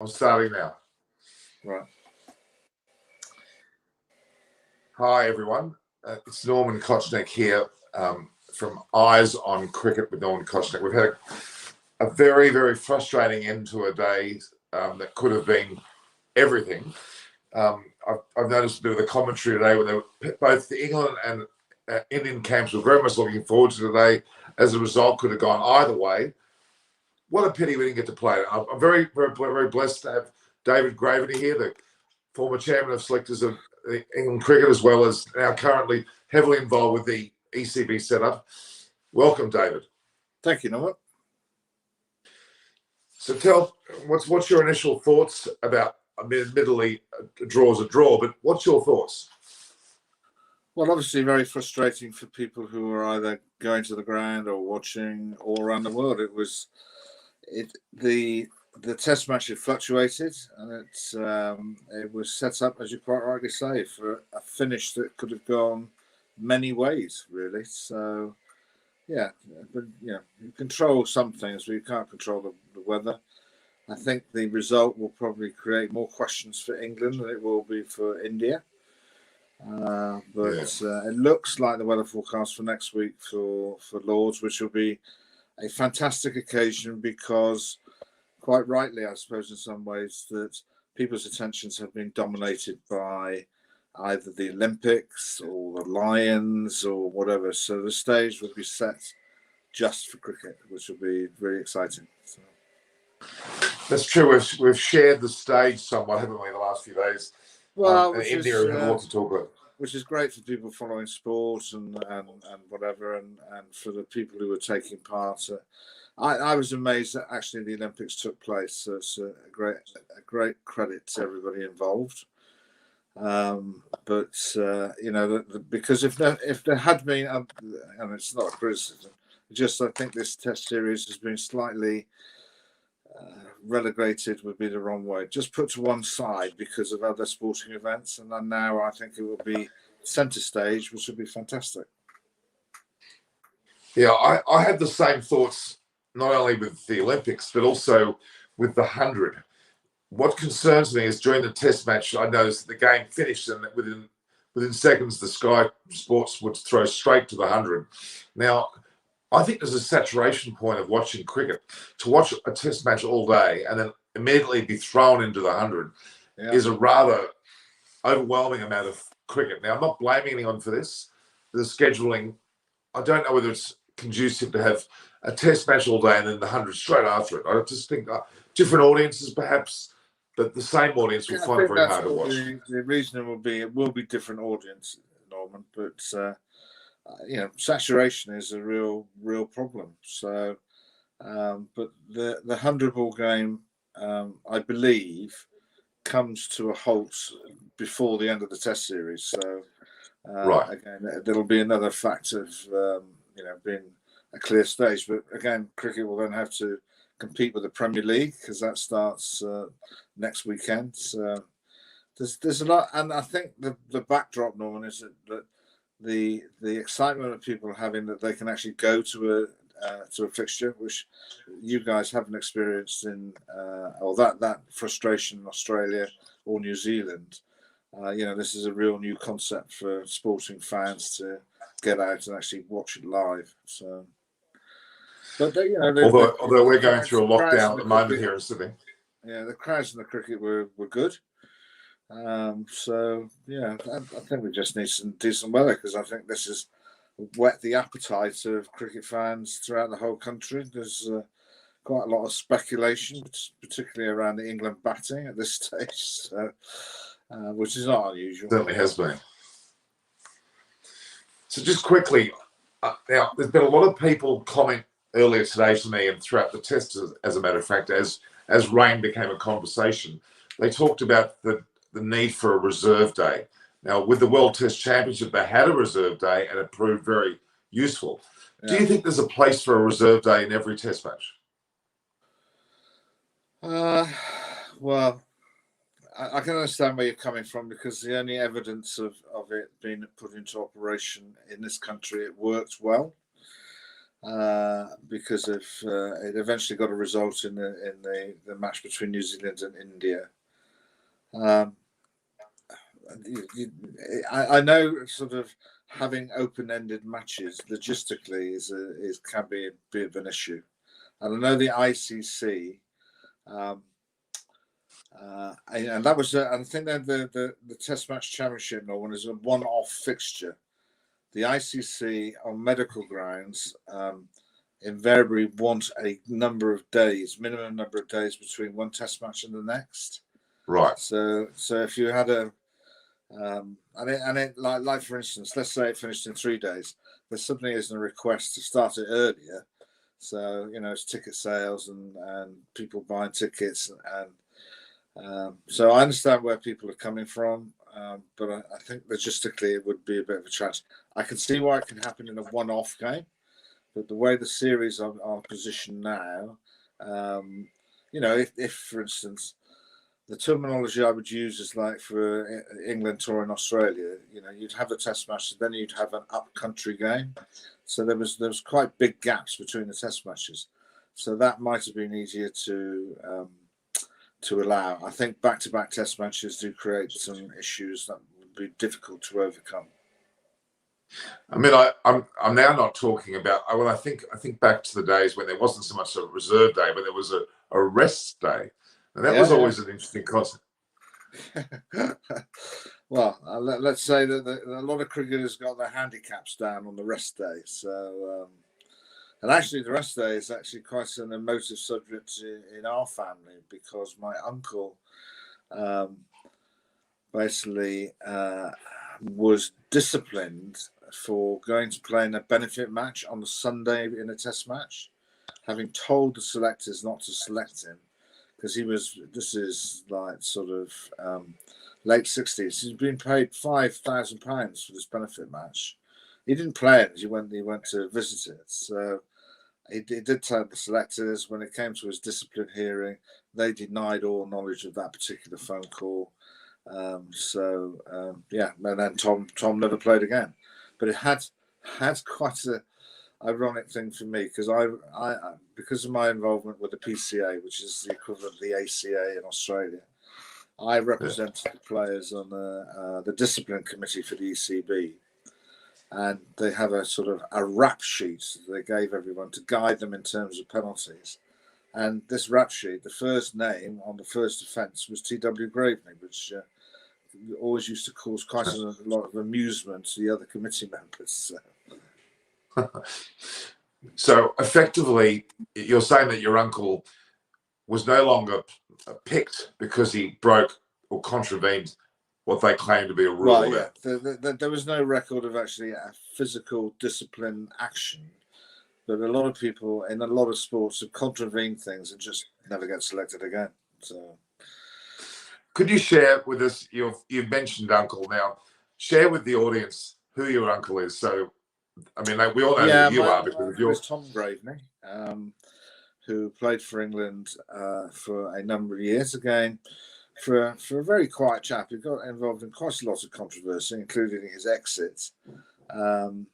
I'm starting now. Right. Hi, everyone. It's Norman Kochnick here from Eyes on Cricket with Norman Kochnick. We've had a very, very frustrating end to a day that could have been everything. I've noticed a bit of the commentary today when both the England and Indian camps were very much looking forward to today. As a result, could have gone either way. What a pity we didn't get to play it. I'm very, very, very blessed to have David Graveney here, the former chairman of selectors of England cricket, as well as now currently heavily involved with the ECB setup. Welcome, David. Thank you, Noah. So tell, what's your initial thoughts about, admittedly, a draw is a draw, but what's your thoughts? Well, obviously very frustrating for people who are either going to the ground or watching all around the world. The test match had fluctuated, and it was set up, as you quite rightly say, for a finish that could have gone many ways, really. So, yeah, but you control some things, but you can't control the weather. I think the result will probably create more questions for England than it will be for India. It looks like the weather forecast for next week for Lords, which will be a fantastic occasion because, quite rightly, I suppose, in some ways, that people's attentions have been dominated by either the Olympics or the Lions or whatever. So the stage will be set just for cricket, which will be very exciting. So. That's true. We've shared the stage somewhat, haven't we, the last few days? Well, India have a lot to talk about. Which is great for people following sport and whatever, and for the people who were taking part. I was amazed that actually the Olympics took place. So it's a great credit to everybody involved. Because if there had been, and it's not a criticism, just I think this Test series has been slightly relegated would be the wrong way. Just put to one side because of other sporting events, and then now I think it will be centre stage, which would be fantastic. Yeah, I had the same thoughts, not only with the Olympics, but also with the 100. What concerns me is during the test match, I noticed the game finished and within seconds, the Sky Sports would throw straight to the 100. Now, I think there's a saturation point of watching cricket. To watch a test match all day and then immediately be thrown into the 100 is a rather overwhelming amount of cricket. Now, I'm not blaming anyone for this. The scheduling, I don't know whether it's conducive to have a test match all day and then the 100 straight after it. I just think different audiences perhaps, but the same audience will find it very hard to watch. The reason it will be different audience, Norman, but saturation is a real problem. So, but the 100 ball game, I believe, comes to a halt before the end of the Test series. So, again, there'll be another fact of being a clear stage. But again, cricket will then have to compete with the Premier League because that starts next weekend. So there's a lot, and I think the backdrop, Norman, is that the excitement of people having that they can actually go to a fixture, which you guys haven't experienced or that frustration in Australia or New Zealand. This is a real new concept for sporting fans to get out and actually watch it live. So, but although we're going through a lockdown at the moment here in Sydney. Yeah, the crowds in the cricket were good. I think we just need some decent weather because I think this has whet the appetite of cricket fans throughout the whole country. There's quite a lot of speculation, particularly around the England batting at this stage, so, which is not unusual. Certainly has been. So just quickly, now there's been a lot of people comment earlier today to me and throughout the test, as a matter of fact, as rain became a conversation, they talked about the need for a reserve day. Now, with the World Test Championship, they had a reserve day and it proved very useful. Yeah. Do you think there's a place for a reserve day in every test match? Well, I can understand where you're coming from because the only evidence of it being put into operation in this country, it worked well. because of it eventually got a result in the match between New Zealand and India. I know sort of having open-ended matches logistically can be a bit of an issue, and I know the ICC. And that was, I think that the Test Match Championship one is a one-off fixture. The ICC, on medical grounds, invariably want a number of days, minimum number of days between one Test match and the next. Right. So if you had a like for instance, let's say it finished in 3 days, there suddenly isn't a request to start it earlier. So it's ticket sales and people buying tickets and so I understand where people are coming from, but I think logistically it would be a bit of a challenge. I can see why it can happen in a one-off game, but the way the series are positioned now, if for instance, the terminology I would use is like for England touring Australia, you'd have a test match, then you'd have an up-country game. So there was quite big gaps between the test matches. So that might have been easier to allow. I think back-to-back test matches do create some issues that would be difficult to overcome. I mean, I'm now not talking about. Well, I think back to the days when there wasn't so much a reserve day, but there was a rest day, and that was always an interesting concept. Well, let's say that a lot of cricketers got their handicaps down on the rest day. So, and actually, the rest day is actually quite an emotive subject in our family because my uncle basically was disciplined for going to play in a benefit match on the Sunday in a test match, having told the selectors not to select him because this is like sort of late 60s. He's been paid £5,000 for this benefit match. He didn't play it. He went to visit it. So he did tell the selectors when it came to his discipline hearing, they denied all knowledge of that particular phone call. And then Tom never played again. But it had quite a ironic thing for me because I because of my involvement with the PCA, which is the equivalent of the ACA in Australia, I represented the players on the discipline committee for the ECB, and they have a sort of a rap sheet that they gave everyone to guide them in terms of penalties. And this rap sheet, the first name on the first offence was T.W. Graveney, which always used to cause quite a lot of amusement to the other committee members. So effectively, you're saying that your uncle was no longer picked because he broke or contravened what they claimed to be a rule. Well, yeah, there was no record of actually a physical discipline action, but a lot of people in a lot of sports have contravened things and just never get selected again. So, could you share with us? You've mentioned uncle now. Share with the audience who your uncle is. So, I mean, we all know who you are because you're Tom Graveney, who played for England for a number of years. Again, for a very quiet chap, he got involved in quite a lot of controversy, including his exit. He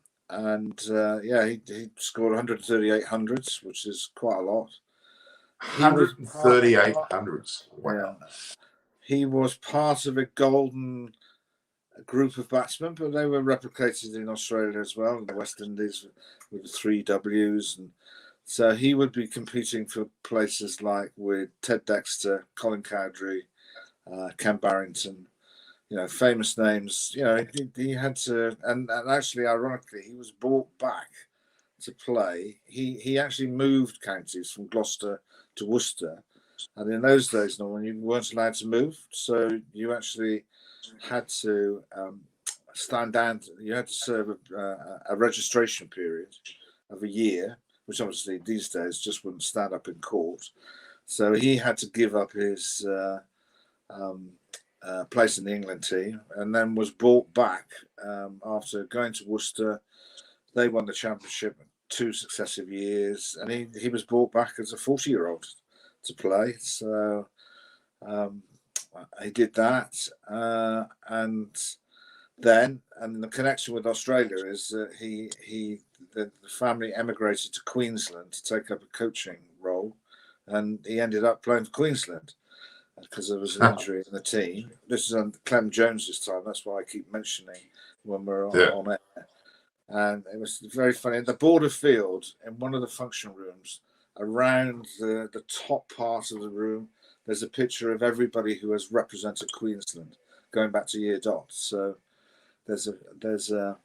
scored 138 hundreds, which is quite a lot. 138 hundreds. Wow. Yeah. He was part of a golden group of batsmen, but they were replicated in Australia as well, in the West Indies with the 3 Ws. And so he would be competing for places like with Ted Dexter, Colin Cowdrey, Ken Barrington, famous names. He had to, and actually, ironically, he was brought back to play. He actually moved counties from Gloucester to Worcester, and in those days, you weren't allowed to move, so you actually had to stand down. You had to serve a registration period of a year, which obviously these days just wouldn't stand up in court. So he had to give up his place in the England team, and then was brought back after going to Worcester. They won the championship 2 successive years, and he was brought back as a 40-year-old to play. So he did that, and then, and the connection with Australia is that the family emigrated to Queensland to take up a coaching role, and he ended up playing for Queensland because there was an injury in the team. This is on Clem Jones's time. That's why I keep mentioning when we're on air. And it was very funny. In the border field, in one of the function rooms, around the top part of the room, there's a picture of everybody who has represented Queensland going back to year dot. So there's a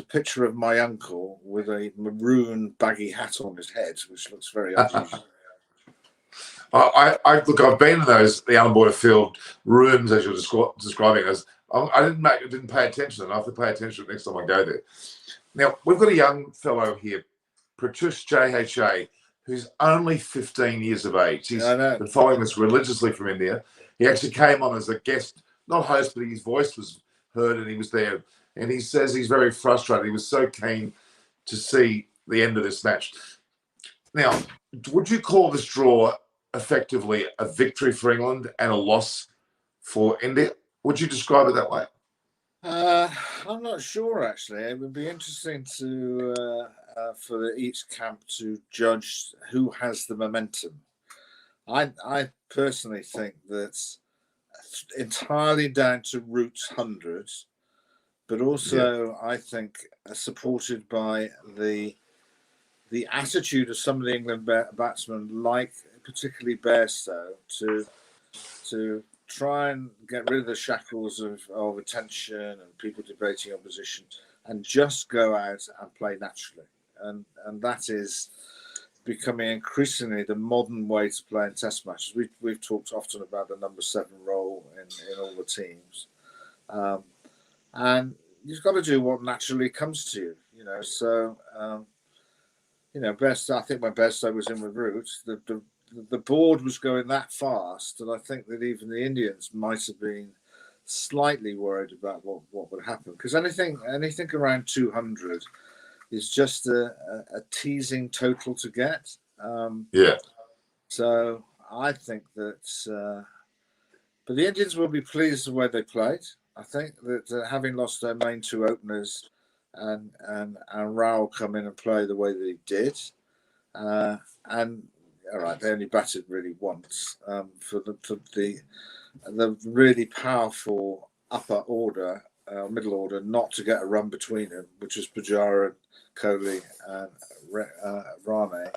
picture of my uncle with a maroon baggy hat on his head, which looks very unusual. Look, I've been in the Allan field rooms as you're describing. I didn't pay attention, and I have to pay attention next time I go there. Now we've got a young fellow here, Pratyush JHA, who's only 15 years of age. He's been following us religiously from India. He actually came on as a guest, not host, but his voice was heard and he was there. And he says he's very frustrated. He was so keen to see the end of this match. Now, would you call this draw effectively a victory for England and a loss for India? Would you describe it that way? I'm not sure, actually. It would be interesting for each camp to judge who has the momentum. I personally think that's entirely down to Root's hundreds, but also I think supported by the attitude of some of the England batsmen, like particularly Bairstow, to try and get rid of the shackles of attention and people debating opposition and just go out and play naturally. And that is becoming increasingly the modern way to play in test matches. We've talked often about the number 7 role in all the teams. And you've got to do what naturally comes to you, you know. So, I think when Bairstow was in with Root, the board was going that fast, and I think that even the Indians might have been slightly worried about what would happen, because anything around 200 is just a teasing total to get. So I think that, but the Indians will be pleased with the way they played. I think that having lost their main 2 openers and Rao come in and play the way that he did, and all right, they only batted really once for the really powerful upper order, middle order, not to get a run between them, which was Pujara, Kohli, and Rane.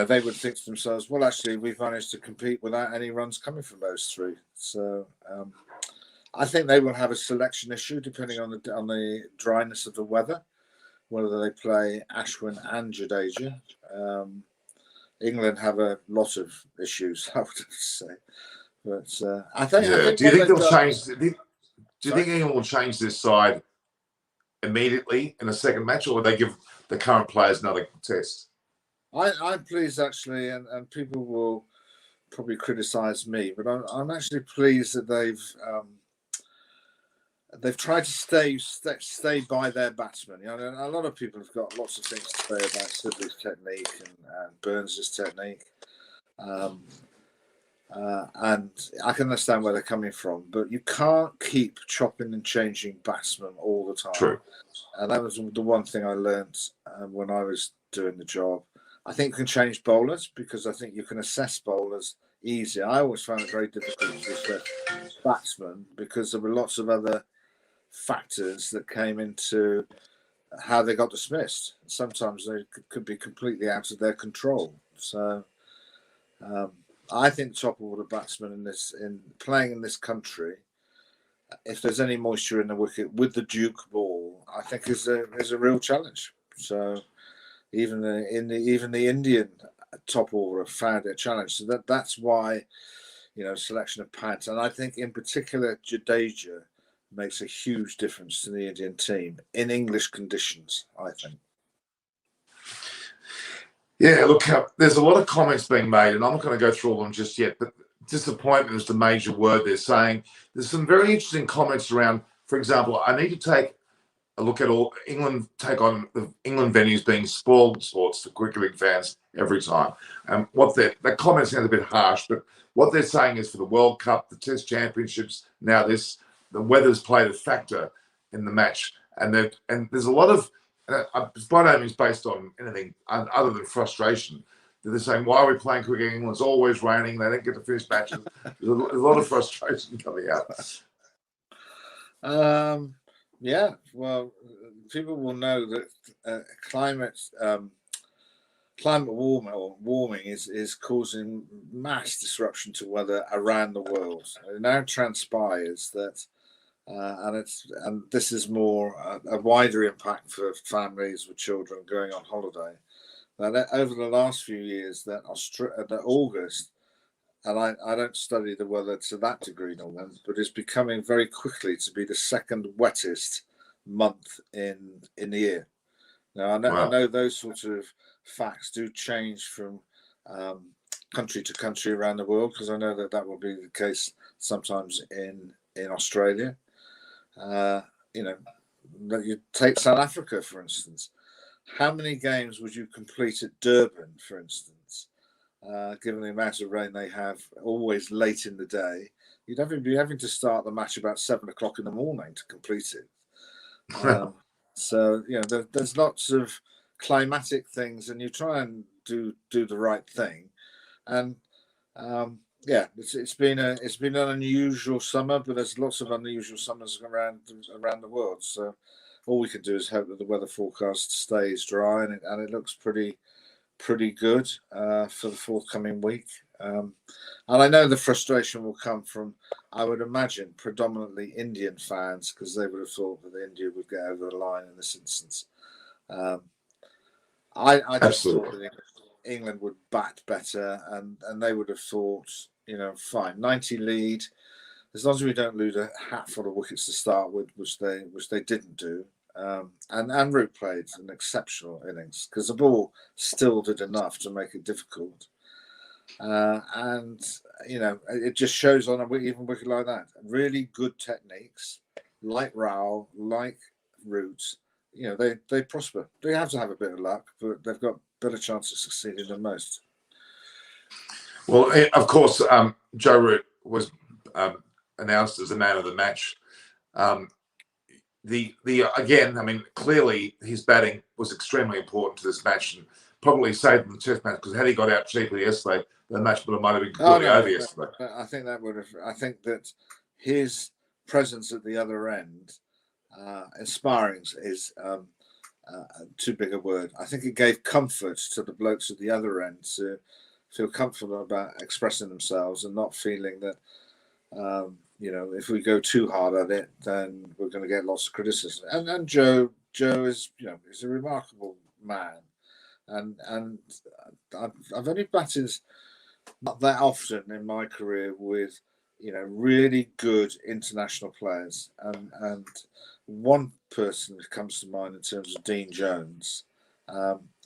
They would think to themselves, well, actually, we've managed to compete without any runs coming from those 3. So I think they will have a selection issue depending on the dryness of the weather, whether they play Ashwin and Jadeja. England have a lot of issues, I would say. But I think. Yeah. Do you think they'll change? Do you think England will change this side immediately in the second match, or will they give the current players another test? I'm pleased, actually, and people will probably criticise me, but I'm actually pleased that they've tried to stay by their batsmen. A lot of people have got lots of things to say about Sibley's technique and Burns' technique, and I can understand where they're coming from. But you can't keep chopping and changing batsmen all the time. True. And that was the one thing I learned when I was doing the job. I think you can change bowlers because I think you can assess bowlers easier. I always found it very difficult to assess batsmen because there were lots of other factors that came into how they got dismissed. Sometimes they could be completely out of their control. So I think top order batsmen in playing in this country, if there's any moisture in the wicket with the Duke ball, I think is a real challenge. So even the Indian top order found it a challenge. So that's why selection of Pant, and I think in particular Jadeja makes a huge difference to the Indian team in English conditions, I think. Yeah, look, there's a lot of comments being made, and I'm not going to go through all of them just yet, but disappointment is the major word they're saying. There's some very interesting comments around, for example, I need to take a look at all England, take on the England venues being spoiled sports for cricketing fans every time. And that comment sounds a bit harsh, but what they're saying is for the World Cup, the Test Championships, now this, the weather's played a factor in the match, and there's a lot of by no means based on anything other than frustration. They're saying, why are we playing cricket? England's always raining. They don't get to finish matches. There's a lot of frustration coming out. Yeah, well, people will know that climate warming is causing mass disruption to weather around the world. It now transpires that, and this is more a wider impact for families with children going on holiday. That over the last few years, that August, and I don't study the weather to that degree, Norman, but it's becoming very quickly to be the second wettest month in the year. Now, I know those sorts of facts do change from country to country around the world, because I know that will be the case sometimes in Australia. You take South Africa, for instance. How many games would you complete at Durban, for instance, given the amount of rain they have always late in the day? You'd be having to start the match about 7 o'clock in the morning to complete it. So, there's lots of climatic things, and you try and do the right thing. And it's been an unusual summer, but there's lots of unusual summers around the world. So all we can do is hope that the weather forecast stays dry, and it looks pretty good for the forthcoming week. And I know the frustration will come from, I would imagine, predominantly Indian fans, because they would have thought that India would get over the line in this instance. I just thought that England would bat better, and they would have thought, fine, 90 lead, as long as we don't lose a hatful of wickets to start with, which they didn't do. And Root played an exceptional innings, because the ball still did enough to make it difficult. It just shows on a even wicket like that. Really good techniques, like Rao, like Root. They prosper. They have to have a bit of luck, but they've got better chance of succeeding than most. Well, of course, Joe Root was announced as the man of the match. Again, I mean, clearly his batting was extremely important to this match, and probably saved them the Test match, because had he got out cheaply yesterday, the match might have been completely over yesterday. I think that would have. I think that his presence at the other end, inspiring is too big a word. I think it gave comfort to the blokes at the other end to feel comfortable about expressing themselves and not feeling that, if we go too hard at it, then we're going to get lots of criticism. And Joe is, is a remarkable man, and I've only batted not that often in my career with, really good international players, and one person that comes to mind in terms of Dean Jones,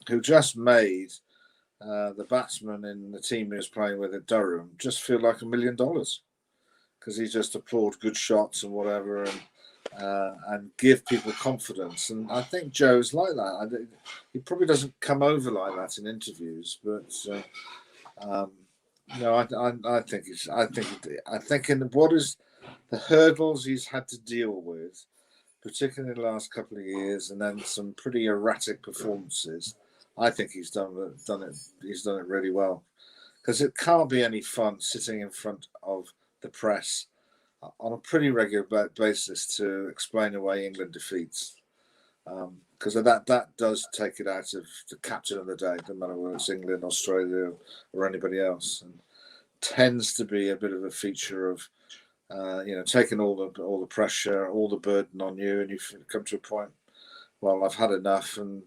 who just made the batsman in the team he was playing with at Durham just feel like $1 million, because he just applaud good shots and whatever, and give people confidence. And I think Joe's like that. He probably doesn't come over like that in interviews, but I think in what is the hurdles he's had to deal with, particularly in the last couple of years, and then some pretty erratic performances, I think he's done it. He's done it really well, because it can't be any fun sitting in front of the press on a pretty regular basis to explain away England defeats, because that does take it out of the captain of the day, no matter whether it's England, Australia, or anybody else, and tends to be a bit of a feature of taking all the pressure, all the burden on you, and you come to a point, well, I've had enough, and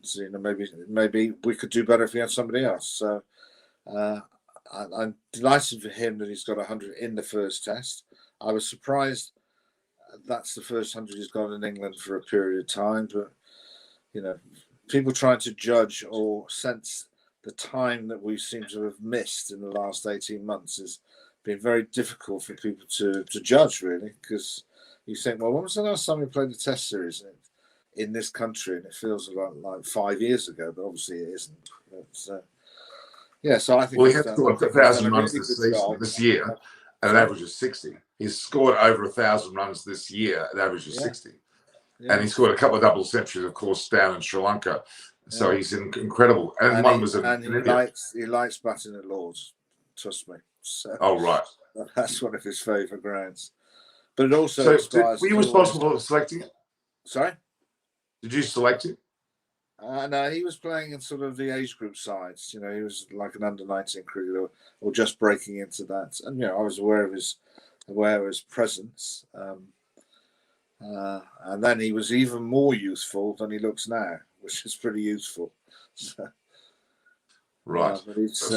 maybe we could do better if we had somebody else. So I'm delighted for him that he's got 100 in the first Test. I was surprised that's the first 100 he's got in England for a period of time, but people trying to judge or sense the time that we seem to have missed in the last 18 months has been very difficult for people to judge, really, because you think, well, when was the last time we played the Test series in this country? And it feels like 5 years ago, but obviously it isn't. But, so I think we have 1,000 runs this year, at an average of 60. He's scored over 1,000 runs this year at an average of 60. Yeah. And he scored a couple of double centuries, of course, down in Sri Lanka. So he's incredible. And one was in India. He likes batting at Lords, trust me. So oh, right. That's one of his favourite grounds. But it also were you responsible for selecting it? Sorry? Did you select it? No, he was playing in sort of the age group sides. You know, he was like an under-19 cricketer or just breaking into that. And, you know, I was aware of his presence. And then he was even more youthful than he looks now, which is pretty useful. So, right. But it's,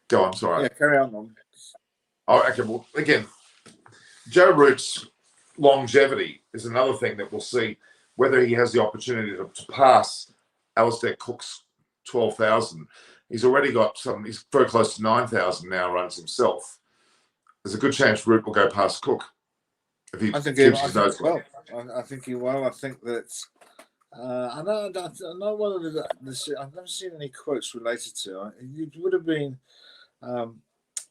go on, sorry. Yeah, carry on. Oh, okay. Well, again, Joe Root's longevity is another thing that we'll see whether he has the opportunity to pass Alistair Cook's 12,000. He's already got he's very close to 9,000 now runs himself. There's a good chance Root will go past Cook if he keeps his nose clean. I think he will. I think that I know whether I've never seen any quotes related to it. It would have been I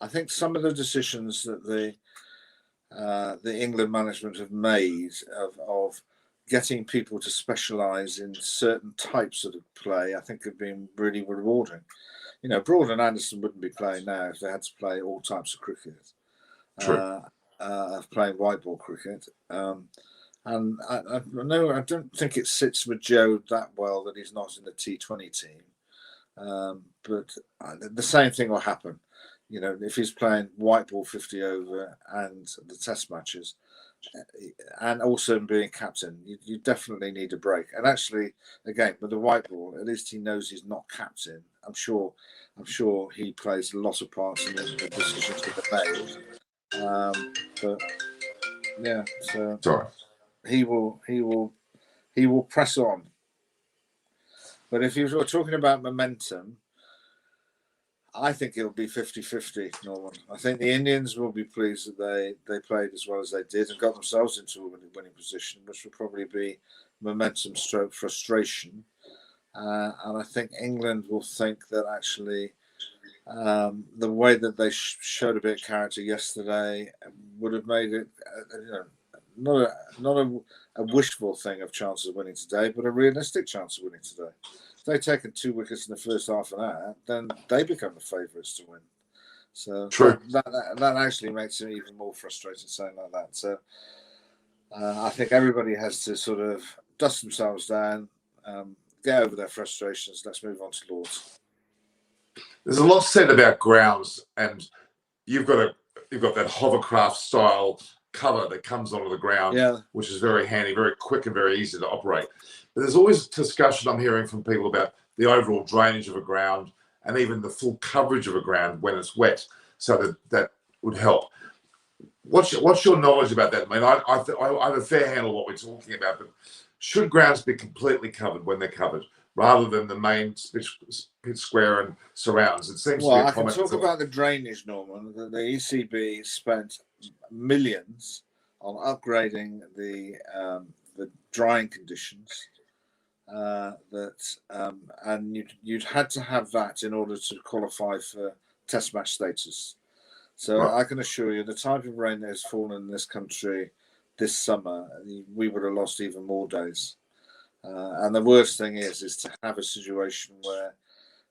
think some of the decisions that the England management have made of getting people to specialise in certain types of play, I think have been really rewarding. You know, Broad and Anderson wouldn't be playing now if they had to play all types of cricket. True. Playing white ball cricket. And I don't think it sits with Joe that well that he's not in the T20 team. But the same thing will happen. You know, if he's playing white ball 50 over and the test matches, and also being captain, you definitely need a break. And actually, again, with the white ball, at least he knows he's not captain. I'm sure he plays a lot of parts in the decisions that are made. But yeah, so sorry. He will press on. But if you're talking about momentum, I think it'll be 50-50, Norman. I think the Indians will be pleased that they played as well as they did and got themselves into a winning position, which will probably be momentum stroke frustration. And I think England will think that actually the way that they showed a bit of character yesterday would have made it, not a wishful thing of chances of winning today, but a realistic chance of winning today. If they've taken 2 wickets in the first half an hour, then they become the favourites to win. So true. That actually makes it even more frustrating saying like that. So I think everybody has to sort of dust themselves down, get over their frustrations. Let's move on to Lords. There's a lot said about grounds, and you've got that hovercraft style cover that comes onto the ground, which is very handy, very quick, and very easy to operate. But there's always discussion I'm hearing from people about the overall drainage of a ground and even the full coverage of a ground when it's wet, so that would help. What's your knowledge about that? I mean, I have a fair handle of what we're talking about, but should grounds be completely covered when they're covered, rather than the main pit square and surrounds? It seems to be a comment. I can talk about the drainage, Norman. The ECB spent millions on upgrading the drying conditions. And you'd had to have that in order to qualify for Test match status. So right. I can assure you, the type of rain that has fallen in this country this summer, we would have lost even more days. And the worst thing is to have a situation where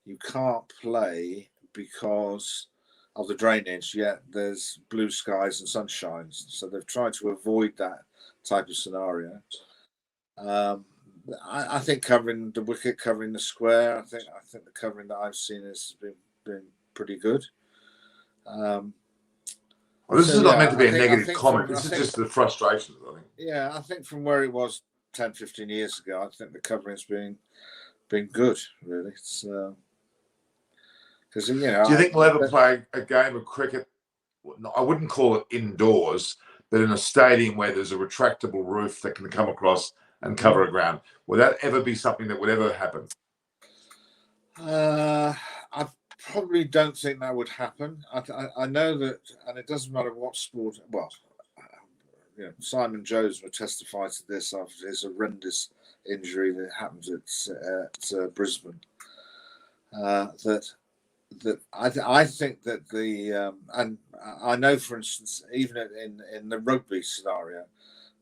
you can't play because of the drainage, yet there's blue skies and sunshine. So they've tried to avoid that type of scenario. I think covering the wicket, covering the square, I think the covering that I've seen has been pretty good. Well, this is not meant to be a negative comment. This is just the frustrations, I think. Yeah, I think from where it was 10, 15 years ago, I think the covering's been good, really. Because do you think we'll ever play a game of cricket? I wouldn't call it indoors, but in a stadium where there's a retractable roof that can come across and cover a ground. Will that ever be something that would ever happen? I probably don't think that would happen. I know that, and it doesn't matter what sport. Well, Simon Jones would testify to this after his horrendous injury that happened at Brisbane. That I think that and I know, for instance, even in the rugby scenario,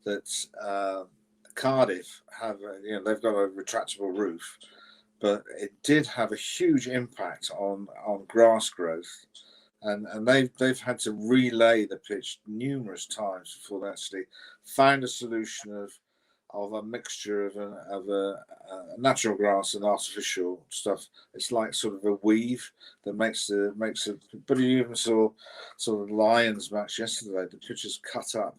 that Cardiff they've got a retractable roof, but it did have a huge impact on grass growth, and they've had to relay the pitch numerous times before they actually found a solution of a mixture of a natural grass and artificial stuff. It's like sort of a weave that makes it. But you even saw sort of Lions match yesterday. The pitch is cut up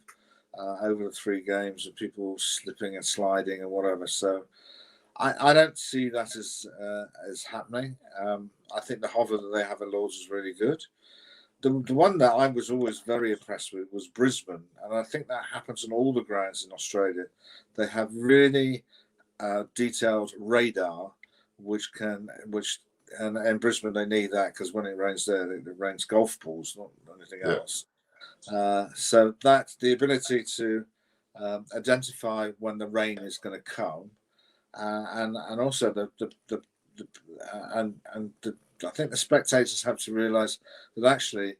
over the 3 games, of people slipping and sliding and whatever. So I don't see that as happening. I think the hover that they have at Lords is really good. The one that I was always very impressed with was Brisbane, and I think that happens on all the grounds in Australia. They have really detailed radar, and in Brisbane they need that, because when it rains there, it rains golf balls, not anything else. So that the ability to identify when the rain is going to come, and also I think the spectators have to realise that actually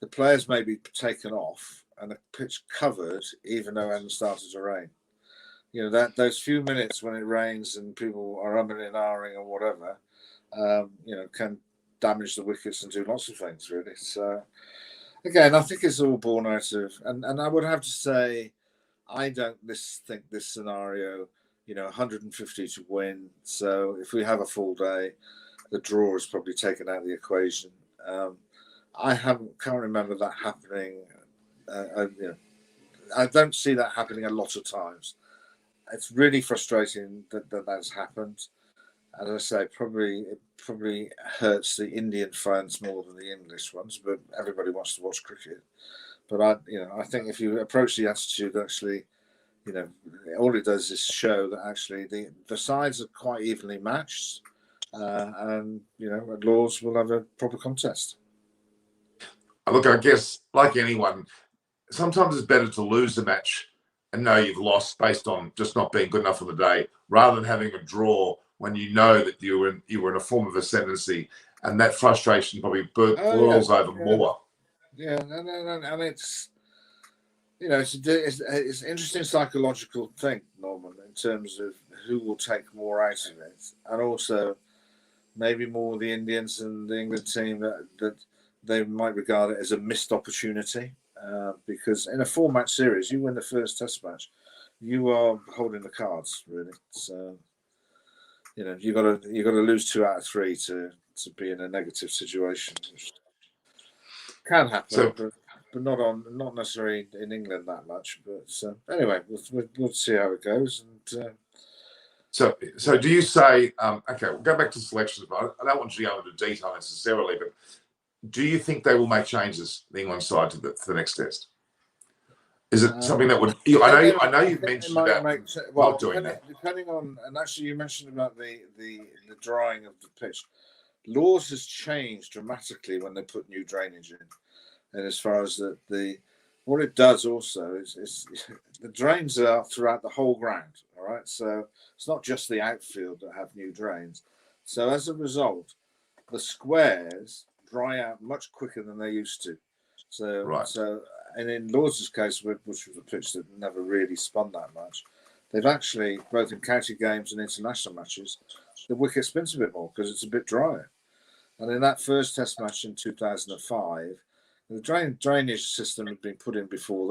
the players may be taken off and the pitch covered even though it hasn't started to rain. That those few minutes when it rains and people are umming and ahhing or whatever, can damage the wickets and do lots of things, really. So again, I think it's all born out of, and I would have to say, I don't think this scenario, 150 to win. So if we have a full day, the draw is probably taken out of the equation. I can't remember that happening. I don't see that happening a lot of times. It's really frustrating that that's happened. As I say, it probably hurts the Indian fans more than the English ones, but everybody wants to watch cricket. But I think if you approach the attitude, actually, all it does is show that actually the sides are quite evenly matched. And at Lords we'll have a proper contest. Look, I guess like anyone, sometimes it's better to lose the match and know you've lost based on just not being good enough on the day, rather than having a draw when you know that you were in a form of ascendancy, and that frustration probably boils over more. Yeah, and it's it's an interesting psychological thing, Norman, in terms of who will take more out of it, and also maybe more the Indians and the England team that they might regard it as a missed opportunity, because in a 4-match series, you win the first Test match, you are holding the cards, really. So you got to lose 2 out of 3 to be in a negative situation, which can happen, but not necessarily in England that much. But anyway, we'll see how it goes. And So do you say, okay, we'll go back to selections, but I don't want you to go into detail necessarily, but do you think they will make changes, the England side, to the next Test? Is it something that would? I know you've mentioned about doing that. Depending on, and actually you mentioned about the drying of the pitch. Lords has changed dramatically when they put new drainage in, and as far as what it does also is the drains are throughout the whole ground. All right, so it's not just the outfield that have new drains. So as a result, the squares dry out much quicker than they used to. So right. And in Lords' case, which was a pitch that never really spun that much, they've actually, both in county games and international matches, the wicket spins a bit more because it's a bit drier. And in that first Test match in 2005, the drainage system had been put in before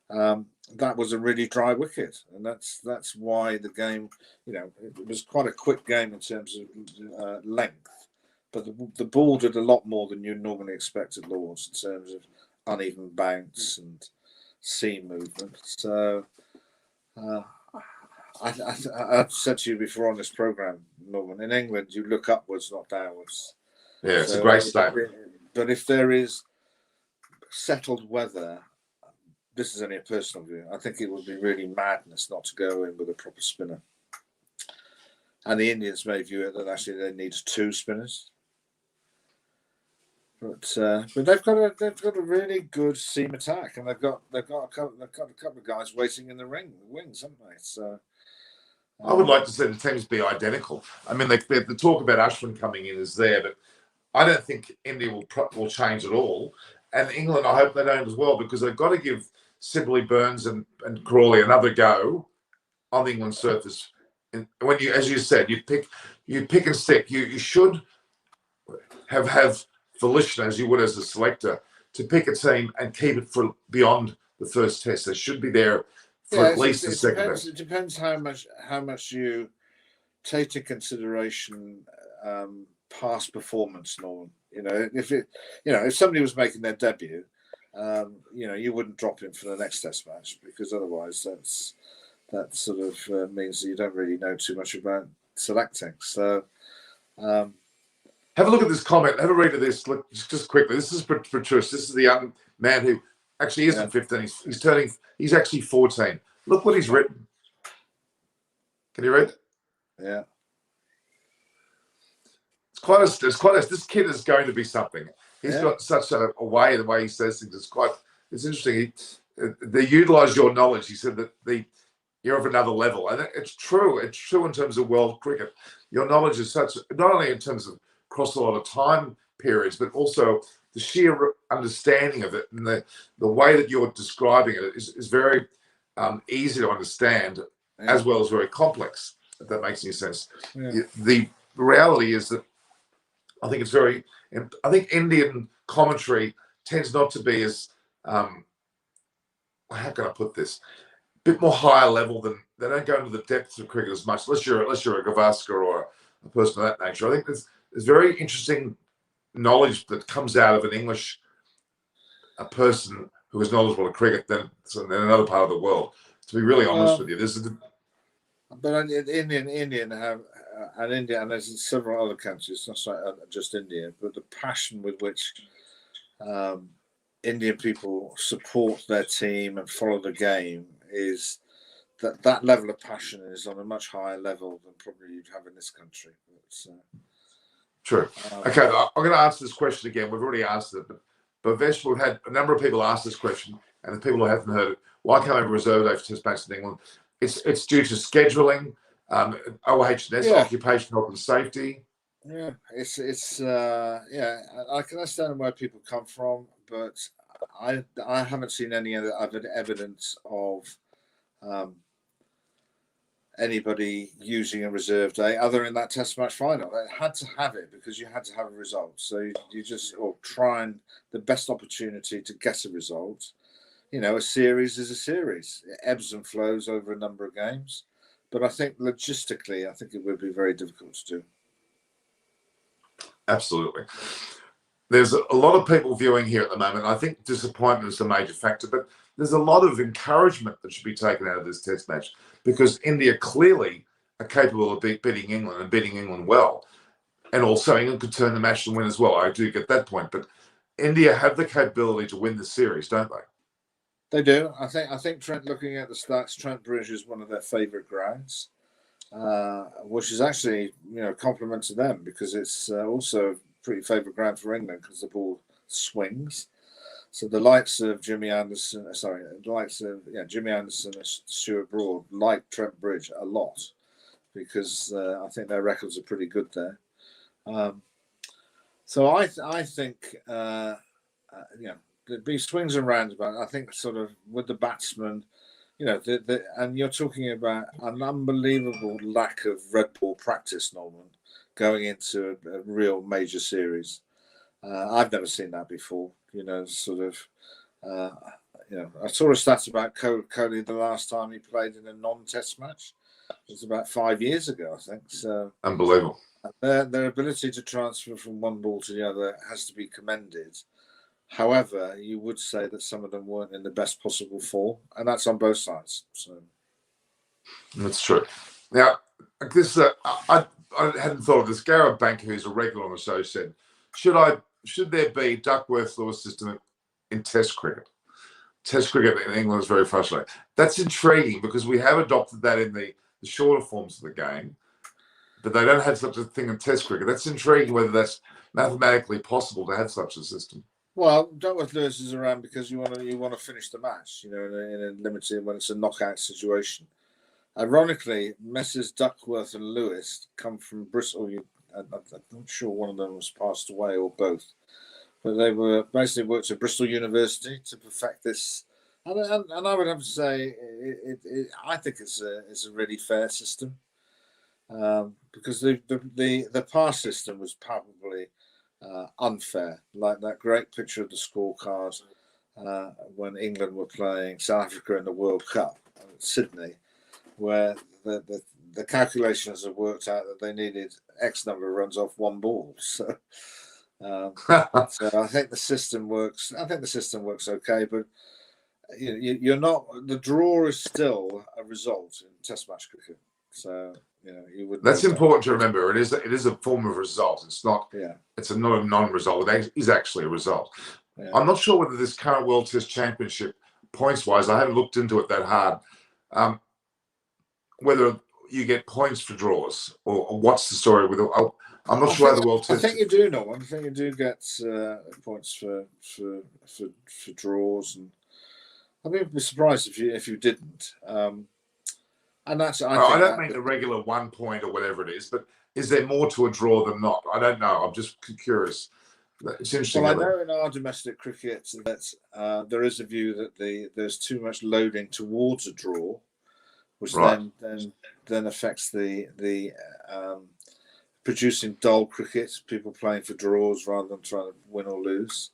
then. That was a really dry wicket, and that's why the game, it was quite a quick game in terms of length, but the ball did a lot more than you normally expect at Lords in terms of uneven bounce and seam movement. So I've said to you before on this program, Norman, in England you look upwards, not downwards. Yeah, it's a great statement. But if there is settled weather, this is only a personal view, I think it would be really madness not to go in with a proper spinner. And the Indians may view it that actually they need 2 spinners. But they've got a really good seam attack, and they've got a couple of guys waiting in the wings, haven't they? So I would like to see the teams be identical. I mean, the talk about Ashwin coming in is there, but I don't think India will change at all. And England, I hope they don't as well, because they've got to give Sibley, Burns and Crawley another go on the England surface. And when you, as you said, you pick and stick. You should have volition, as you would as a selector, to pick a team and keep it for beyond the first test. They should be there for at least the second test. It depends how much you take into consideration past performance, Norman. If somebody was making their debut, you wouldn't drop him for the next test match, because otherwise that sort of means that you don't really know too much about selecting. So have a look at this comment. Have a read of this. Look, just quickly. This is Patrice. This is the young man who actually isn't 15. He's actually 14. Look what he's written. Can you read it? Yeah. It's quite a, this kid is going to be something. He's got such a way, the way he says things. It's interesting. They utilize your knowledge. He said that you're of another level. And it's true. It's true in terms of world cricket. Your knowledge is such, not only in terms of across a lot of time periods, but also the sheer understanding of it, and the way that you're describing it is very easy to understand, as well as very complex, if that makes any sense. Yeah. The reality is that I think Indian commentary tends not to be as, how can I put this, a bit more higher level than, they don't go into the depths of cricket as much, unless you're a Gavaskar or a person of that nature. I think there's very interesting knowledge that comes out of an English person who is knowledgeable of cricket than another part of the world. To be really honest with you, but Indian have India, and there's several other countries, not just India, but the passion with which Indian people support their team and follow the game is that level of passion is on a much higher level than probably you'd have in this country. True. Okay, I'm going to answer this question again. We've already answered it, but Vesh, we've had a number of people ask this question, and the people who haven't heard it, why can't I have a reserve day for test matches in England? It's due to scheduling, OHS, occupation, health and safety. Yeah, I can understand where people come from, but I haven't seen any other evidence of anybody using a reserve day other than that test match final. They had to have it because you had to have a result. So you just try and the best opportunity to get a result. A series is a series. It ebbs and flows over a number of games. But I think logistically, it would be very difficult to do. Absolutely. There's a lot of people viewing here at the moment. I think disappointment is a major factor, but there's a lot of encouragement that should be taken out of this test match, because India clearly are capable of beating England and beating England well. And also England could turn the match and win as well. I do get that point, but India have the capability to win the series, don't they? They do. I think Trent, looking at the stats, Trent Bridge is one of their favourite grounds, which is actually, a compliment to them, because it's also a pretty favourite ground for England because the ball swings. So the likes of Jimmy Anderson and Stuart Broad like Trent Bridge a lot, because I think their records are pretty good there. So I think there'd be swings and roundabouts. I think sort of with the batsmen, and you're talking about an unbelievable lack of red ball practice, Norman, going into a real major series. I've never seen that before. I saw a stat about Kohli the last time he played in a non-test match. It was about 5 years ago, I think. So unbelievable. Their ability to transfer from one ball to the other has to be commended. However, you would say that some of them weren't in the best possible form, and that's on both sides. So that's true. Now, this I hadn't thought of this. Gareth Banker, who's a regular on the show, said, "Should there be Duckworth-Lewis system in Test cricket? Test cricket in England is very frustrating." That's intriguing, because we have adopted that in the shorter forms of the game, but they don't have such a thing in Test cricket. That's intriguing, whether that's mathematically possible to have such a system. Well, Duckworth-Lewis is around because you want to finish the match, in a limited, when it's a knockout situation. Ironically, Messrs. Duckworth and Lewis come from Bristol I'm not sure one of them was passed away or both, but they were basically worked at Bristol University to perfect this. And I would have to say, I think it's a really fair system, because the pass system was probably unfair. Like that great picture of the scorecard when England were playing South Africa in the World Cup at Sydney, where the calculations have worked out that they needed X number of runs off one ball. So, so I think the system works. I think the system works okay, but you're not. The draw is still a result in Test match cricket. So you would. That's important to remember. It is a form of result. It's not. Yeah. It's not a non-result. It is actually a result. Yeah. I'm not sure whether this current World Test Championship, points-wise, I haven't looked into it that hard. Whether you get points for draws or what's the story with it. I'm not sure how the World Test. I think you do know. I think you do get points for draws, and I'd be surprised if you didn't. And that's I don't mean the regular 1 point or whatever it is, but is there more to a draw than not? I don't know. I'm just curious. It's interesting. Well, I know in our domestic cricket that there is a view that there's too much loading towards a draw, which then affects the producing dull cricket, people playing for draws rather than trying to win or lose.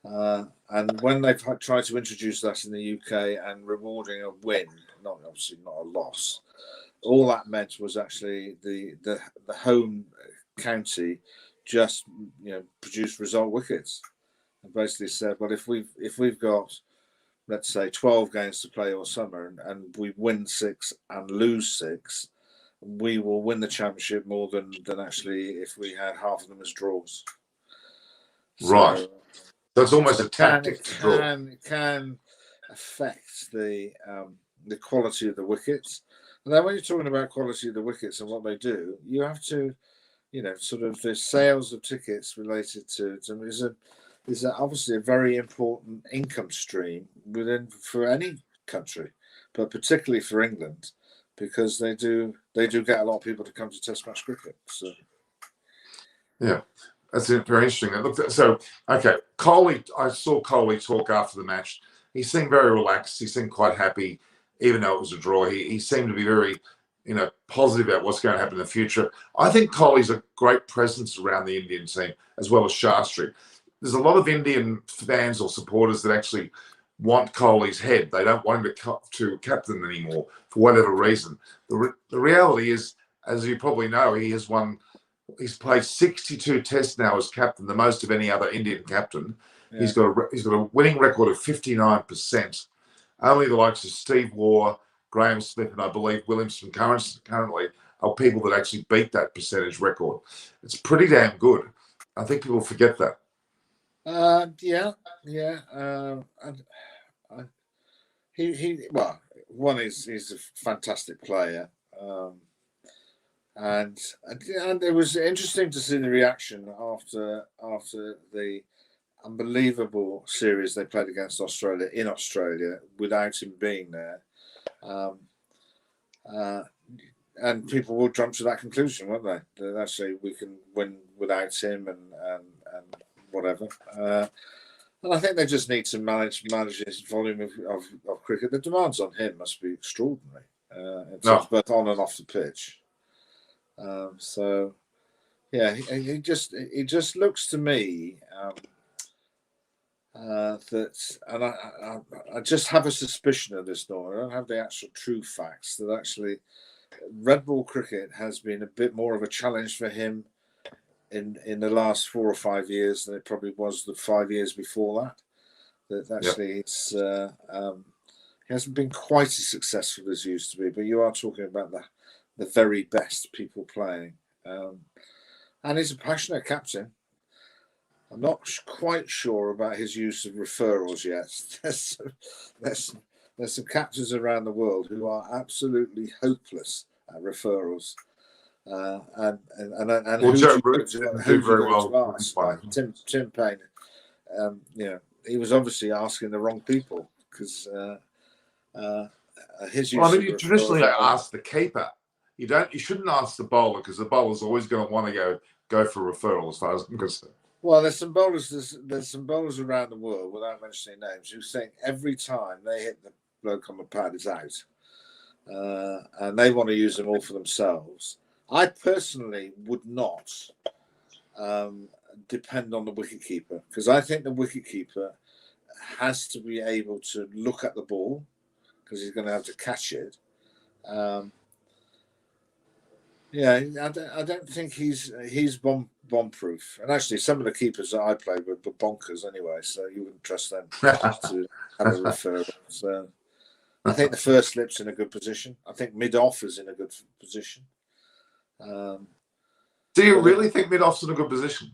And when they've tried to introduce that in the UK and rewarding a win, obviously not a loss, all that meant was actually the home county just produced result wickets, and basically said, well, if we've got, let's say, 12 games to play all summer and we win 6 and lose 6, we will win the championship more than actually if we had half of them as draws. Right. So it's almost a tactic to draw. It can affect the quality of the wickets. And then when you're talking about quality of the wickets and what they do, you have to, sort of the sales of tickets related to is obviously a very important income stream for any country, but particularly for England, because they do get a lot of people to come to Test match cricket. So yeah. That's very interesting. Okay, Kohli, I saw Kohli talk after the match. He seemed very relaxed. He seemed quite happy, even though it was a draw. He seemed to be very, positive about what's going to happen in the future. I think Kohli's a great presence around the Indian team, as well as Shastri. There's a lot of Indian fans or supporters that actually want Kohli's head. They don't want him to captain anymore for whatever reason. The reality is, as you probably know, he's played 62 tests now as captain, the most of any other Indian captain. Yeah. He's got a winning record of 59%. Only the likes of Steve Waugh, Graham Smith, and I believe Williamson currently are people that actually beat that percentage record. It's pretty damn good. I think people forget that. He's a fantastic player. And it was interesting to see the reaction after the unbelievable series they played against Australia in Australia without him being there. And people will jump to that conclusion, won't they? That actually we can win without him and whatever. And I think they just need to manage his volume of cricket. The demands on him must be extraordinary, both on and off the pitch. So, yeah, he just looks to me that, and I just have a suspicion of this, Nora. I don't have the actual true facts, that actually red ball cricket has been a bit more of a challenge for him in the last 4 or 5 years than it probably was the 5 years before that. That actually he hasn't been quite as successful as he used to be. But you are talking about the very best people playing, and he's a passionate captain. I'm not quite sure about his use of referrals yet. There's some captains around the world who are absolutely hopeless at referrals, and Joe Root do very well. Tim Payne, he was obviously asking the wrong people, because his use. Traditionally they ask the keeper You shouldn't ask the bowler, because the bowler's always going to want to go for referral, as far as I'm concerned. Well, there's some bowlers around the world, without mentioning names, who think every time they hit the bloke on the pad, it's out, and they want to use them all for themselves. I personally would not depend on the wicketkeeper, because I think the wicketkeeper has to be able to look at the ball, because he's going to have to catch it. Yeah, I don't think he's bomb-proof. And actually, some of the keepers that I played with were bonkers anyway, so you wouldn't trust them to have a referral. So I think the first slip's in a good position. I think mid-off is in a good position. Do you really think mid-off's in a good position?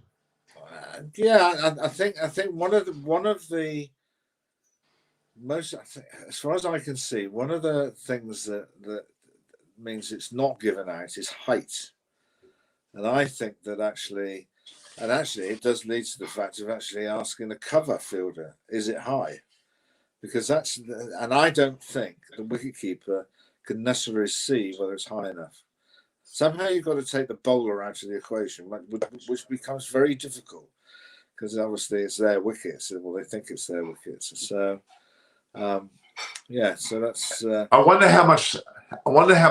Yeah, I think one of the most, as far as I can see, one of the things that means it's not given out is height, and I think that actually it does lead to the fact of actually asking the cover fielder, is it high? Because and I don't think the wicketkeeper can necessarily see whether it's high enough. Somehow you've got to take the bowler out of the equation, which becomes very difficult, because obviously it's their wickets. Well, they think it's their wickets. So, yeah. So that's. I wonder how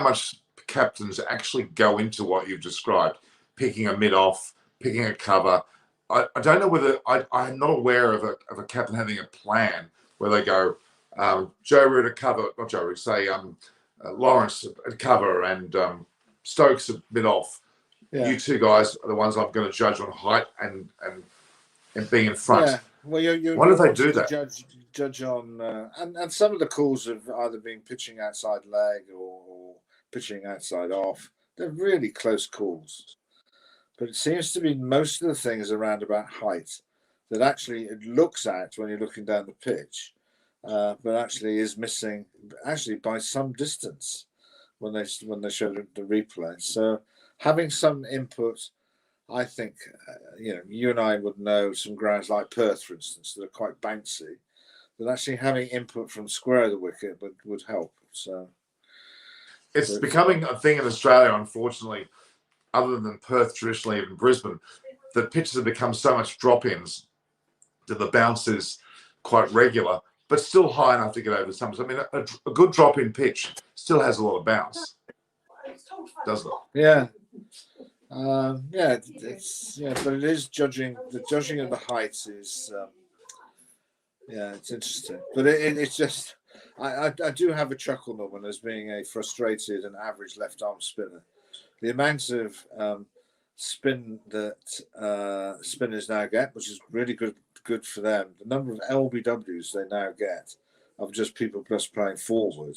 much captains actually go into what you've described, picking a mid-off, picking a cover. I don't know whether I'm not aware of a captain having a plan where they go, Joe Root a cover, not Joe Root, say Lawrence a cover and Stokes a mid-off. Yeah. You two guys are the ones I'm going to judge on height and being in front. Yeah. Well, why do they do that? Judge on, and some of the calls have either been pitching outside leg or pitching outside off. They're really close calls. But it seems to be most of the things around about height that actually it looks at when you're looking down the pitch, but actually is missing by some distance when they show the replay. So having some input, I think, you and I would know some grounds like Perth, for instance, that are quite bouncy, that actually having input from square of the wicket would help. So it's becoming a thing in Australia, unfortunately, other than Perth traditionally and Brisbane, that pitches have become so much drop-ins that the bounce is quite regular, but still high enough to get over stumps. I mean, a good drop-in pitch still has a lot of bounce, doesn't it? Yeah. But it is judging. The judging of the heights is, it's interesting. But it's just, I do have a chuckle, Norman, as being a frustrated and average left-arm spinner. The amount of spin that spinners now get, which is really good for them. The number of LBWs they now get of just people just playing forward,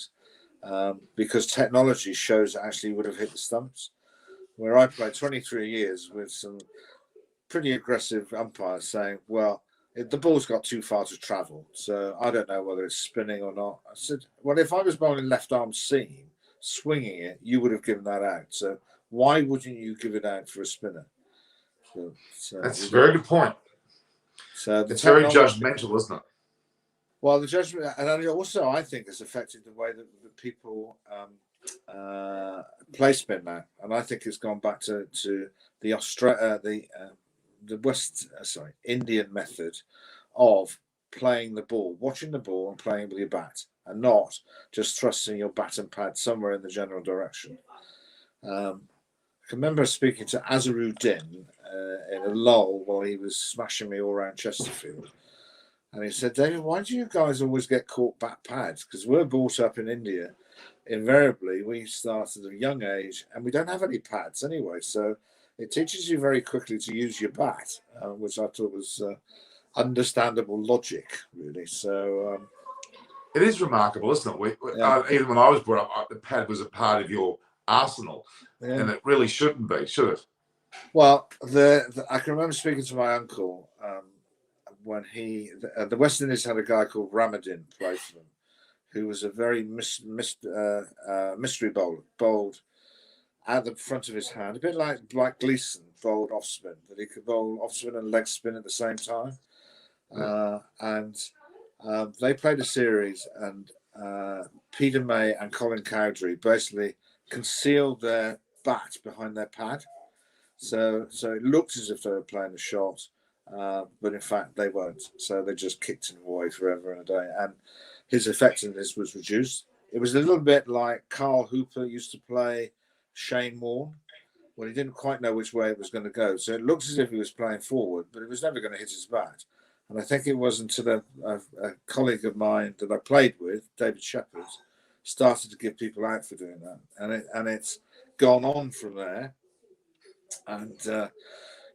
because technology shows that actually would have hit the stumps. Where I played 23 years with some pretty aggressive umpires saying, well, the ball's got too far to travel, so I don't know whether it's spinning or not. I said, well, if I was bowling left arm seam, swinging it, you would have given that out. So why wouldn't you give it out for a spinner? So that's a very good point. So it's very judgmental, isn't it? Well, the judgment, and also I think has affected the way that people play spin now, and I think it's gone back to the Indian method of playing the ball, watching the ball and playing with your bat, and not just thrusting your bat and pad somewhere in the general direction. I can remember speaking to Azharuddin in a lull while he was smashing me all around Chesterfield. And he said, David, why do you guys always get caught bat pads? Because we're brought up in India. Invariably, we start at a young age and we don't have any pads anyway. So it teaches you very quickly to use your bat, which I thought was understandable logic, really. So it is remarkable, isn't it? Even when I was brought up, the pad was a part of your arsenal, and it really shouldn't be, should it? Well, I can remember speaking to my uncle when the West Indies had a guy called Ramadan play for them, who was a very mystery bowled at the front of his hand, a bit like Gleeson bowled off spin, that he could bowl off spin and leg spin at the same time. And they played a series, and Peter May and Colin Cowdrey basically concealed their bat behind their pad. So it looked as if they were playing a shot, but in fact they weren't. So they just kicked him away forever and a day, and his effectiveness was reduced. It was a little bit like Carl Hooper used to play Shane Warne when he didn't quite know which way it was going to go. So it looked as if he was playing forward, but it was never going to hit his bat. And I think it was until a colleague of mine that I played with, David Shepherd, started to give people out for doing that, and it's gone on from there. And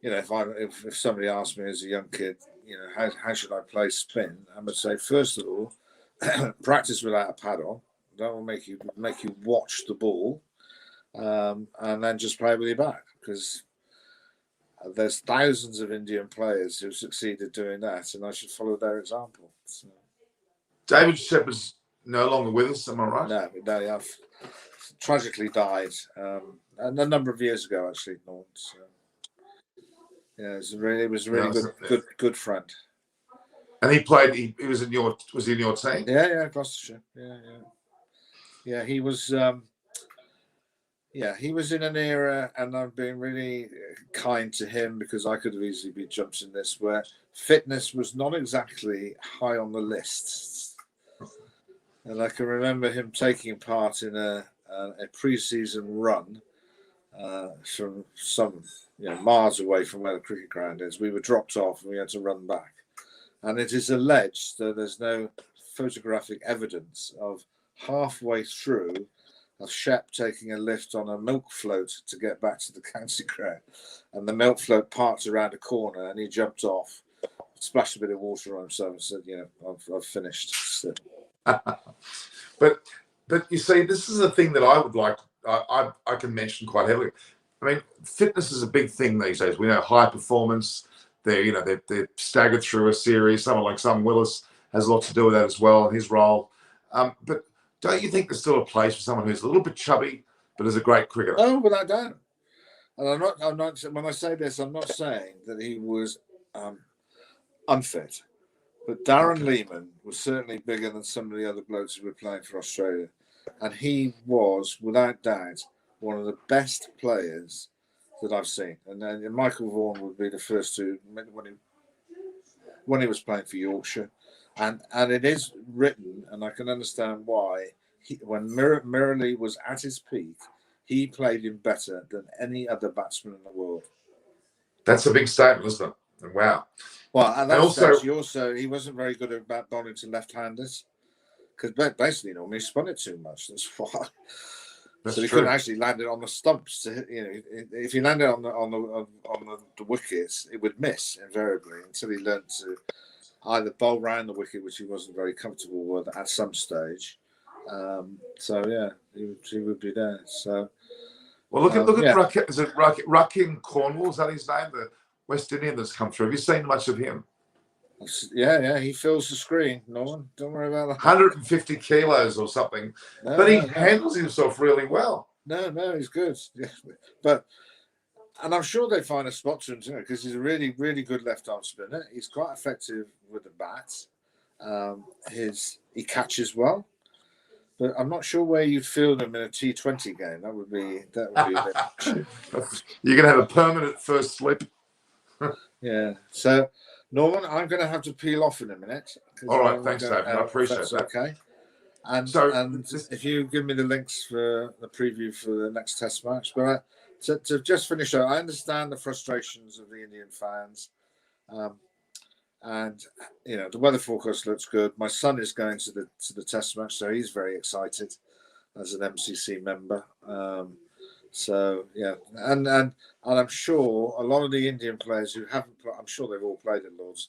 you know, if somebody asked me as a young kid, you know, how should I play spin, I would say first of all, practice without a pad on. That will make you watch the ball, and then just play with your bat, because there's thousands of Indian players who succeeded doing that, and I should follow their example. So. David Shepherd's no longer with us, am I right? No, they have tragically died a number of years ago, actually. So, yeah, it was a really good friend. And he played. He was in your. Was he in your team? Yeah, Gloucestershire. Yeah. He was. He was in an era, and I've been really kind to him, because I could have easily been jumped in this, where fitness was not exactly high on the list. And I can remember him taking part in a pre-season run from some miles away from where the cricket ground is. We were dropped off and we had to run back. And it is alleged that there's no photographic evidence of halfway through of Shep taking a lift on a milk float to get back to the county ground. And the milk float parked around a corner and he jumped off, splashed a bit of water on himself and said, I've finished. So. But you see, this is a thing that I would like. I can mention quite heavily. I mean, fitness is a big thing these days. We know high performance. They're staggered through a series. Someone like Sam Willis has a lot to do with that as well in his role. But don't you think there's still a place for someone who's a little bit chubby but is a great cricketer? Oh, without doubt. And I'm not. When I say this, I'm not saying that he was unfit. But Darren Lehman was certainly bigger than some of the other blokes who were playing for Australia. And he was, without doubt, one of the best players that I've seen. And then Michael Vaughan would be the first to, when he was playing for Yorkshire. And it is written, and I can understand why, when Murali was at his peak, he played him better than any other batsman in the world. That's a big statement, isn't it? Wow. Well, and also he wasn't very good at bat bowling to left-handers, because basically he spun it too much. That's why. So he couldn't actually land it on the stumps. If he landed on the wickets, it would miss invariably until he learned to either bowl round the wicket, which he wasn't very comfortable with at some stage. He would be there. So. Well, look at is it Rakim Cornwall? Is that his name? The West Indian that's come through. Have you seen much of him? Yeah. He fills the screen. Norman, don't worry about that. 150 kilos or something. But he handles himself really well. No, he's good. Yeah. And I'm sure they find a spot to him too, because he's a really, really good left-arm spinner. He's quite effective with the bat. He catches well. But I'm not sure where you'd field him in a T20 game. That would be a bit. You're going to have a permanent first slip. Yeah. So, Norman, I'm going to have to peel off in a minute. All right. Thanks, David. I appreciate that. Okay. And if you give me the links for the preview for the next Test match. But to just finish up, I understand the frustrations of the Indian fans. And the weather forecast looks good. My son is going to the Test match, so he's very excited as an MCC member. And I'm sure a lot of the Indian players who haven't, I'm sure they've all played at Lords.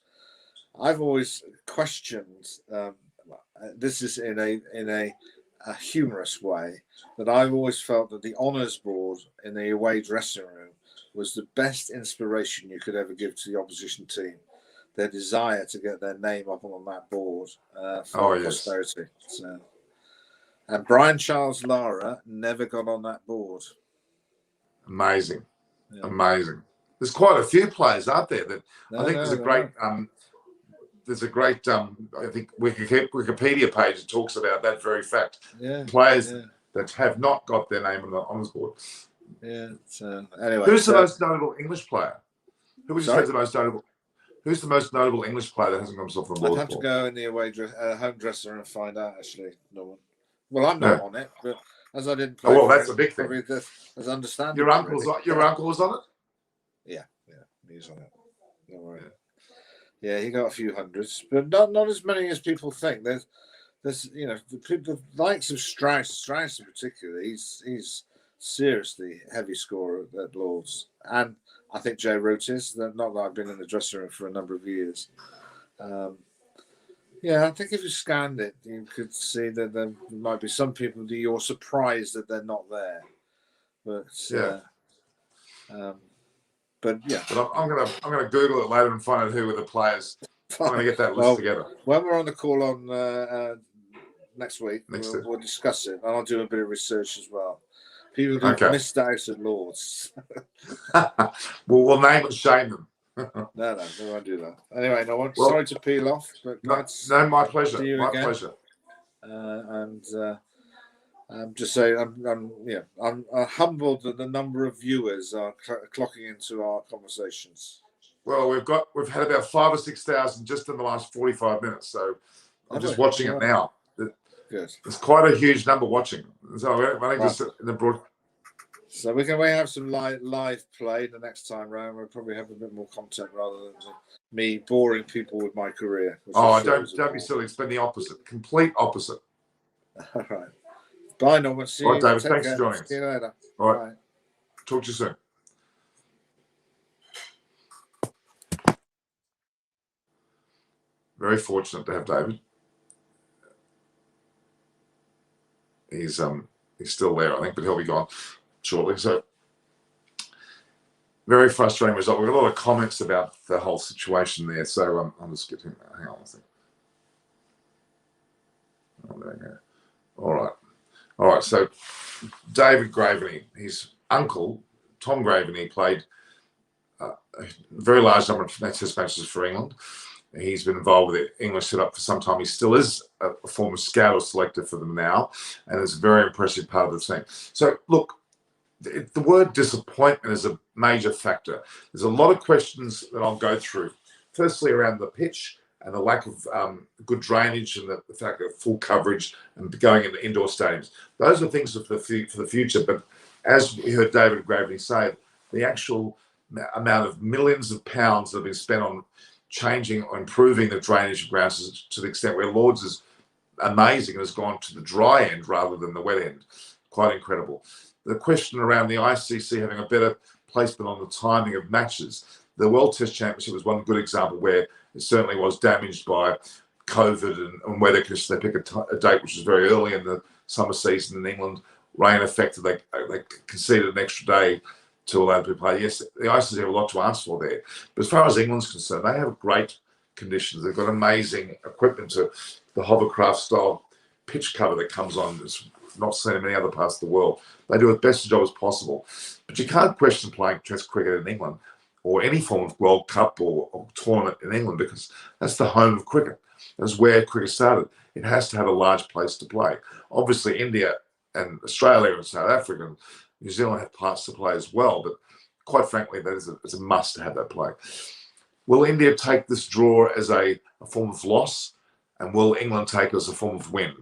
I've always questioned. This is in a humorous way, that I've always felt that the honours board in the away dressing room was the best inspiration you could ever give to the opposition team. Their desire to get their name up on that board for posterity. So, and Brian Charles Lara never got on that board. Amazing. There's quite a few players out there that I think there's a great I think Wikipedia page that talks about that very fact. Yeah. Players that have not got their name on the honours board. Yeah. So anyway, Who's the most notable English player? Who would you say sorry? is the most notable? Who's the most notable English player that hasn't got himself on the I'd board? have to go in the home dresser and find out. Actually, no one. Well, I'm not on it, but as I didn't play, Oh, well, that's a big thing. That's understandable. Your uncle's your uncle was on it. Yeah, he's on it. Don't worry. Yeah, he got a few hundreds, but not as many as people think. There's the likes of Strauss in particular. He's seriously heavy scorer at Lords, and I think Jay Root is. Not that I've been in the dressing room for a number of years. Yeah, I think if you scanned it, you could see that there might be some people that you're surprised that they're not there. But yeah. But I'm gonna Google it later and find out who were the players. I'm gonna get that list together. When we're on the call on next week, we'll discuss it, and I'll do a bit of research as well. People who missed out at Lords. Well, we'll name and shame them. No, we won't do that. Anyway, sorry to peel off, but no, my pleasure. My pleasure. And I'm just saying, I'm humbled that the number of viewers are clocking into our conversations. Well, we've had about 5,000 or 6,000 just in the last 45 minutes. So I'm just watching it now. Good. It's quite a huge number watching. So I think just in the broad. So we have some live play the next time round. We'll probably have a bit more content rather than me boring people with my career. Oh, don't be silly. It's been the opposite, complete opposite. All right. Bye, Norman. See you. David. Thanks for joining us. See you later. All right. Bye. Talk to you soon. Very fortunate to have David. He's still there, I think, but he'll be gone shortly. So very frustrating result. We've got a lot of comments about the whole situation there. So I'm just getting hang on a second. Oh, there you go. All right. So David Graveney, his uncle, Tom Graveney, played a very large number of test matches for England. He's been involved with the English setup for some time. He still is a former scout or selector for them now, and is a very impressive part of the team. So, look, the word disappointment is a major factor. There's a lot of questions that I'll go through. Firstly, around the pitch and the lack of good drainage and the fact of full coverage and going into indoor stadiums. Those are things for the future. But as we heard David Graveney say, the actual amount of millions of pounds that have been spent on changing or improving the drainage of grounds to the extent where Lords is amazing and has gone to the dry end rather than the wet end. Quite incredible. The question around the ICC having a better placement on the timing of matches. The World Test Championship was one good example where it certainly was damaged by COVID and weather conditions. They picked a date which was very early in the summer season in England. Rain affected. They conceded an extra day to allow people to play. Yes, the ICC have a lot to answer for there. But as far as England's concerned, they have great conditions. They've got amazing equipment to the hovercraft style pitch cover that comes on. It's not seen in many other parts of the world. They do as best a job as possible. But you can't question playing Test cricket in England or any form of World Cup or tournament in England because that's the home of cricket. That's where cricket started. It has to have a large place to play. Obviously, India and Australia and South Africa and New Zealand have parts to play as well, but quite frankly, it's a must to have that play. Will India take this draw as a form of loss, and will England take it as a form of win?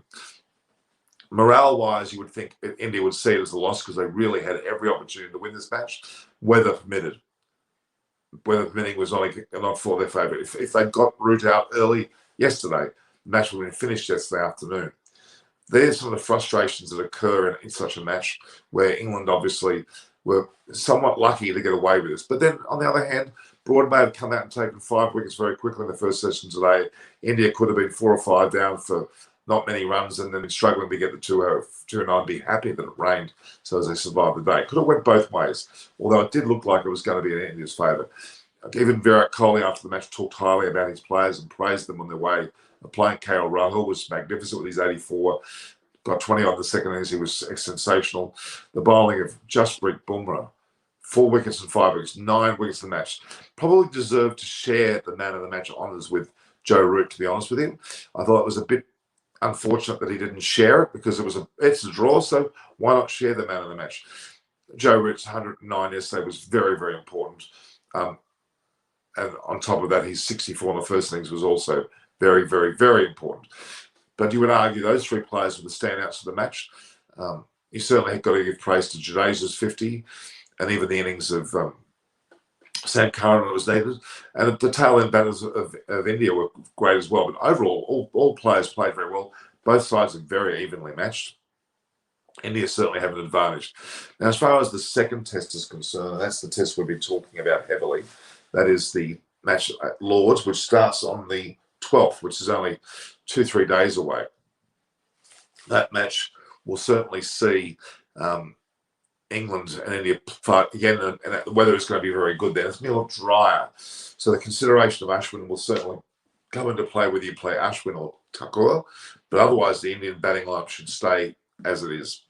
Morale-wise, you would think India would see it as a loss because they really had every opportunity to win this match, weather permitted. Weather permitting was not for their favour. If they got Root out early yesterday, the match would have been finished yesterday afternoon. There's some of the frustrations that occur in such a match where England obviously were somewhat lucky to get away with this. But then, on the other hand, Broadway had come out and taken 5 wickets very quickly in the first session today. India could have been 4 or 5 down for not many runs and then struggling to get the 2 and I'd be happy that it rained so as they survived the day. Could have went both ways, although it did look like it was going to be in India's favour. Even Virat Kohli after the match talked highly about his players and praised them on their way. Playing KL Rahul was magnificent with his 84. Got 20 on the second innings. He was sensational. The bowling of Jasprit Bumrah, 4 wickets and 5 wickets, 9 wickets in the match. Probably deserved to share the man of the match honours with Joe Root, to be honest with him. I thought it was a bit unfortunate that he didn't share it because it's a draw, so why not share the man of the match? Joe Root's 109 yesterday was very, very important. And on top of that, his 64 in the first innings was also very, very, very important. But you would argue those three players were the standouts of the match. You certainly have got to give praise to Jadeja's 50 and even the innings of Sam Curran that was needed. And the tail end batters of India were great as well. But overall, all players played very well. Both sides are very evenly matched. India certainly have an advantage. Now, as far as the second test is concerned, and that's the test we've been talking about heavily, that is the match at Lords, which starts on the 12th, which is only 2-3 days away. That match will certainly see England and India fight again, and the weather is going to be very good there. It's going to be a lot drier. So the consideration of Ashwin will certainly come into play whether you play Ashwin or Thakur, but otherwise the Indian batting lineup should stay as it is.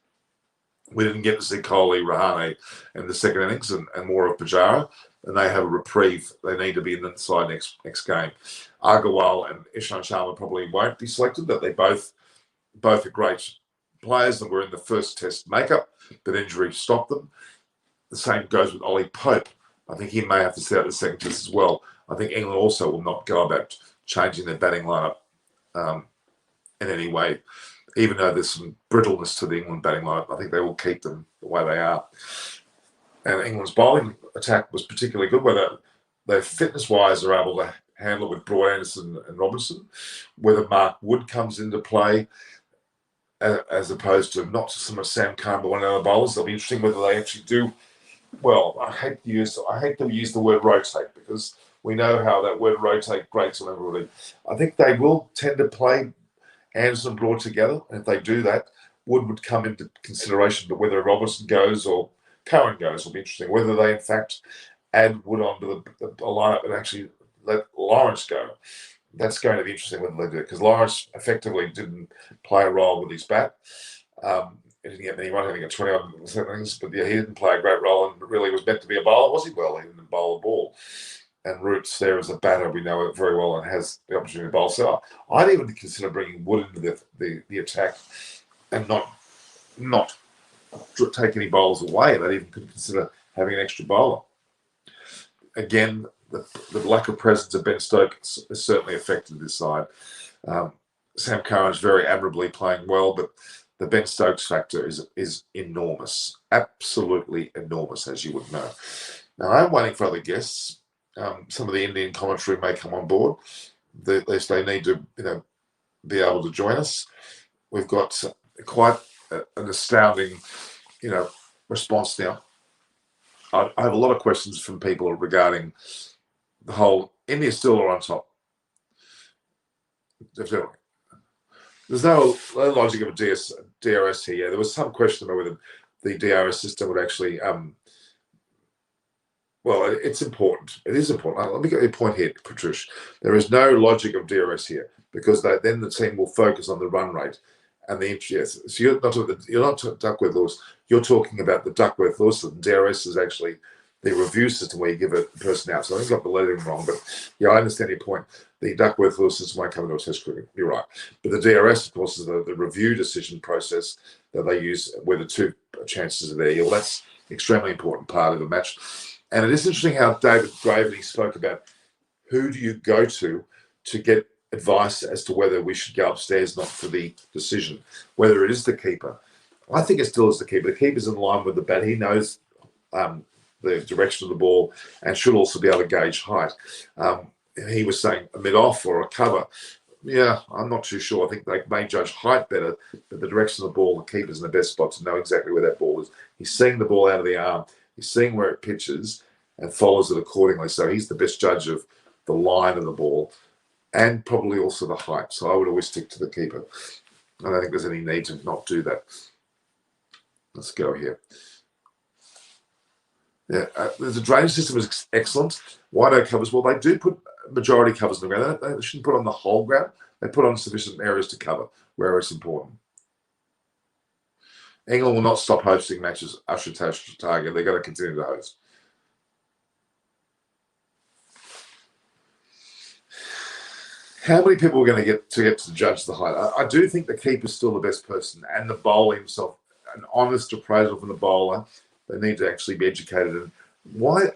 We didn't get to see Kohli, Rahane in the second innings and more of Pujara, and they have a reprieve. They need to be in the side next game. Agarwal and Ishant Sharma probably won't be selected, but they both are great players that were in the first test makeup, but injury stopped them. The same goes with Ollie Pope. I think he may have to sit out the second test as well. I think England also will not go about changing their batting lineup in any way. Even though there's some brittleness to the England batting lineup, I think they will keep them the way they are. And England's bowling attack was particularly good, whether they fitness-wise are able to handle it with Broad Anderson and Robinson, whether Mark Wood comes into play as opposed to not so much Sam Curran, but one of the other bowlers. It'll be interesting whether they actually do. Well, I hate to use the word rotate because we know how that word rotate grates on everybody. I think they will tend to play Anderson Broad together, and if they do that, Wood would come into consideration. But whether Robertson goes or Curran goes will be interesting. Whether they in fact add Wood onto the lineup and actually let Lawrence go, that's going to be interesting whether they do, because Lawrence effectively didn't play a role with his bat. He didn't get many runs, I think, at 21 innings, but yeah, he didn't play a great role and really was meant to be a bowler, was he? Well, he didn't bowl a ball. And Root's there as a batter, we know it very well, and has the opportunity to bowl. So I'd even consider bringing Wood into the attack and not take any bowlers away. They'd even consider having an extra bowler. Again, the lack of presence of Ben Stokes has certainly affected this side. Sam Curran's very admirably playing well, but the Ben Stokes factor is enormous, absolutely enormous, as you would know. Now, I'm waiting for other guests. Some of the Indian commentary may come on board. At least they need to, be able to join us. We've got quite an astounding, response now. I have a lot of questions from people regarding the whole India still are on top. Definitely. There's no logic of a DRS here. There was some question about whether the DRS system would actually well, it's important. It is important. Let me get your point here, Patricia. There is no logic of DRS here because then the team will focus on the run rate and the yes. So you're not Duckworth-Lewis. You're talking about the Duckworth-Lewis. DRS is actually the review system where you give a person out. So I think I got the lettering wrong, but yeah, I understand your point. The Duckworth-Lewis system won't come into a test cricket. You're right. But the DRS, of course, is the review decision process that they use where the two chances are there. Well, that's an extremely important part of the match. And it is interesting how David Gravely spoke about who do you go to get advice as to whether we should go upstairs, not for the decision, whether it is the keeper. I think it still is the keeper. The keeper's in line with the bat. He knows the direction of the ball and should also be able to gauge height. He was saying a mid-off or a cover. Yeah, I'm not too sure. I think they may judge height better, but the direction of the ball, the keeper's in the best spot to know exactly where that ball is. He's seeing the ball out of the arm. He's seeing where it pitches and follows it accordingly. So he's the best judge of the line of the ball and probably also the height. So I would always stick to the keeper. I don't think there's any need to not do that. Let's go here. Yeah, the drainage system is excellent. Wide covers, well, they do put majority covers on the ground. They shouldn't put on the whole ground. They put on sufficient areas to cover where it's important. England will not stop hosting matches. Usher Target, they're going to continue to host. How many people are going to get to judge the height? I do think the keeper's still the best person, and the bowler himself. An honest appraisal from the bowler. They need to actually be educated. And why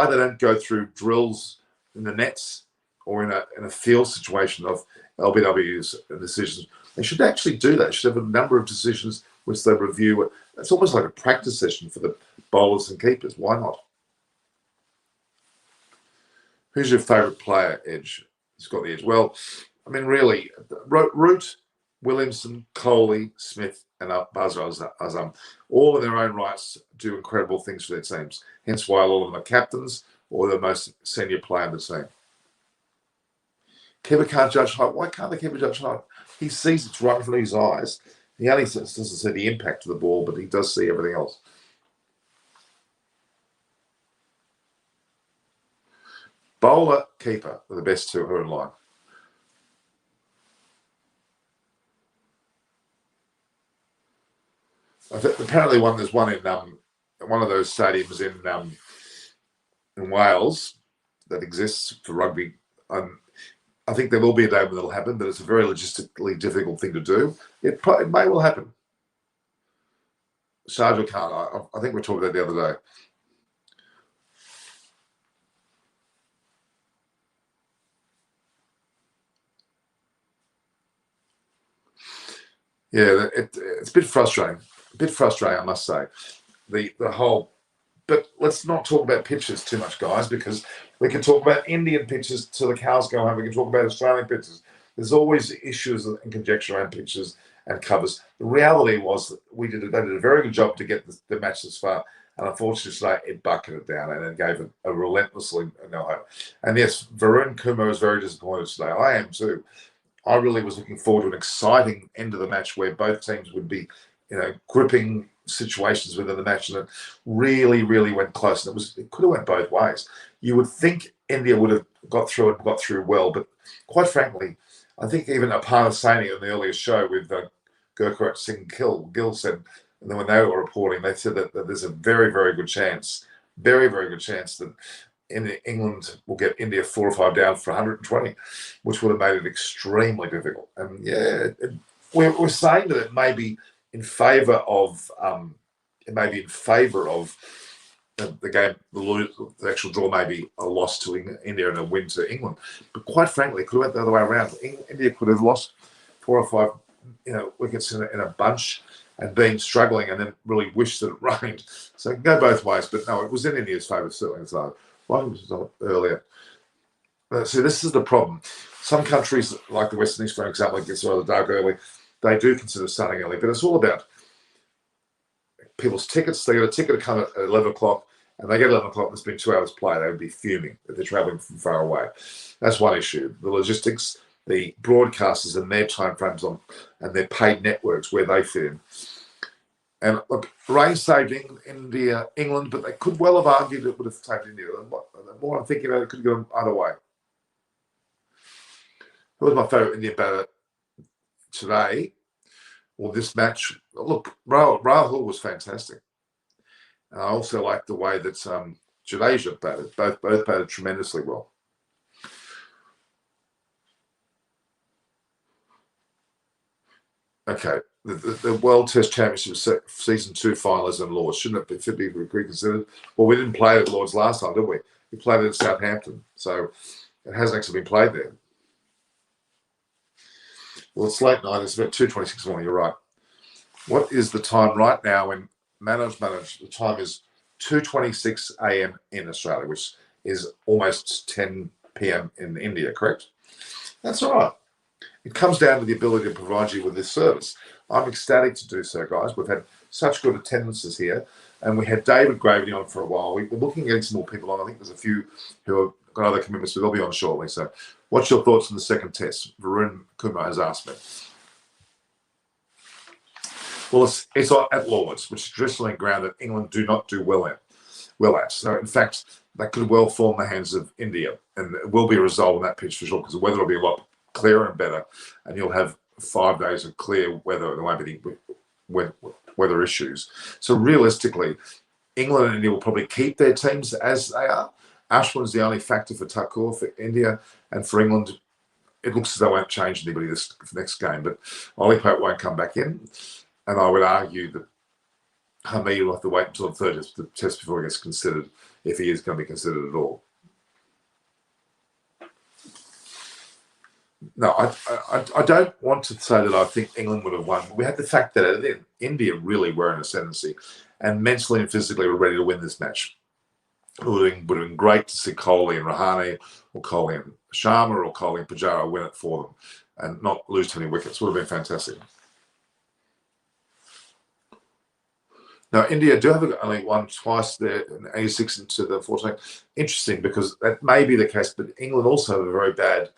they don't go through drills in the nets or in a field situation of LBWs and decisions. They should actually do that. They should have a number of decisions which they review. It's almost like a practice session for the bowlers and keepers. Why not? Who's your favourite player, Edge? Who's got the edge? Well, I mean, really, Root, Williamson, Coley, Smith, and Buzzer Azam, all in their own rights, do incredible things for their teams. Hence why a lot of them are captains or the most senior player in the team. Keeper can't judge height. Why can't the keeper judge height? He sees it's right in front of his eyes. He only doesn't see the impact of the ball, but he does see everything else. Bowler, keeper are the best two who are in line. Apparently, there's one in one of those stadiums in Wales that exists for rugby. I think there will be a day when it'll happen, but it's a very logistically difficult thing to do. It may well happen. Sharjah Khan, I think we talked about the other day. Yeah, it's a bit frustrating. I must say. The whole, but let's not talk about pitches too much, guys, because we can talk about Indian pitches till the cows go home. We can talk about Australian pitches. There's always issues and conjecture around pitches and covers. The reality was that they did a very good job to get the match this far, and unfortunately today it bucketed down and it gave it a relentlessly no hope. And yes, Varun Kumar is very disappointed today. I am too. I really was looking forward to an exciting end of the match where both teams would be, gripping situations within the match, and it really, really went close. And it could have went both ways. You would think India would have got through well, but quite frankly, I think even Aparna Saini in the earlier show with Gurkharat Singh Gill said, and then when they were reporting, they said that there's a very, very good chance, that England will get India 4 or 5 down for 120, which would have made it extremely difficult. And yeah, we're saying that it may be in favour of the game. The actual draw may be a loss to India and a win to England, but quite frankly, it could have went the other way around. India could have lost 4 or 5, wickets in a bunch and been struggling, and then really wished that it rained. So it can go both ways. But no, it was in India's favour certainly. So earlier. So this is the problem. Some countries, like the West Indies, for example, it gets rather dark early. They do consider starting early, but it's all about people's tickets. They get a ticket to come at 11 o'clock, and they get 11 o'clock. There's been 2 hours play. They would be fuming if they're travelling from far away. That's one issue. The logistics, the broadcasters and their time frames and their paid networks where they fit in. And look, rain saved England, but they could well have argued it would have saved India. The more I'm thinking about it, could go either way. Who was my favourite Indian batter today? Well, this match, look, Rahul was fantastic. And I also liked the way that Jadeja batted. Both batted tremendously well. Okay. The World Test Championship Season 2 finalists in Lords, shouldn't it be reconsidered? Well, we didn't play it at Lords last time, did we? We played it at Southampton, so it hasn't actually been played there. Well, it's late night. It's about 2:26 morning. You're right. What is the time right now in Manoj? The time is 2:26 a.m. in Australia, which is almost 10 p.m. in India, correct? That's all right. It comes down to the ability to provide you with this service. I'm ecstatic to do so, guys. We've had such good attendances here, and we had David Gravity on for a while. We're looking at getting some more people on. I think there's a few who have got other commitments, but they'll be on shortly. So what's your thoughts on the second test? Varun Kumar has asked me. Well, it's at Lords, which is traditionally a ground that England do not do well at. So, in fact, that could well fall in the hands of India, and it will be a result on that pitch for sure, because the weather will be a lot clearer and better, and you'll have 5 days of clear weather. There won't be any weather issues. So realistically, England and India will probably keep their teams as they are. Ashwin's the only factor for Thakur for India, and for England, it looks as though they won't change anybody this next game, but Ollie Pope won't come back in. And I would argue that Hamid will have to wait until the third test before he gets considered, if he is going to be considered at all. No, I don't want to say that I think England would have won. We had the fact that India really were in ascendancy and mentally and physically were ready to win this match. It would have been great to see Kohli and Rahane or Kohli and Sharma or Kohli and Pujara win it for them and not lose too many wickets. Would have been fantastic. Now, India do have only won twice there in 86 into the 14. Interesting, because that may be the case, but England also have a very bad.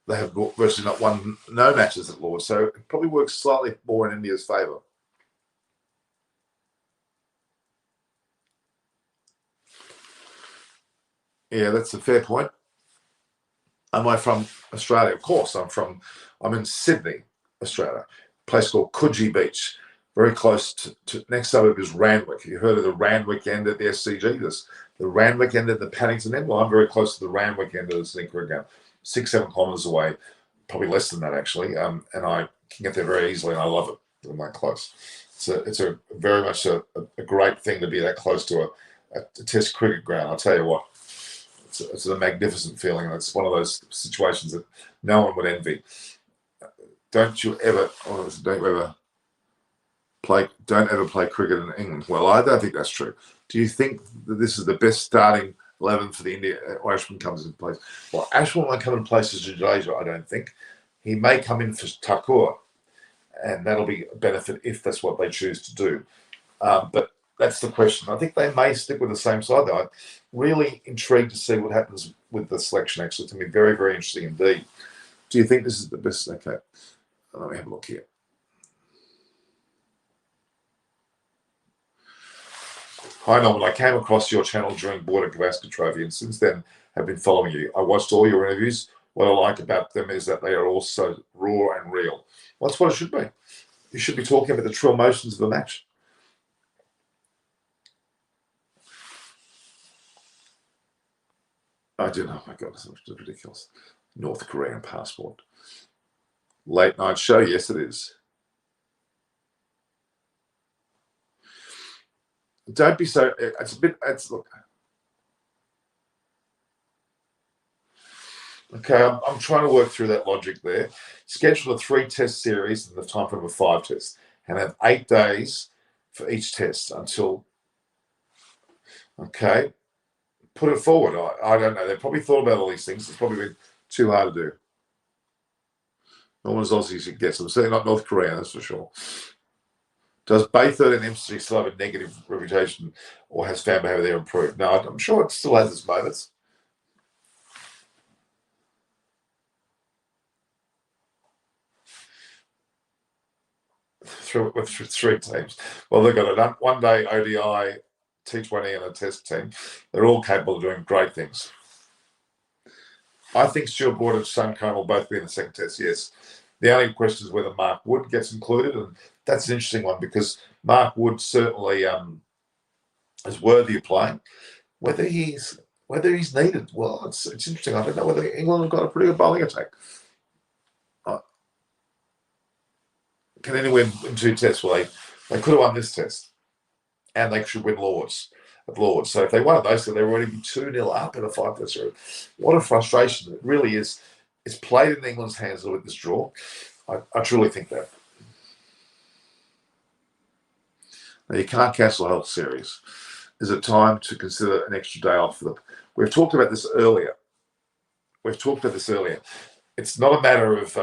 They have virtually not won no matches at Lord's, so it probably works slightly more in India's favour. Yeah, that's a fair point. Am I from Australia? Of course, I'm in Sydney, Australia, a place called Coogee Beach, very close to next suburb is Randwick. You heard of the Randwick end at the SCG? There's the Randwick end at the Paddington end. Well, I'm very close to the Randwick end of the Sydney Cricket Ground, 6-7 kilometres away, probably less than that actually. And I can get there very easily, and I love it. I'm that close. It's a very much a great thing to be that close to a Test cricket ground. I'll tell you what. It's a magnificent feeling, and it's one of those situations that no one would envy. Don't ever play cricket in England. Well, I don't think that's true. Do you think that this is the best starting 11 for the India? Ashwin comes in place. Well, Ashwin won't come in place as Jadeja, I don't think. He may come in for Thakur, and that'll be a benefit if that's what they choose to do. But that's the question. I think they may stick with the same side, though. I'm really intrigued to see what happens with the selection, actually. It's going to be very, very interesting indeed. Do you think this is the best? Okay. Let me have a look here. Hi, Norman. I came across your channel during Border Gavaskar Trophy, and since then have been following you. I watched all your interviews. What I like about them is that they are also raw and real. Well, that's what it should be. You should be talking about the true emotions of the match. I did. Oh my God, this is ridiculous. North Korean passport. Late night show. Yes, it is. Don't be so. It's a bit. Look. Okay, I'm trying to work through that logic there. Schedule a 3-test series in the time frame of 5 tests, and have 8 days for each test until. Okay. Put it forward. I don't know. They've probably thought about all these things. It's probably been too hard to do. No one as Aussie as it gets them. Certainly not North Korea, that's for sure. Does Bay 13 MC still have a negative reputation, or has fan behaviour there improved? No, I'm sure it still has its moments. With 3 teams. Well, they've got a one-day ODI, T20 and a test team. They're all capable of doing great things. I think Stuart Broad and Sam Cohn will both be in the second test, yes. The only question is whether Mark Wood gets included, and that's an interesting one because Mark Wood certainly is worthy of playing. Whether he's needed, well, it's interesting. I don't know whether England have got a pretty good bowling attack. Can anyone win 2 tests? Well, they could have won this test, and they should win Lord's. So if they won those, so they're already 2-0 up in a 5-test series. What a frustration. It really is. It's played in England's hands with this draw. I truly think that. Now, you can't cancel a whole series. Is it time to consider an extra day off for them? We've talked about this earlier. It's not a matter of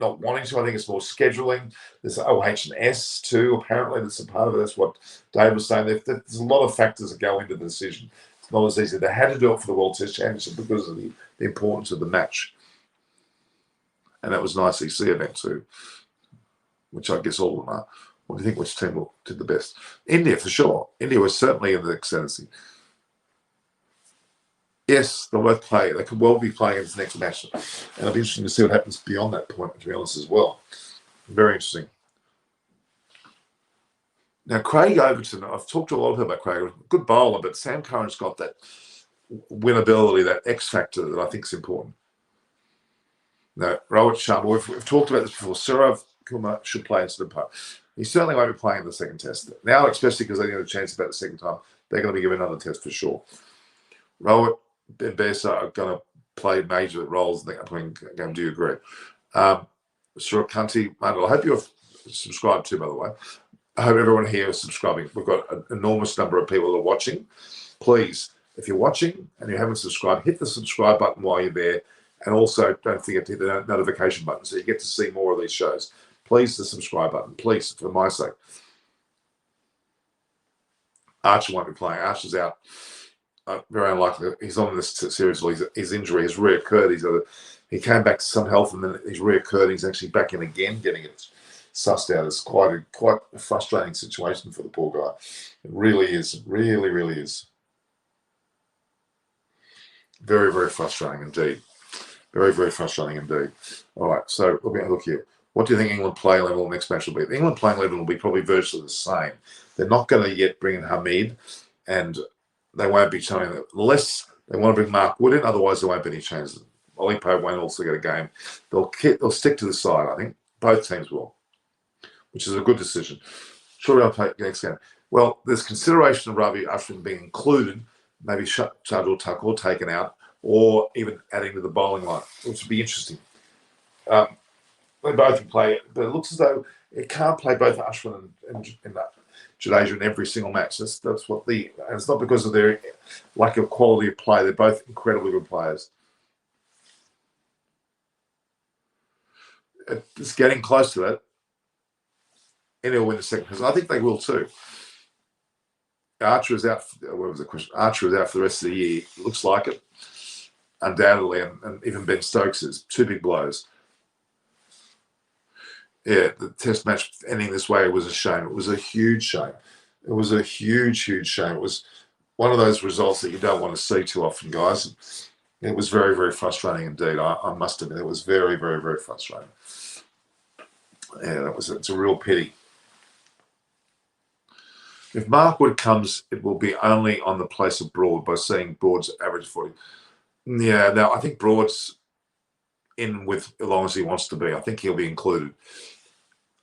not wanting to. I think it's more scheduling. There's OH&S too. Apparently, that's a part of it. That's what Dave was saying. There's a lot of factors that go into the decision. It's not as easy. They had to do it for the World Test Championship because of the importance of the match. And that was an ICC event too, which I guess all of them are. What do you think? Which team did the best? India, for sure. India was certainly in the ascendancy. Yes, they'll both play. They could well be playing in this next match. And it'll be interesting to see what happens beyond that point, to be honest, as well. Very interesting. Now, Craig Overton, I've talked a lot about Craig. Good bowler, but Sam Curran's got that winnability, that X factor that I think is important. No, Rohit Sharma. We've talked about this before. Surav Kumar should play instead of Pope. He certainly won't be playing in the second test. Now, especially because they get a chance about the second time, they're going to be given another test for sure. Rohit and Besa are going to play major roles in the upcoming game. Do you agree? Surakanti Mandal, I hope you're subscribed too, by the way. I hope everyone here is subscribing. We've got an enormous number of people that are watching. Please, if you're watching and you haven't subscribed, hit the subscribe button while you're there. And also, don't forget to hit the notification button so you get to see more of these shows. Please, the subscribe button. Please, for my sake. Archer won't be playing. Archer's out. Very unlikely. He's on this series. His injury has reoccurred. He came back to some health and then he's reoccurred. He's actually back in again, getting it sussed out. It's quite a frustrating situation for the poor guy. It really is. Really, really is. Very, very frustrating indeed. Very, very frustrating indeed. All right, so look here. What do you think England playing level next match will be? The England playing level will be probably virtually the same. They're not going to yet bring in Hamid, and they won't be showing that unless they want to bring Mark Wood in. Otherwise, there won't be any changes. Ollie Pope won't also get a game. They'll stick to the side. I think both teams will, which is a good decision. Sure, I'll play next game. Well, there's consideration of Ravi Ashwin being included, maybe Shardul Thakur taken out, or even adding to the bowling line, which would be interesting. They both can play, but it looks as though it can't play both Ashwin and Jadeja in every single match. That's what and it's not because of their lack of quality of play. They're both incredibly good players. It's getting close to that. And he'll win the second because I think they will too. Archer is out. What was the question? Archer is out for the rest of the year. Looks like it, undoubtedly, and even Ben Stokes is. Two big blows. Yeah, the test match ending this way was a shame. It was a huge shame. It was a huge, huge shame. It was one of those results that you don't want to see too often, guys. It was very, very frustrating indeed. I must admit, it was very, very, very frustrating. Yeah, it's a real pity. If Mark Wood comes, it will be only on the place of Broad by seeing Broad's average 40. Yeah, now I think Broad's in with as long as he wants to be. I think he'll be included.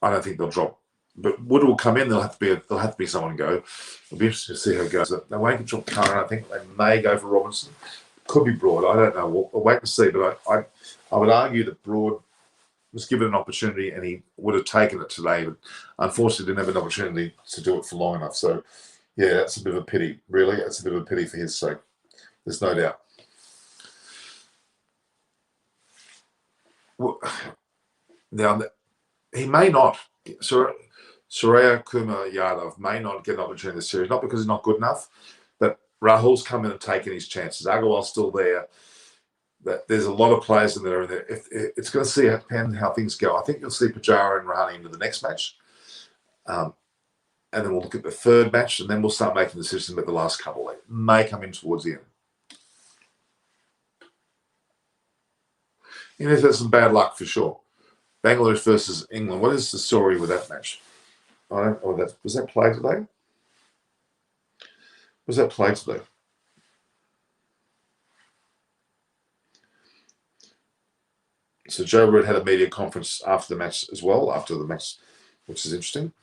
I don't think they'll drop. But Wood will come in. There'll have to be someone go. It'll be interesting to see how it goes. They won't drop Curran. I think they may go for Robinson. Could be Broad. I don't know. We'll wait and see. But I would argue that Broad was given an opportunity and he would have taken it today, but unfortunately didn't have an opportunity to do it for long enough. So, yeah, that's a bit of a pity, really. That's a bit of a pity for his sake. There's no doubt. Well, now, he may not. Surya Kumar Yadav may not get an opportunity in the series, not because he's not good enough, but Rahul's come in and taken his chances. Agarwal's still there. There's a lot of players in there. It's going to depend how things go. I think you'll see Pujara and Rahane into the next match. And then we'll look at the third match, and then we'll start making decisions about the last couple. They may come in towards the end. You know, there's some bad luck for sure. Bangladesh versus England. What is the story with that match? Was that played today? Was that played today? So Joe Root had a media conference after the match as well, which is interesting.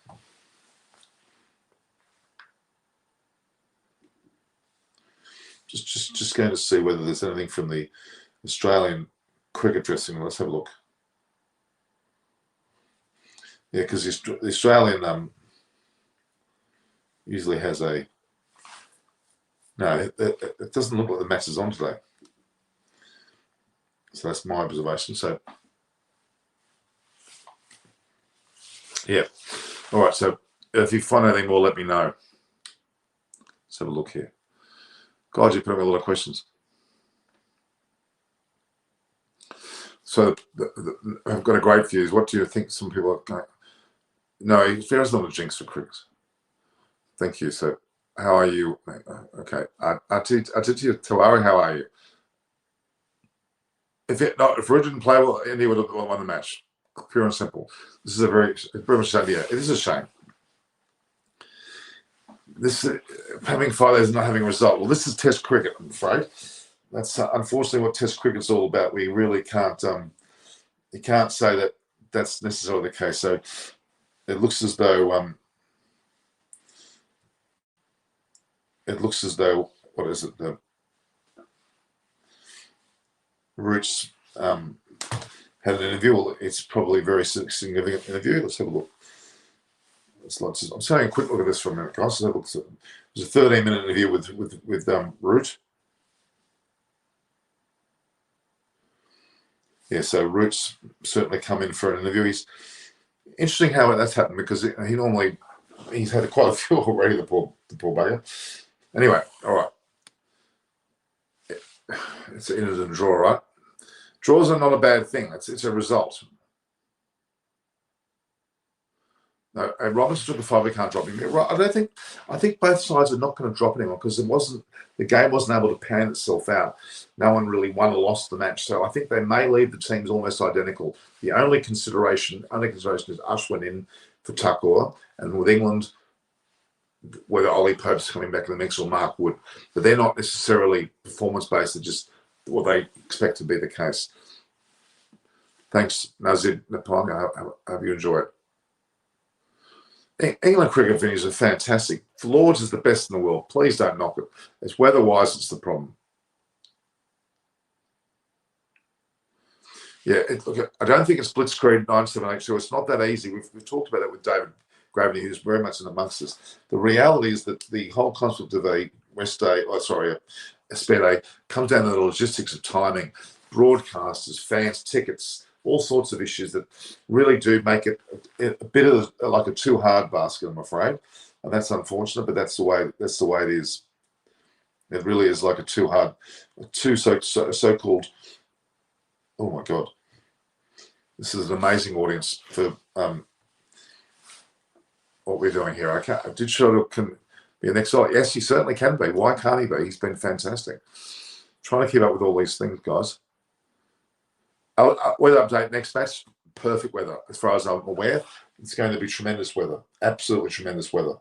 Just going to see whether there's anything from the Australian cricket dressing room. Let's have a look. Yeah, because the Australian usually has a... No, it doesn't look like the match is on today. So that's my observation. So, yeah. All right. So if you find anything more, let me know. Let's have a look here. God, you put me a lot of questions. So I've got a great views. What do you think some people are going? No, there's not a jinx for cricket. Thank you. So how are you? Okay. Aditya Tawari, how are you? If Ridge didn't play well, India would have won the match. Pure and simple. This is a very much shame. Yeah, it is a shame. This having 5 days and not having a result. Well, this is Test cricket, I'm afraid. That's unfortunately what Test cricket's all about. We really can't you can't say that that's necessarily the case. So it looks as though what is it? The Roots had an interview. Well, it's probably a very significant interview. Let's have a look. I'm taking a quick look at this for a minute, guys. It was a 13-minute interview with Root. Yeah, so Root's certainly come in for an interview. He's interesting how that's happened because he's had quite a few already. The poor bugger. Anyway, all right. It's in a draw, right? Draws are not a bad thing. It's a result. No, and Robinson took a 5. We can't drop him. I think both sides are not going to drop anyone because the game wasn't able to pan itself out. No one really won or lost the match. So I think they may leave the teams almost identical. The only consideration is Ashwin in for Thakur, and with England, whether Ollie Pope's coming back in the mix or Mark Wood. But they're not necessarily performance-based. They're just what they expect to be the case. Thanks, Nazib Napong. I hope you enjoy it. England cricket venues are fantastic. Lords is the best in the world. Please don't knock it. It's weather-wise, it's the problem. Yeah, look, I don't think it's blitzkrieg 9782. It's not that easy. We've talked about that with David Gravity, who's very much in amongst us. The reality is that the whole concept of a spare day comes down to the logistics of timing, broadcasters, fans, tickets, all sorts of issues that really do make it a bit of like a too hard basket, I'm afraid, and that's unfortunate. But that's the way it is. It really is like a too hard, so-called. Oh my God, this is an amazing audience for what we're doing here. I did show it can be an excellent. Yes, he certainly can be. Why can't he be? He's been fantastic. Trying to keep up with all these things, guys. Weather update next match. Perfect weather, as far as I'm aware. It's going to be tremendous weather. Absolutely tremendous weather.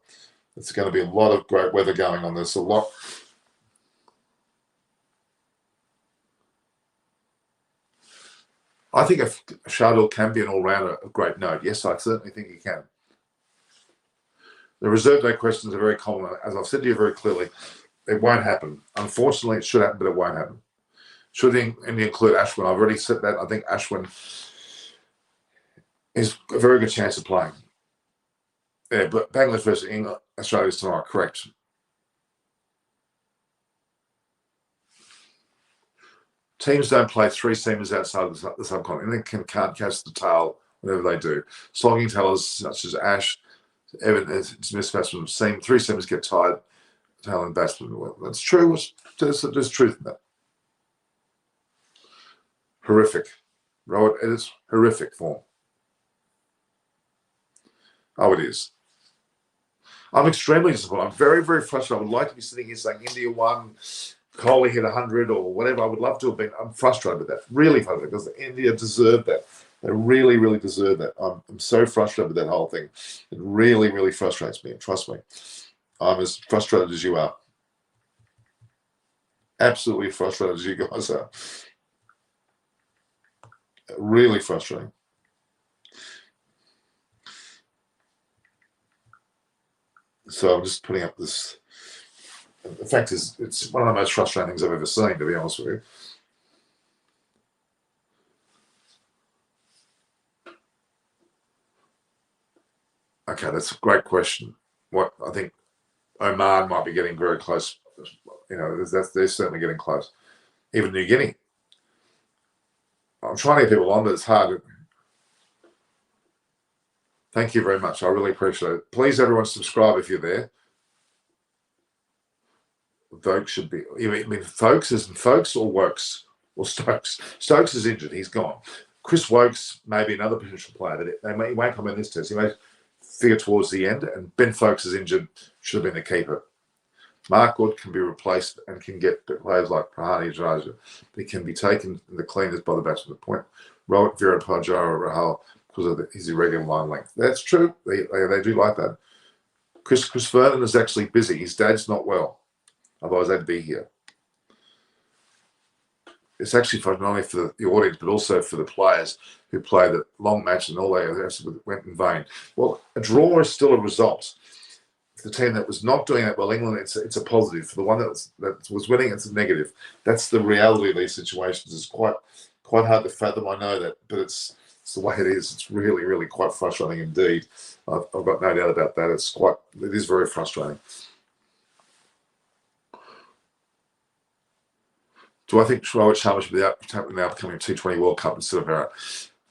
It's going to be a lot of great weather going on. There's a lot. I think if Shardul can be an all-rounder, a great note. Yes, I certainly think he can. The reserve day questions are very common. As I've said to you very clearly, it won't happen. Unfortunately, it should happen, but it won't happen. Should India include Ashwin? I've already said that. I think Ashwin is a very good chance of playing. Yeah, but Bangladesh versus England, Australia's tomorrow, correct. Teams don't play 3 seamers outside of the subcontinent. They can't catch the tail whenever they do. Slogging tailers such as Ash, Evan, Smith batsmen, 3 seamers get tired, tail and batsmen. Well, that's true. There's truth in that. Horrific. Robert, it is horrific form. Oh, it is. I'm extremely disappointed. I'm very, very frustrated. I would like to be sitting here saying India won, Kohli hit 100 or whatever. I would love to have been. I'm frustrated with that. Really frustrated because India deserved that. They really, really deserve that. I'm so frustrated with that whole thing. It really, really frustrates me. And trust me, I'm as frustrated as you are. Absolutely frustrated as you guys are. Really frustrating. So I'm just putting up this. The fact is, it's one of the most frustrating things I've ever seen, to be honest with you. Okay, that's a great question. What I think Oman might be getting very close. You know, they're certainly getting close. Even New Guinea. I'm trying to get people on, but it's hard. Thank you very much. I really appreciate it. Please, everyone, subscribe if you're there. Vokes should be. You mean Folks isn't Folks or Wokes or Stokes? Stokes is injured. He's gone. Chris Wokes may be another potential player, but he won't come in this test. He may figure towards the end. And Ben Folks is injured. Should have been the keeper. Mark Wood can be replaced and can get players like Prahani Jadeja. He can be taken in the cleaners by the batsman. The point. Rohit Virapajara Rahal because of his irregular line length. That's true. They do like that. Chris Vernon is actually busy. His dad's not well. Otherwise, they'd be here. it's actually for not only for the audience but also for the players who play the long match and all they went in vain. Well, a draw is still a result. For the team that was not doing that well, England, it's a positive. For the one that was winning, it's a negative. That's the reality of these situations. It's quite hard to fathom. I know that, but it's the way it is. It's really, really quite frustrating indeed. I've got no doubt about that. It is very frustrating. Do I think Rohit Sharma should be out in the upcoming T20 World Cup instead of Virat?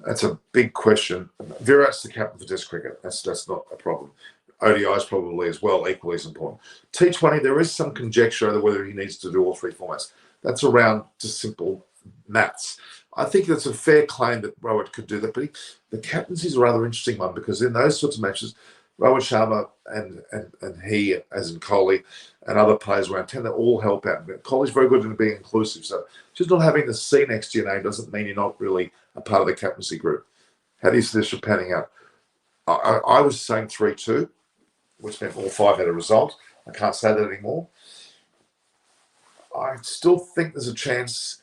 That's a big question. Virat's the captain for Test cricket. That's not a problem. ODIs probably as well, equally as important. T20, there is some conjecture over whether he needs to do all three formats. That's around just simple maths. I think that's a fair claim that Rohit could do that, but the captaincy is a rather interesting one because in those sorts of matches, Rohit Sharma and he, as in Kohli, and other players around tend to all help out. Kohli's very good in being inclusive, so just not having the C next to your name doesn't mean you're not really a part of the captaincy group. How do you see this panning out? I was saying 3-2, which meant all five had a result. I can't say that anymore. I still think there's a chance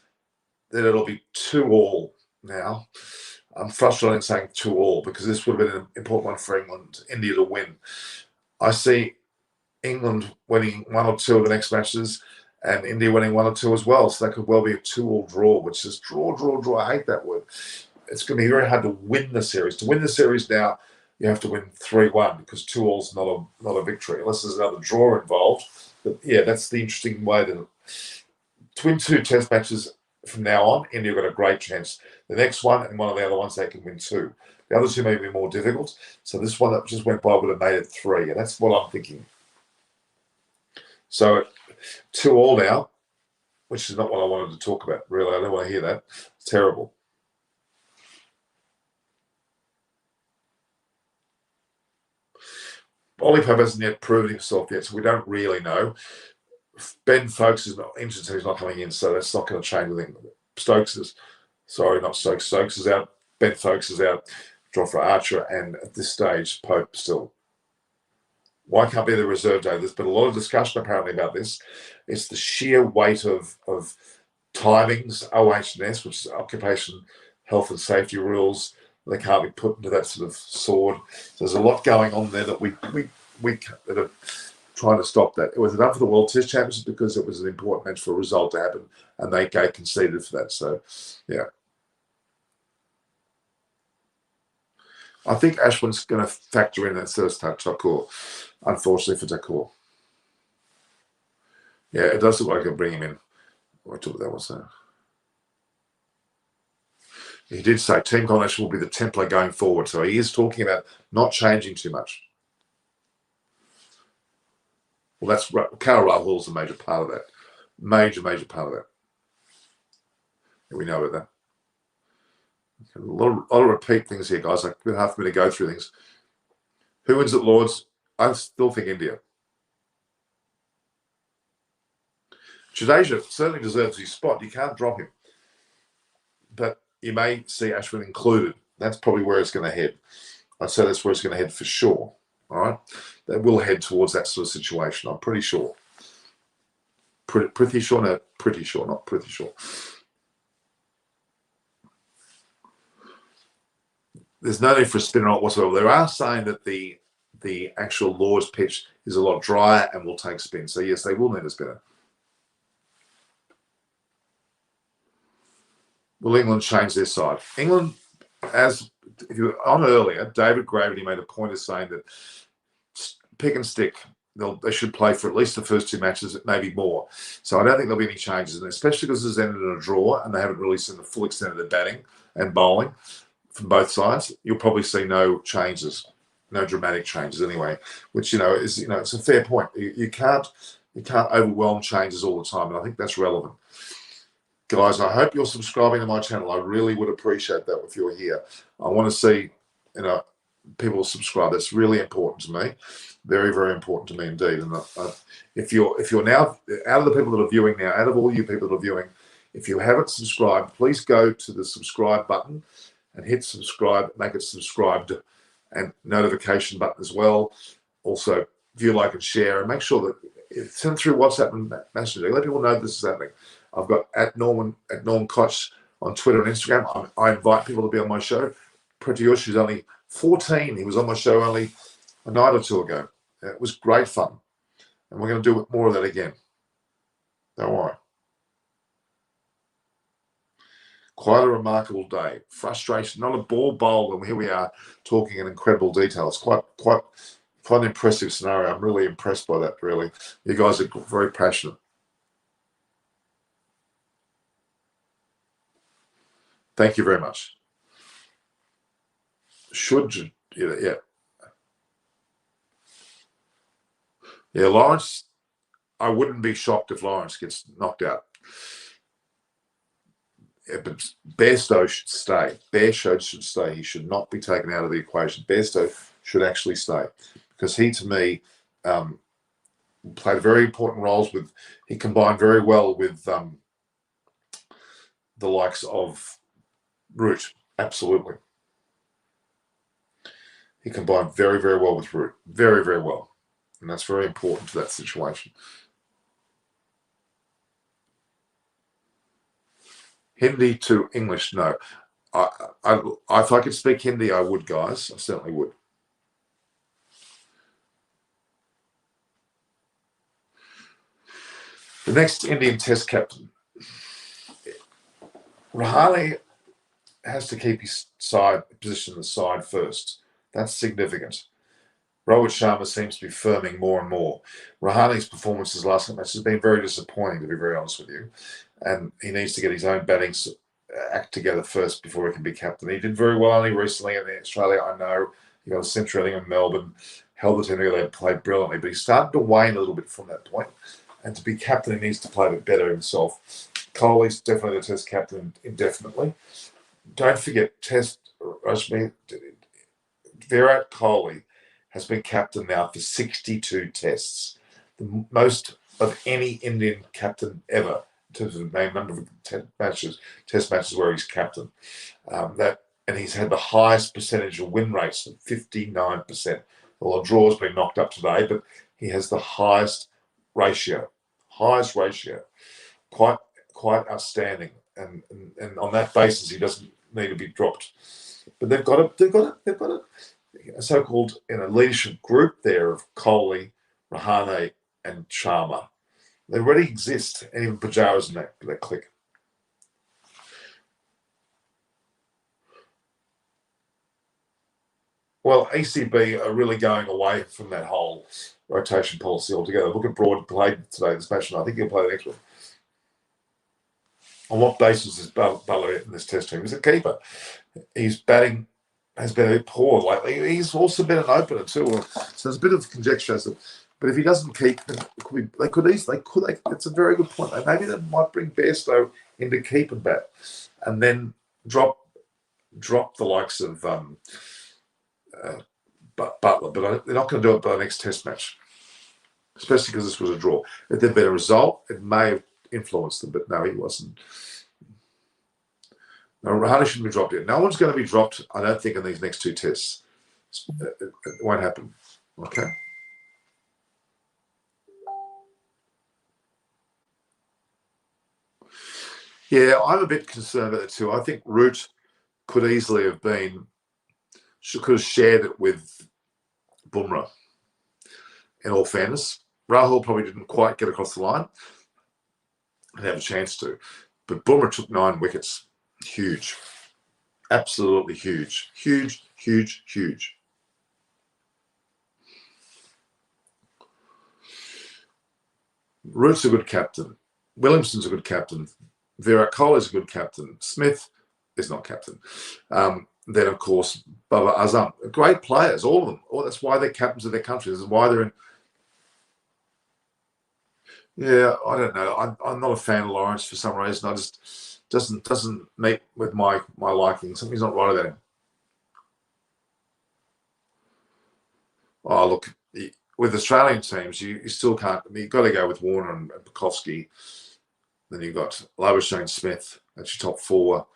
that it'll be 2-2 now. I'm frustrated in saying 2-2 because this would have been an important one for England, India to win. I see England winning 1 or 2 of the next matches and India winning 1 or 2 as well. So that could well be a 2-2 draw, which is draw. I hate that word. It's going to be very hard to win the series. To win the series now, you have to win 3-1 because 2-2 is not a victory unless there's another draw involved. But yeah, that's the interesting way to win 2 test matches from now on. India got a great chance. The next one and one of the other ones they can win 2. The other 2 may be more difficult. So this one that just went by would have made it 3, and that's what I'm thinking. So 2-2 now, which is not what I wanted to talk about. Really, I don't want to hear that. It's terrible. Ollie Pope hasn't yet proven himself yet, so we don't really know. Ben Folkes is not interested. He's not coming in, so that's not going to change anything. Stokes is out. Ben Folkes is out. Jofra Archer, and at this stage, Pope still. Why can't be the reserve day? There's been a lot of discussion apparently about this. It's the sheer weight of timings, OH&S, which is Occupation Health and Safety Rules. They can't be put into that sort of sword. So there's a lot going on there that we that are trying to stop that. It was enough for the World Test Championship because it was an important match for a result to happen, and they conceded for that. So, yeah. I think Ashwin's going to factor in that first Thakur, unfortunately for Thakur. Yeah, it does look like I can bring him in. I thought that was there. He did say team combination will be the template going forward. So he is talking about not changing too much. Well, that's KL Rahul is a major part of that. Major part of that. Yeah, we know about that. A lot of repeat things here, guys. It's been hard for me to go through things. Who wins at Lords? I still think India. Jadeja certainly deserves his spot. You can't drop him. But you may see Ashwin included. That's probably where it's going to head. I'd say that's where it's going to head for sure. All right? That will head towards that sort of situation. I'm pretty sure. Pretty sure, no, pretty sure, not pretty sure. There's no need for a spinner out whatsoever. They are saying that the actual Lord's pitch is a lot drier and will take spin. So, yes, they will need a spinner. Will England change their side? England, as if you were on earlier, David Gravity made a point of saying that pick and stick. They should play for at least the first 2 matches, maybe more. So I don't think there'll be any changes, and especially because it's ended in a draw and they haven't really seen the full extent of their batting and bowling from both sides. You'll probably see no changes, no dramatic changes anyway. Which is it's a fair point. You can't overwhelm changes all the time, and I think that's relevant. Guys, I hope you're subscribing to my channel. I really would appreciate that if you're here. I want to see, people subscribe. That's really important to me. Very, very important to me indeed. And if you're now, out of the people that are viewing now, out of all you people that are viewing, if you haven't subscribed, please go to the subscribe button and hit subscribe, make it subscribed, and notification button as well. Also, view, like, and share, and make sure that send through WhatsApp and Messenger. Let people know this is happening. I've got at Norm Koch on Twitter and Instagram. I invite people to be on my show. Pratyush is only 14. He was on my show only a night or two ago. It was great fun. And we're going to do more of that again. Don't worry. Quite a remarkable day. Frustration, not a ball bowl, and here we are talking in incredible detail. It's quite an impressive scenario. I'm really impressed by that, really. You guys are very passionate. Thank you very much. Yeah. Yeah, Lawrence, I wouldn't be shocked if Lawrence gets knocked out. Yeah, but Bairstow should stay. Bairstow should stay. He should not be taken out of the equation. Bairstow should actually stay because he, to me, played very important roles with. He combined very well with the likes of Root. Absolutely, he combined very, very well with Root. Very, very well, and that's very important to that situation. Hindi to English, no. If I could speak Hindi, I would, guys. I certainly would. The next Indian Test captain, Rahane, has to keep his position in the side first. That's significant. Rohit Sharma seems to be firming more and more. Rahane's performances last match has been very disappointing, to be very honest with you. And he needs to get his own batting act together first before he can be captain. He did very well only recently in Australia. I know he got a century in Melbourne, held the team together, and played brilliantly. But he started to wane a little bit from that point. And to be captain, he needs to play a bit better himself. Kohli's definitely the Test captain indefinitely. Don't forget, Virat Kohli has been captain now for 62 tests, the most of any Indian captain ever in terms of the main number of test matches where he's captain. And he's had the highest percentage of win rates of 59%. Well, a draw's been knocked up today, but he has the highest ratio. Quite outstanding. And on that basis, he doesn't need to be dropped. But they've got a so-called leadership group there of Kohli, Rahane, and Sharma. They already exist, and even Pujara's in that clique. Well, ECB are really going away from that whole rotation policy altogether. Look at Broad played today this match, and I think he'll play the next one. On what basis is Butler in this test team? He's a keeper. His batting has been a bit poor lately. He's also been an opener too. So there's a bit of conjecture as to, but if he doesn't keep, they could. It's a very good point. Maybe they might bring Bairstow into keep and bat, and then drop the likes of Butler. But they're not going to do it by the next test match, especially because this was a draw. If there'd been a result, it may have influenced them, but no, he wasn't. No, Rahane shouldn't be dropped yet. No one's going to be dropped, I don't think, in these next two tests. It won't happen. Okay? Yeah, I'm a bit concerned about it too. I think Root could easily have shared it with Bumrah, in all fairness. Rahul probably didn't quite get across the line and have a chance to. But Bumrah took 9 wickets. Huge. Absolutely huge. Huge. Root's a good captain. Williamson's a good captain. Virat Kohli's a good captain. Smith is not captain. Then, of course, Baba Azam. Great players, all of them. That's why they're captains of their countries. That's why they're in. Yeah, I don't know. I'm not a fan of Lawrence for some reason. I just doesn't meet with my liking. Something's not right about him. Oh, look, with Australian teams, you still can't. I mean, you've got to go with Warner and Bukowski. Then you've got Labuschagne Smith. That's your top 4.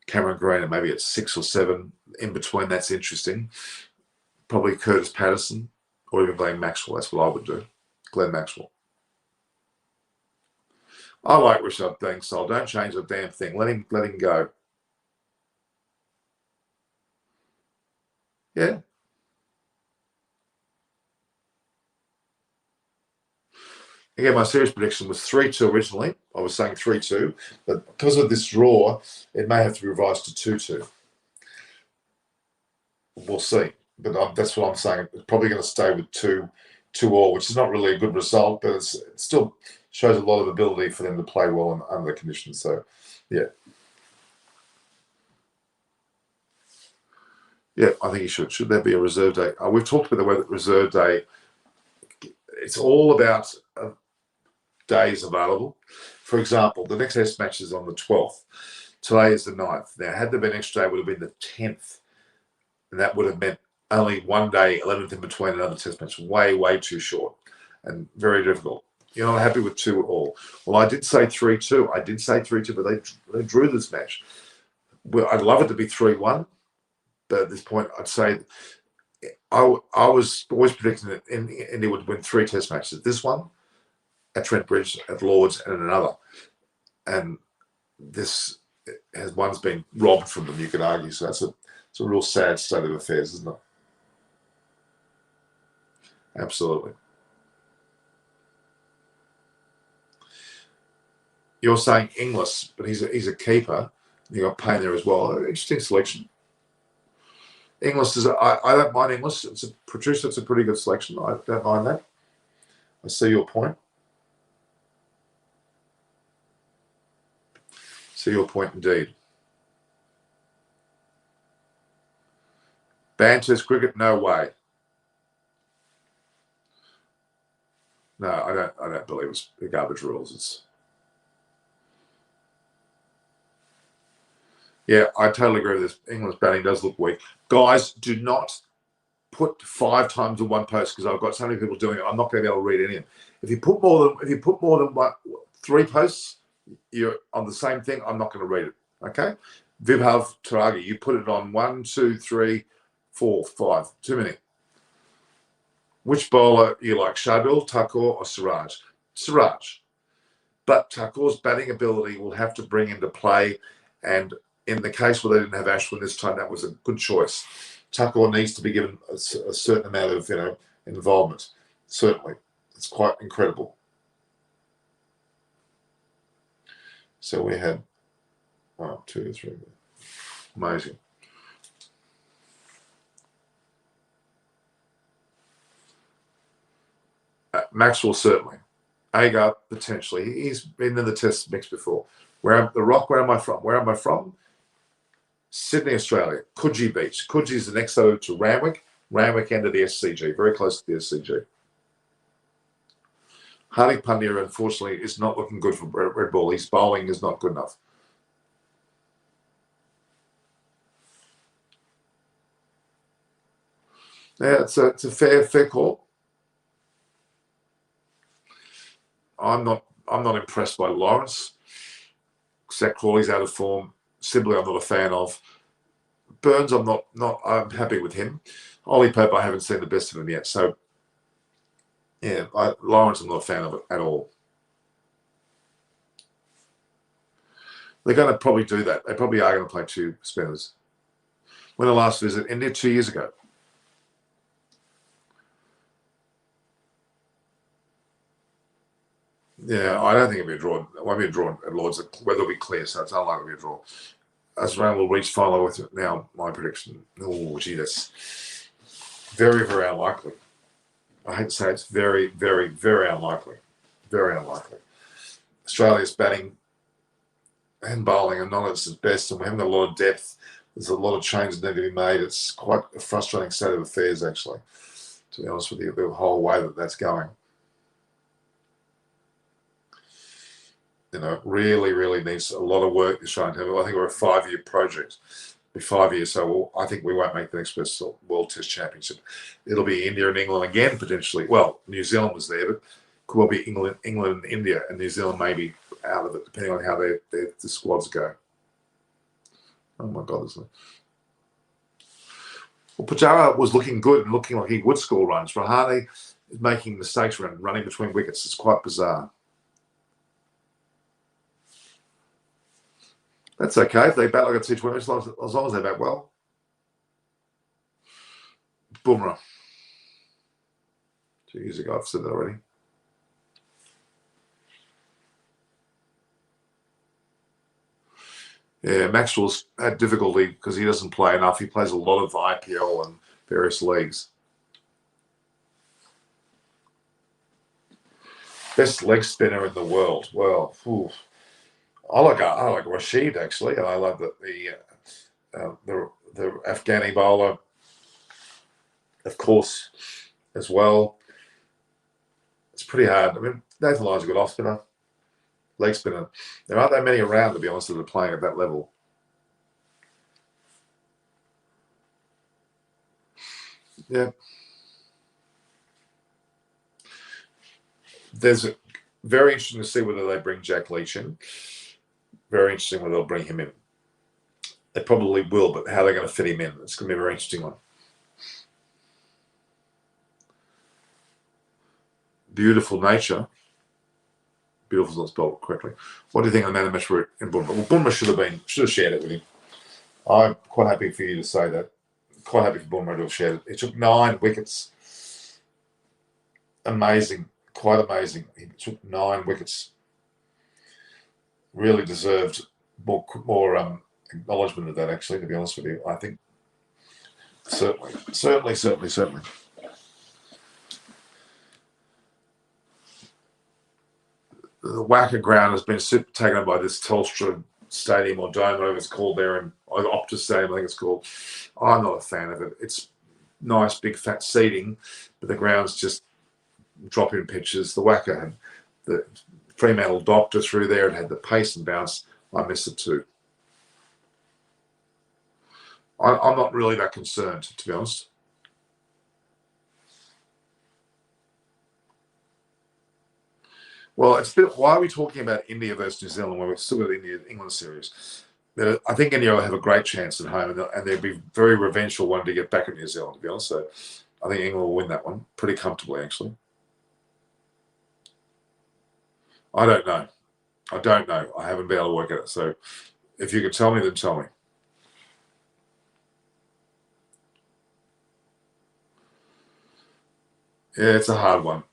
Cameron Green, and maybe it's 6 or 7 in between. That's interesting. Probably Curtis Patterson or even Glenn Maxwell. That's what I would do. Glenn Maxwell. I like Rashad batting style. Don't change a damn thing. Let him go. Yeah. Again, my series prediction was 3-2 originally. I was saying 3-2, but because of this draw, it may have to be revised to 2-2. We'll see. But that's what I'm saying. It's probably going to stay with 2-2-all, which is not really a good result, but it still shows a lot of ability for them to play well under the conditions. So, yeah. Yeah, I think he should. Should there be a reserve day? We've talked about the way that reserve day, it's all about days available. For example, the next test match is on the 12th. Today is the 9th. Now, had there been an extra day, it would have been the 10th. And that would have meant only one day, 11th in between another test match. Way, way too short and very difficult. You're not happy with 2-all. Well, I did say 3-2. I did say 3-2, but they drew this match. Well, I'd love it to be 3-1. But at this point, I'd say I was always predicting that India would win 3 test matches. This one, at Trent Bridge, at Lord's, and another. And this one's been robbed from them, you could argue. So it's a real sad state of affairs, isn't it? Absolutely. You're saying Inglis, but he's a keeper. You got Payne there as well. Interesting selection. Inglis I don't mind Inglis. It's a pretty good selection. I don't mind that. I see your point. See your point indeed. Ban Test cricket? No way. No, I don't believe it's the garbage rules. Yeah, I totally agree with this. England's batting does look weak. Guys, do not put 5 times in one post because I've got so many people doing it. I'm not going to be able to read any of them. If you put more than 3 posts, you're on the same thing. I'm not going to read it. Okay, Vibhav Taragi, you put it on 1, 2, 3, 4, 5. Too many. Which bowler you like, Shardul, Thakur, or Siraj? Siraj. But Thakur's batting ability will have to bring into play, and in the case where they didn't have Ashwin this time, that was a good choice. Thakur needs to be given a certain amount of involvement. Certainly, it's quite incredible. So we had 1, 2, 3. Amazing. Maxwell certainly. Agar potentially. He's been in the test mix before. Where am I from? Where am I from? Sydney, Australia. Coogee Beach. Coogee is the next to Randwick. Randwick end of the SCG. Very close to the SCG. Hardik Pandya, unfortunately, is not looking good for Red Bull. His bowling is not good enough. Yeah, it's a fair call. I'm not impressed by Lawrence. Zach Crawley's out of form. Sibley, I'm not a fan of. Burns, I'm happy with him. Ollie Pope, I haven't seen the best of him yet. So, yeah, Lawrence, I'm not a fan of it at all. They're going to probably do that. They probably are going to play 2 spinners. When I last visited India 2 years ago. Yeah, I don't think it'll be a draw. It won't be a draw at Lord's. The weather will be clear, so it's unlikely to be a draw. Australia will reach final with it now. My prediction. Oh, gee, that's very, very unlikely. I hate to say it's very, very, very unlikely. Very unlikely. Australia's batting and bowling are not at its best, and we haven't got a lot of depth. There's a lot of changes that need to be made. It's quite a frustrating state of affairs, actually, to be honest with you, the whole way that's going. Really, really needs a lot of work this trying to. I think we're a 5-year project. It'll be 5 years, so I think we won't make the next World Test Championship. It'll be India and England again, potentially. Well, New Zealand was there, but could well be England and India, and New Zealand may be out of it, depending on how the squads go. Oh, my God. Well, Pujara was looking good and looking like he would score runs. Rahane is making mistakes running between wickets. It's quite bizarre. That's okay. If they bat like a T20, as long as they bat well. Bumrah. 2 years ago, I've said that already. Yeah, Maxwell's had difficulty because he doesn't play enough. He plays a lot of IPL and various leagues. Best leg spinner in the world. Well, I like Rashid actually, and I love the Afghani bowler, of course, as well. It's pretty hard. I mean, Nathan Lyon's a good off spinner, leg spinner. There aren't that many around, to be honest, that are playing at that level. Yeah. There's very interesting to see whether they bring Jack Leach in. Very interesting whether they'll bring him in. They probably will, but how they're going to fit him in, it's going to be a very interesting one. Beautiful nature. Beautiful is not spelled correctly. What do you think of the man of the match in Bumrah? Well, Bumrah should have shared it with him. I'm quite happy for you to say that. Quite happy for Bumrah to have shared it. He took 9 wickets. Amazing. Quite amazing. He took 9 wickets. Really deserved more acknowledgement of that, actually, to be honest with you. I think certainly. The Wacker ground has been taken up by this Telstra Stadium or Dome, whatever it's called there, or Optus Stadium, I think it's called. I'm not a fan of it. It's nice, big, fat seating, but the ground's just dropping pitches. The Wacker had the Fremantle Doctor through there. It had the pace and bounce. I miss it too. I'm not really that concerned, to be honest. Well, it's a bit. Why are we talking about India versus New Zealand when we've still got the India-England series? I think India will have a great chance at home, and they'd be very revengeful one to get back at New Zealand, to be honest. So I think England will win that one pretty comfortably, actually. I don't know. I haven't been able to work at it. So if you could tell me, then tell me. Yeah, it's a hard one.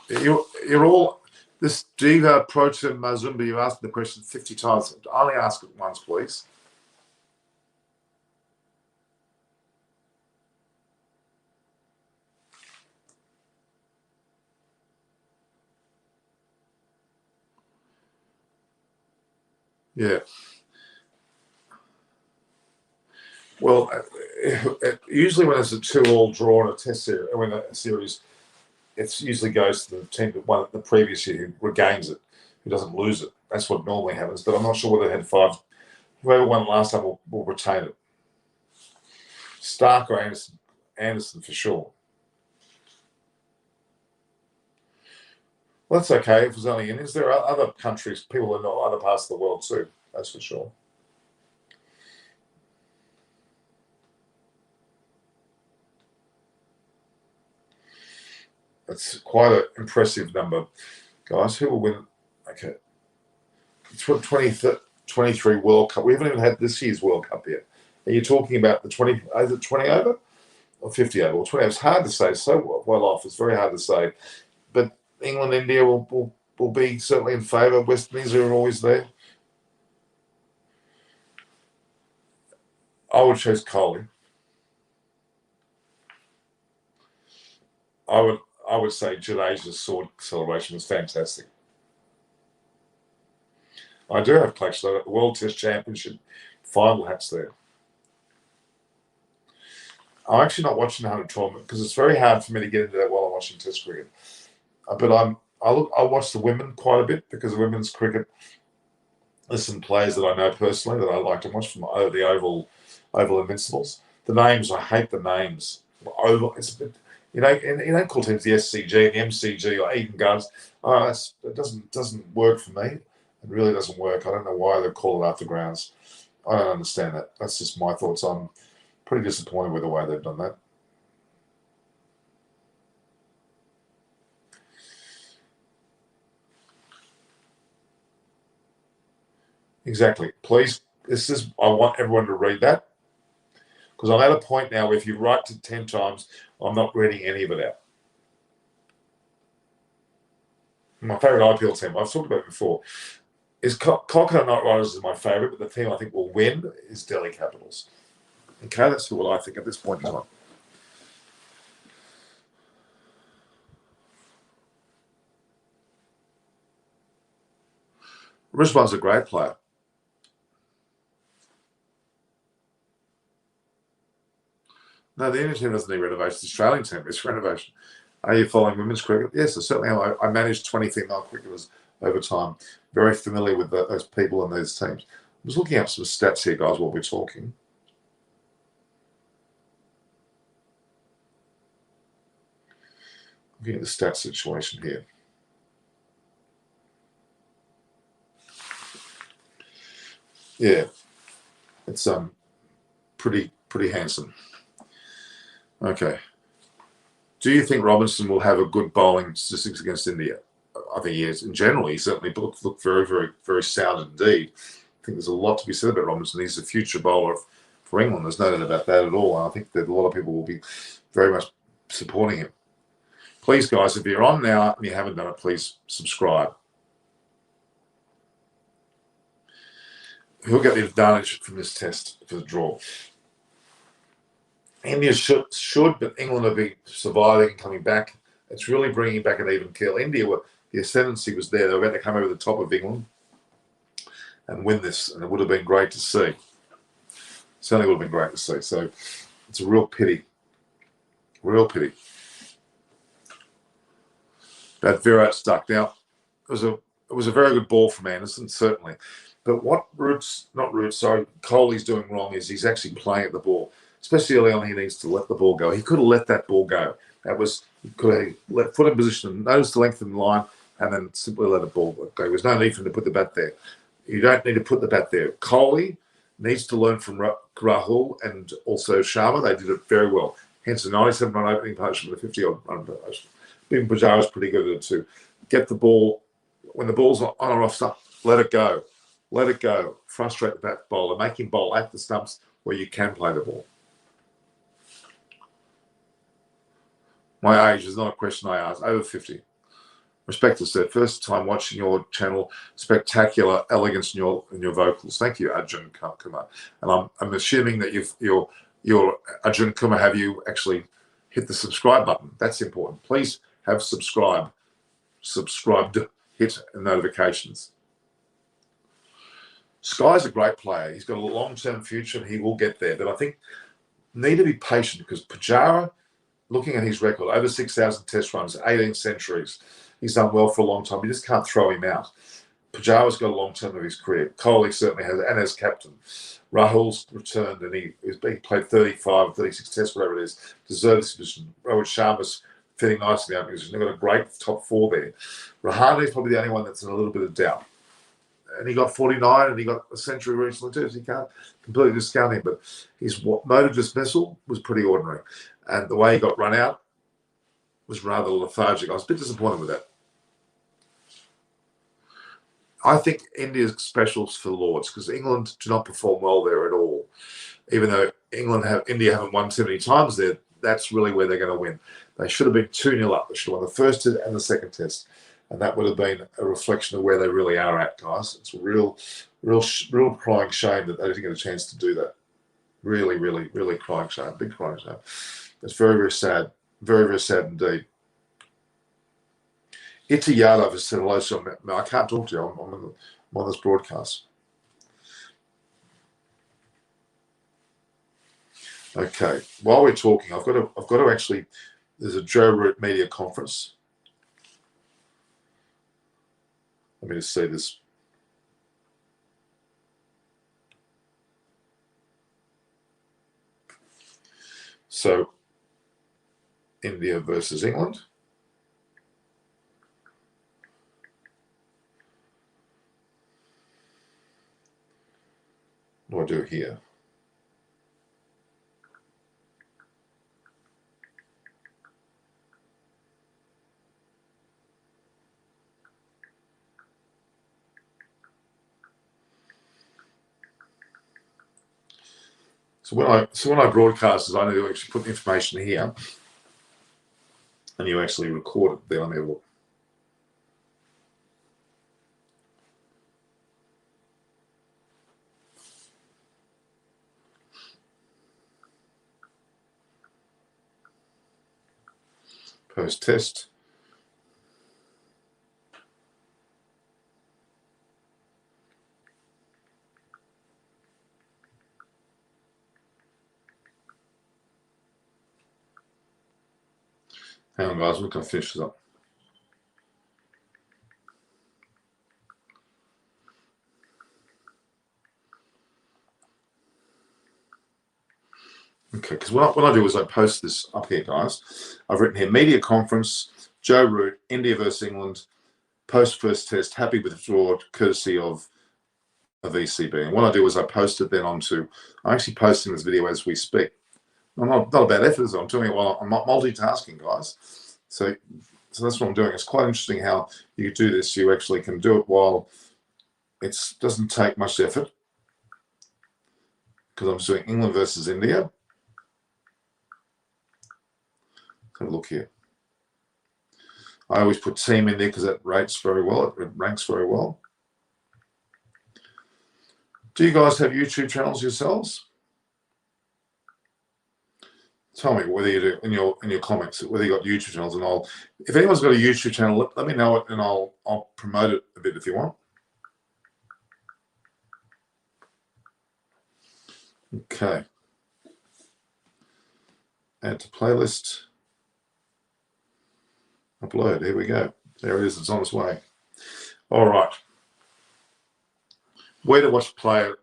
You're all this Diva Proton Mazumba. You asked the question 50 times. Only ask it once, please. Yeah. Well, usually when there's a 2-all draw in a test series, when a series, it usually goes to the team that won it the previous year who regains it, who doesn't lose it. That's what normally happens. But I'm not sure whether they had 5. Whoever won it last time will retain it. Stark or Anderson? Anderson for sure. Well, that's okay if it's only Indians. There are other countries, people in other parts of the world too. That's for sure. That's quite an impressive number, guys. Who will win? Okay. 2023 World Cup. We haven't even had this year's World Cup yet. Are you talking about the 20? Is it 20 over or 50 over? Or 20? It's hard to say. So well off. It's very hard to say. But England, India will be certainly in favour. West Indies are always there. I would choose Kohli. I would say Jadej's sword celebration was fantastic. I do have collection of the World Test Championship final hats there. I'm actually not watching the 100 tournament because it's very hard for me to get into that while I'm watching Test cricket. But I watch the women quite a bit because the women's cricket. There's some players that I know personally that I like to watch from the Oval Invincibles. The names, I hate the names. Oval, it's a bit, you don't call teams the SCG and the MCG or Eden Gardens. It doesn't work for me. It really doesn't work. I don't know why they call it after grounds. I don't understand that. That's just my thoughts. I'm pretty disappointed with the way they've done that. Exactly. Please, I want everyone to read that, because I'm at a point now where if you write to 10 times, I'm not reading any of it out. My favourite IPL team, I've talked about it before, is Kolkata Knight Riders is my favourite, but the team I think will win is Delhi Capitals. Okay, that's what I think at this point in time. Riswan's a great player. No, the Indian team doesn't need renovation. The Australian team needs renovation. Are you following women's cricket? Yes, I certainly am. I managed 20 female cricketers over time. Very familiar with those people and those teams. I was looking up some stats here, guys, while we're talking. Looking at the stats situation here. Yeah, it's pretty handsome. Okay. Do you think Robinson will have a good bowling statistics against India? I think he is. In general, he certainly looked very, very, very sound indeed. I think there's a lot to be said about Robinson. He's the future bowler for England. There's no doubt about that at all. And I think that a lot of people will be very much supporting him. Please, guys, if you're on now and you haven't done it, please subscribe. Who'll get the advantage from this test for the draw? India should, but England will be surviving and coming back. It's really bringing back an even keel. India, the ascendancy was there. They were about to come over the top of England and win this, and it would have been great to see. Certainly would have been great to see. So it's a real pity. Real pity. That Virat stuck. Now, it was a very good ball from Anderson, certainly. But what Kohli's doing wrong is he's actually playing at the ball. Especially early on, he needs to let the ball go. He could have let that ball go. He could have put in position, notice the length of the line, and then simply let the ball go. There's no need for him to put the bat there. You don't need to put the bat there. Kohli needs to learn from Rahul and also Sharma. They did it very well. Hence the 97-run opening partnership with a 50-odd run partnership. Bim Pujaра's pretty good at it too. Get the ball, when the ball's on or off stump, let it go. Let it go. Frustrate the bat bowler. Make him bowl at the stumps where you can play the ball. My age is not a question I ask. Over 50. Respect to sir. First time watching your channel. Spectacular elegance in your vocals. Thank you, Arjun Kumar. And I'm assuming that your Arjun Kumar, have you actually hit the subscribe button? That's important. Please have subscribed, hit notifications. Sky's a great player. He's got a long-term future and he will get there. But I think need to be patient because Pujara, looking at his record, over 6,000 test runs, 18 centuries. He's done well for a long time. You just can't throw him out. Pujara's got a long term of his career. Kohli certainly has, and as captain. Rahul's returned and he played 35, 36 tests, whatever it is. Deserves this position. Rohit Sharma's fitting nicely in the opening position. They've got a great top four there. Rahane is probably the only one that's in a little bit of doubt. And he got 49 and he got a century recently too, so you can't completely discount him. But his mode of dismissal was pretty ordinary. And the way he got run out was rather lethargic. I was a bit disappointed with that. I think India's specials for Lords because England do not perform well there at all. Even though India haven't won too many times there, that's really where they're going to win. They should have been 2-0 up. They should have won the first test and the second test. And that would have been a reflection of where they really are at, guys. It's a real crying shame that they didn't get a chance to do that. Really, really, really crying shame. Big crying shame. It's very, very sad. Very, very sad indeed. Ita Yadav has said hello, so I can't talk to you. I'm on this broadcast. Okay. While we're talking, I've got to actually. There's a Joe Root media conference. Let me just see this. So, India versus England. What do I do here? So when I broadcast this, I need to actually put the information here, and you actually record it. Then let me have a look. Post test. Hang on, guys. We're going to finish this up. Okay, because what I do is I post this up here, guys. I've written here, media conference, Joe Root, India versus England, post first test, happy with the draw, courtesy of ECB. And what I do is I post it then onto, I'm actually posting this video as we speak. I'm not a bad effort, I'm doing it while I'm multitasking, guys. So that's what I'm doing. It's quite interesting how you do this. You actually can do it while it doesn't take much effort, because I'm doing England versus India. Have a look here. I always put team in there because that rates very well. It ranks very well. Do you guys have YouTube channels yourselves? Tell me whether you do in your comments, whether you got YouTube channels, and if anyone's got a YouTube channel, let me know it, and I'll promote it a bit if you want. Okay. Add to playlist. Upload. Here we go. There it is. It's on its way. All right. Where to watch player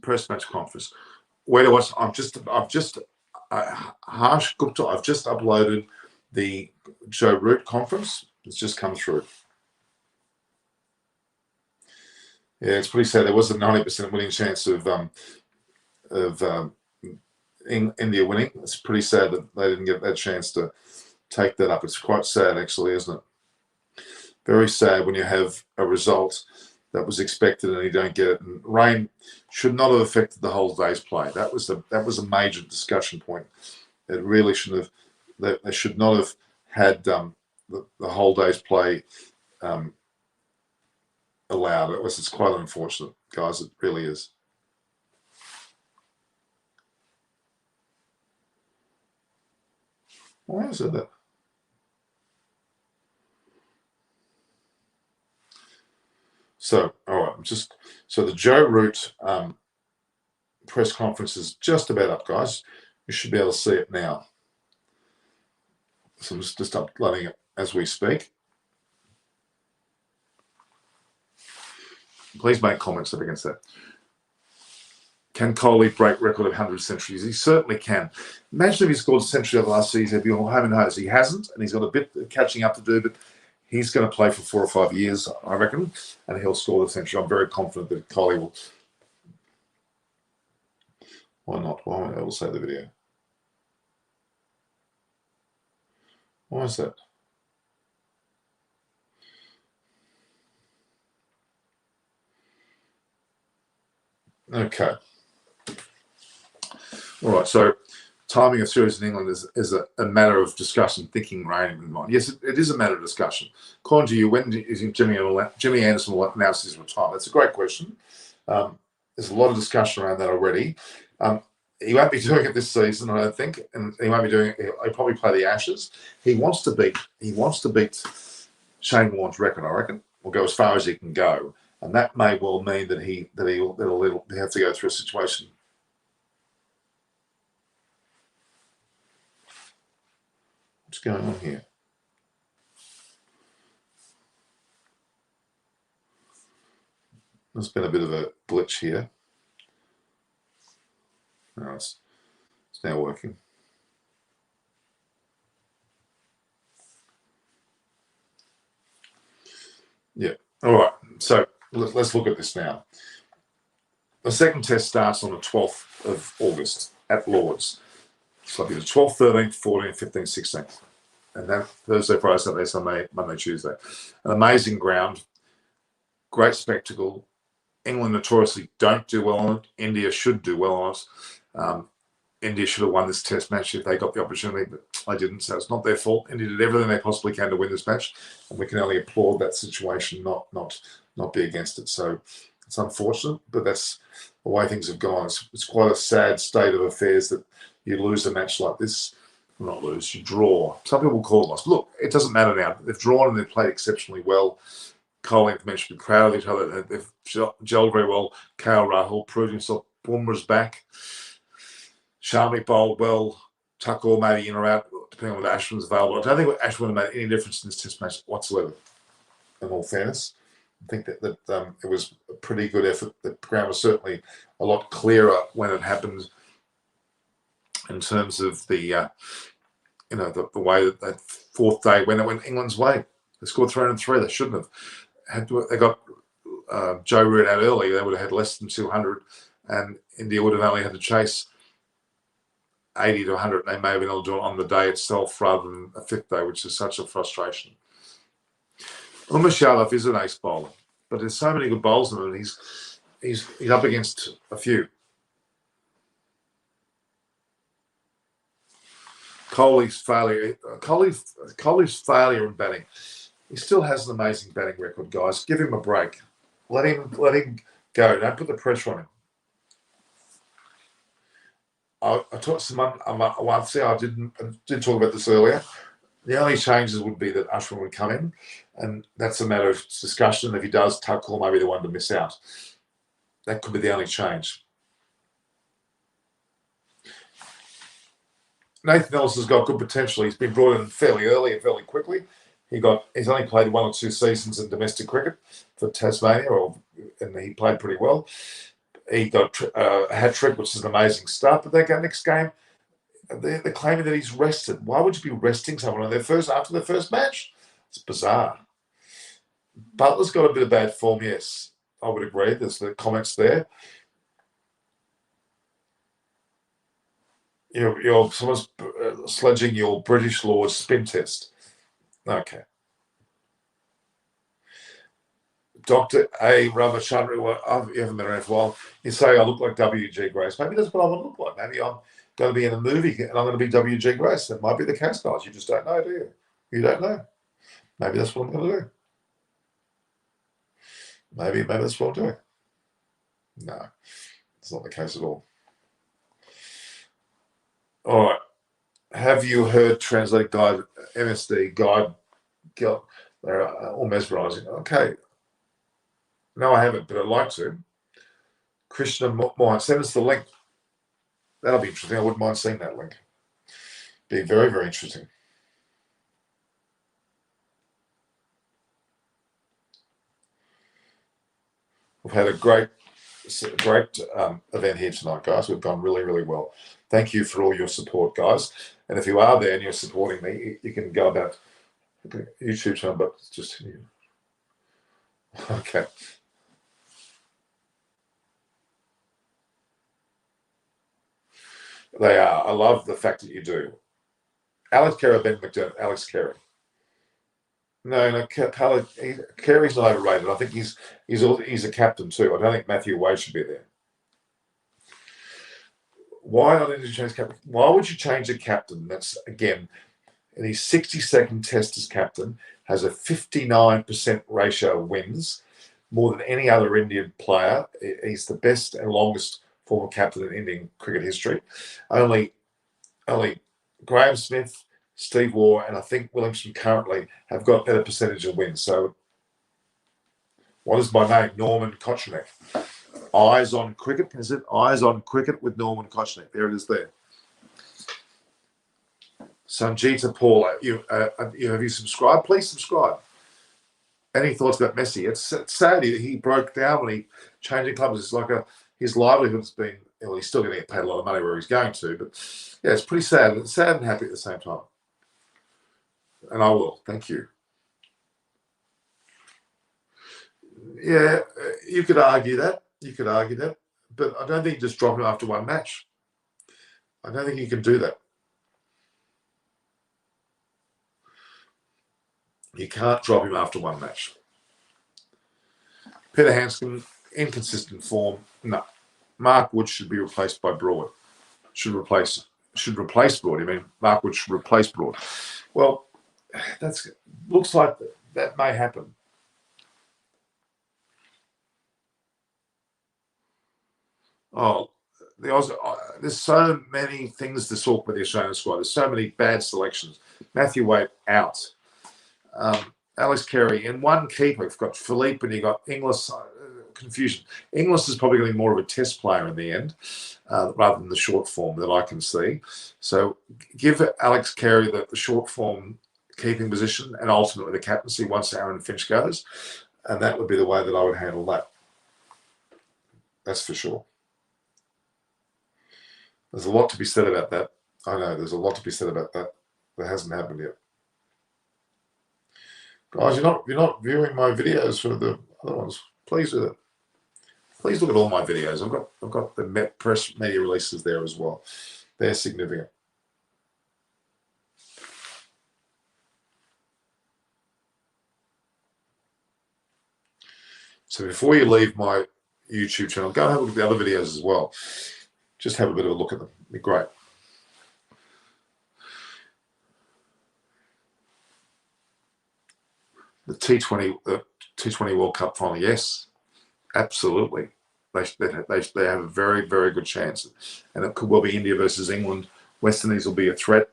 press match conference? Where to watch? Harsh Gupta. I've just uploaded the Joe Root conference. It's just come through. Yeah, it's pretty sad. There was a 90% winning chance of India winning. It's pretty sad that they didn't get that chance to take that up. It's quite sad, actually, isn't it? Very sad when you have a result that was expected and you don't get it. And rain should not have affected the whole day's play. That was a major discussion point. It really shouldn't have. They should not have had the whole day's play allowed. It's quite unfortunate, guys. It really is. Why is it that? So, all right, so the Joe Root press conference is just about up, guys. You should be able to see it now. So I'm just uploading it as we speak. Please make comments up against that. Can Kohli break record of 100 centuries? He certainly can. Imagine if he scored a century over the last season, he'd be all home and hose. He hasn't, and he's got a bit of catching up to do, but he's going to play for 4 or 5 years, I reckon, and he'll score the century. I'm very confident that Kohli will. Why not? Why won't I able to say the video? Why is that? Okay. All right, so timing of series in England is a matter of discussion, thinking, rain in mind. Yes, it is a matter of discussion. According to you, when is Jimmy Anderson will announce his retirement? That's a great question. There's a lot of discussion around that already. He won't be doing it this season, I don't think, and he won't be doing it. He'll probably play the Ashes. He wants to beat Shane Warne's record, I reckon. Will go as far as he can go, and that may well mean that he'll have to go through a situation. What's going on here? There's been a bit of a glitch here. No, it's now working. Yeah. All right. So let's look at this now. The second test starts on the 12th of August at Lord's. So it'll be the 12th, 13th, 14th, 15th, 16th. And then Thursday, Friday, Saturday, Sunday, Monday, Tuesday. An amazing ground. Great spectacle. England notoriously don't do well on it. India should do well on it. India should have won this test match if they got the opportunity, but I didn't, so it's not their fault. India did everything they possibly can to win this match, and we can only applaud that situation, not be against it. So it's unfortunate, but that's the way things have gone. It's quite a sad state of affairs that you lose a match like this. Well, not lose, you draw. Some people call it loss. Look, it doesn't matter now. They've drawn and they've played exceptionally well. Kohli and Mitch be proud of each other. They've gelled very well. KL Rahul proved himself. Bumrah's back. Sharmi bowled well. Tucker maybe in or out, depending on whether Ashwin's available. I don't think Ashwin would have made any difference in this test match whatsoever, in all fairness. I think that it was a pretty good effort. The ground was certainly a lot clearer when it happened in terms of the way that fourth day when it went England's way. They scored 303. They shouldn't have. They got Joe Root out early. They would have had less than 200, and India would have only had to chase 80 to 100. They may have been able to do it on the day itself rather than a fifth day, which is such a frustration. Umesh Yadav is an ace bowler, but there's so many good bowls in him, and he's up against a few. Kohli's failure in batting. He still has an amazing batting record, guys. Give him a break. Let him go. Don't put the pressure on him. I talked to someone once. I did talk about this earlier. The only changes would be that Ashwin would come in, and that's a matter of discussion. If he does, Tucker may be the one to miss out. That could be the only change. Nathan Ellis has got good potential. He's been brought in fairly early and fairly quickly. He's only played 1 or 2 seasons in domestic cricket for Tasmania, and he played pretty well. He got a hat trick, which is an amazing start. But that next game, they're claiming that he's rested. Why would you be resting someone after their first match? It's bizarre. Butler's got a bit of bad form, yes. I would agree. There's the comments there. Someone's sledging your British Lord's spin test. Okay. Dr. A. Ramachandra, you haven't been around for a while. You say I look like W.G. Grace. Maybe that's what I want to look like. Maybe I'm going to be in a movie and I'm going to be W.G. Grace. That might be the case, guys. You just don't know, do you? You don't know. Maybe that's what I'm going to do. Maybe that's what I'm doing. No, it's not the case at all. All right. Have you heard Translate Guide, MSD Guide? They're all mesmerising. Okay. No, I haven't, but I'd like to. Krishna Mohan, send us the link. That'll be interesting. I wouldn't mind seeing that link. Be very, very interesting. We've had a great event here tonight, guys. We've gone really, really well. Thank you for all your support, guys. And if you are there and you're supporting me, you can go about YouTube channel, but just okay. They are. I love the fact that you do. Alex Carey, Ben McDermott, Alex Carey. No, Carey's not overrated. I think he's a captain too. I don't think Matthew Wade should be there. Why not interchange captain? Why would you change a captain? That's, again, in his 62nd test as captain, has a 59% ratio of wins, more than any other Indian player. He's the best and longest former captain in Indian cricket history. Only Graham Smith, Steve Waugh, and I think Williamson currently have got better percentage of wins. So, what is my name? Norman Kochenek. Eyes on Cricket. Is it Eyes on Cricket with Norman Kochenek? There it is there. Sanjita Paula, have you subscribed? Please subscribe. Any thoughts about Messi? It's sad he broke down when he changing clubs. It's like his livelihood's been, well, he's still going to get paid a lot of money where he's going to, but yeah, it's pretty sad. It's sad and happy at the same time. And I will. Thank you. Yeah, you could argue that. But I don't think you just drop him after one match. I don't think you can do that. You can't drop him after one match. Peter Handscomb, inconsistent form. No. Mark Wood should be replaced by Broad. should replace Broad. You mean Mark Wood should replace Broad? Well, looks like that may happen. Oh, there's so many things to talk with the Australian squad. There's so many bad selections. Matthew Waite out. Alex Carey in one keeper. You've got Philippe and you've got Inglis. Confusion. Inglis is probably going to be more of a test player in the end, rather than the short form that I can see. So give Alex Carey the short form keeping position and ultimately the captaincy once Aaron Finch goes. And that would be the way that I would handle that. That's for sure. There's a lot to be said about that. I know there's a lot to be said about that. That hasn't happened yet. Guys, you're not viewing my videos for the other ones. Please do that. Please look at all my videos. I've got the press media releases there as well. They're significant. So before you leave my YouTube channel, go and have a look at the other videos as well. Just have a bit of a look at them. It'd be great. The T20 World Cup final, yes, absolutely. They have a very, very good chance. And it could well be India versus England. West Indies will be a threat.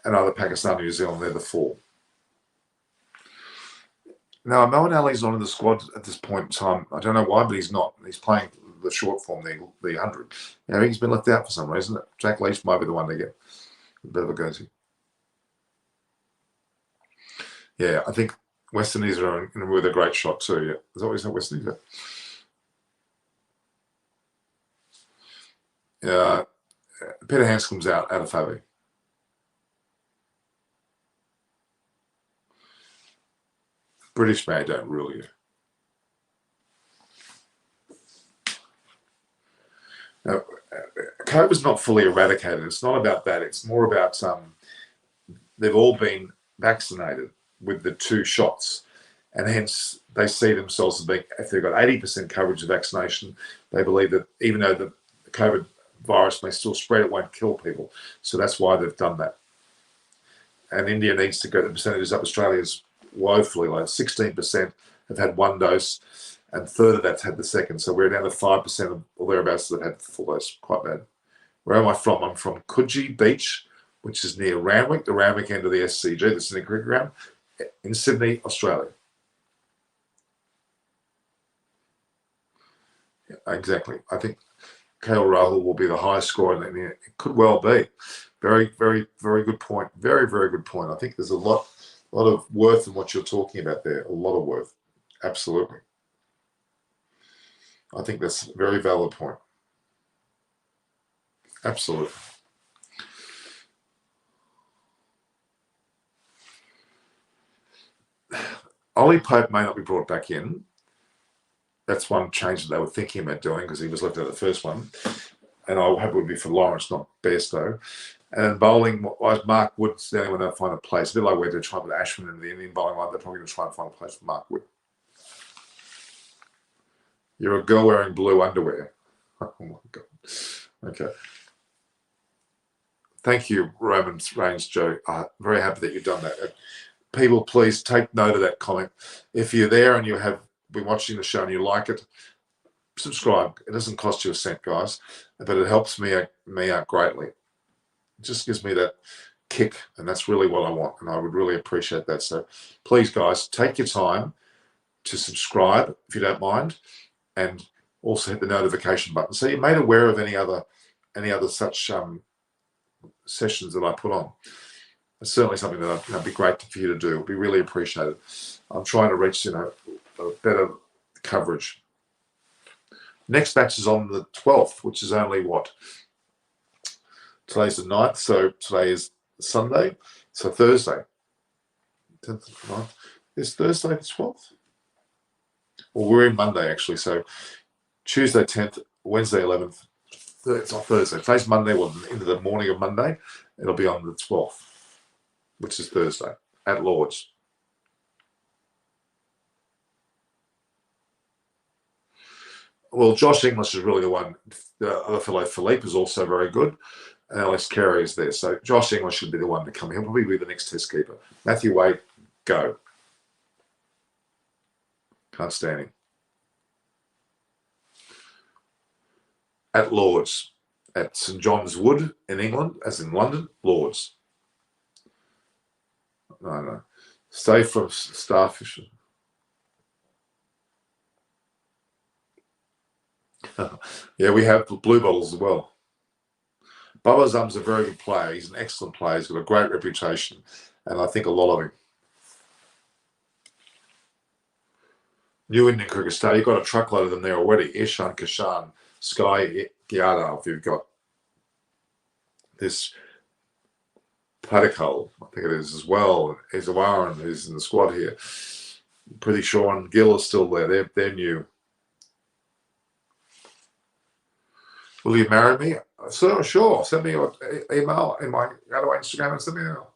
And either Pakistan or New Zealand, they're the four. Now, Moeen Ali's not in the squad at this point in time. I don't know why, but he's not. He's playing the short form, the 100. He's been left out for some reason. Jack Leach might be the one to get a bit of a go-to. Yeah, I think West Indies are in with a great shot too. Yeah, is that what you said, West Indies? Yeah, Peter Handscomb's out of favour. British may don't rule you. Now, COVID's not fully eradicated. It's not about that. It's more about they've all been vaccinated with the 2 shots, and hence they see themselves as being, if they've got 80% coverage of vaccination, they believe that even though the COVID virus may still spread, it won't kill people. So that's why they've done that. And India needs to get the percentages up. Australia's woefully low. 16% have had 1 dose, and a third of that's had the second. So we're down to 5% or thereabouts that have had the full dose. Quite bad. Where am I from? I'm from Coogee Beach, which is near Randwick, the Randwick end of the SCG, the Sydney Cricket Ground, in Sydney, Australia. Yeah, exactly. I think KL Rahul will be the highest scorer, and it could well be. Very, very, very good point. Very, very good point. I think there's a lot of worth in what you're talking about there. A lot of worth. Absolutely. I think that's a very valid point. Absolutely. Ollie Pope may not be brought back in. That's one change that they were thinking about doing because he was left out of the first one. And I hope it would be for Lawrence, not Bairstow. And bowling, Mark Wood's the only one they'll find a place. A bit like where they're trying to put Ashwin in the Indian bowling line, they're probably going to try and find a place for Mark Wood. You're a girl wearing blue underwear. Oh my God. Okay. Thank you, Roman Reigns, Joe. Very happy that you've done that. People, please take note of that comment. If you're there and you have been watching the show and you like it, subscribe. It doesn't cost you a cent, guys, but it helps me out greatly. It just gives me that kick, and that's really what I want, and I would really appreciate that. So please, guys, take your time to subscribe if you don't mind, and also hit the notification button so you're made aware of any other such sessions that I put on. It's certainly something that would be great for you to do. It would be really appreciated. I'm trying to reach a better coverage. Next match is on the 12th, which is only what? Today's the 9th, so today is Sunday. So Thursday. 10th, 9th. Is Thursday the 12th? Well, we're in Monday, actually. So Tuesday 10th, Wednesday 11th. It's not Thursday. Today's Monday, well, into the morning of Monday. It'll be on the 12th, which is Thursday, at Lord's. Well, Josh English is really the one. The other fellow, Philippe, is also very good. And Alex Carey is there. So Josh English should be the one to come. He'll probably be the next test keeper. Matthew Wade, go. Can't stand him. At Lords, at St John's Wood in England, as in London, Lords. No. Stay from Starfish. Yeah, we have blue bottles as well. Bubba Zum's a very good player. He's an excellent player. He's got a great reputation, and I think a lot of him. New Indian Cricket Star, you've got a truckload of them there already. Ishan Kashan, Sky Gyadav, you've got this Padikal, I think it is as well. Isawaran, who's in the squad here. Pretty sure and Gill is still there. They're new. Will you marry me? So sure. Send me your email in my go to Instagram and send me an email.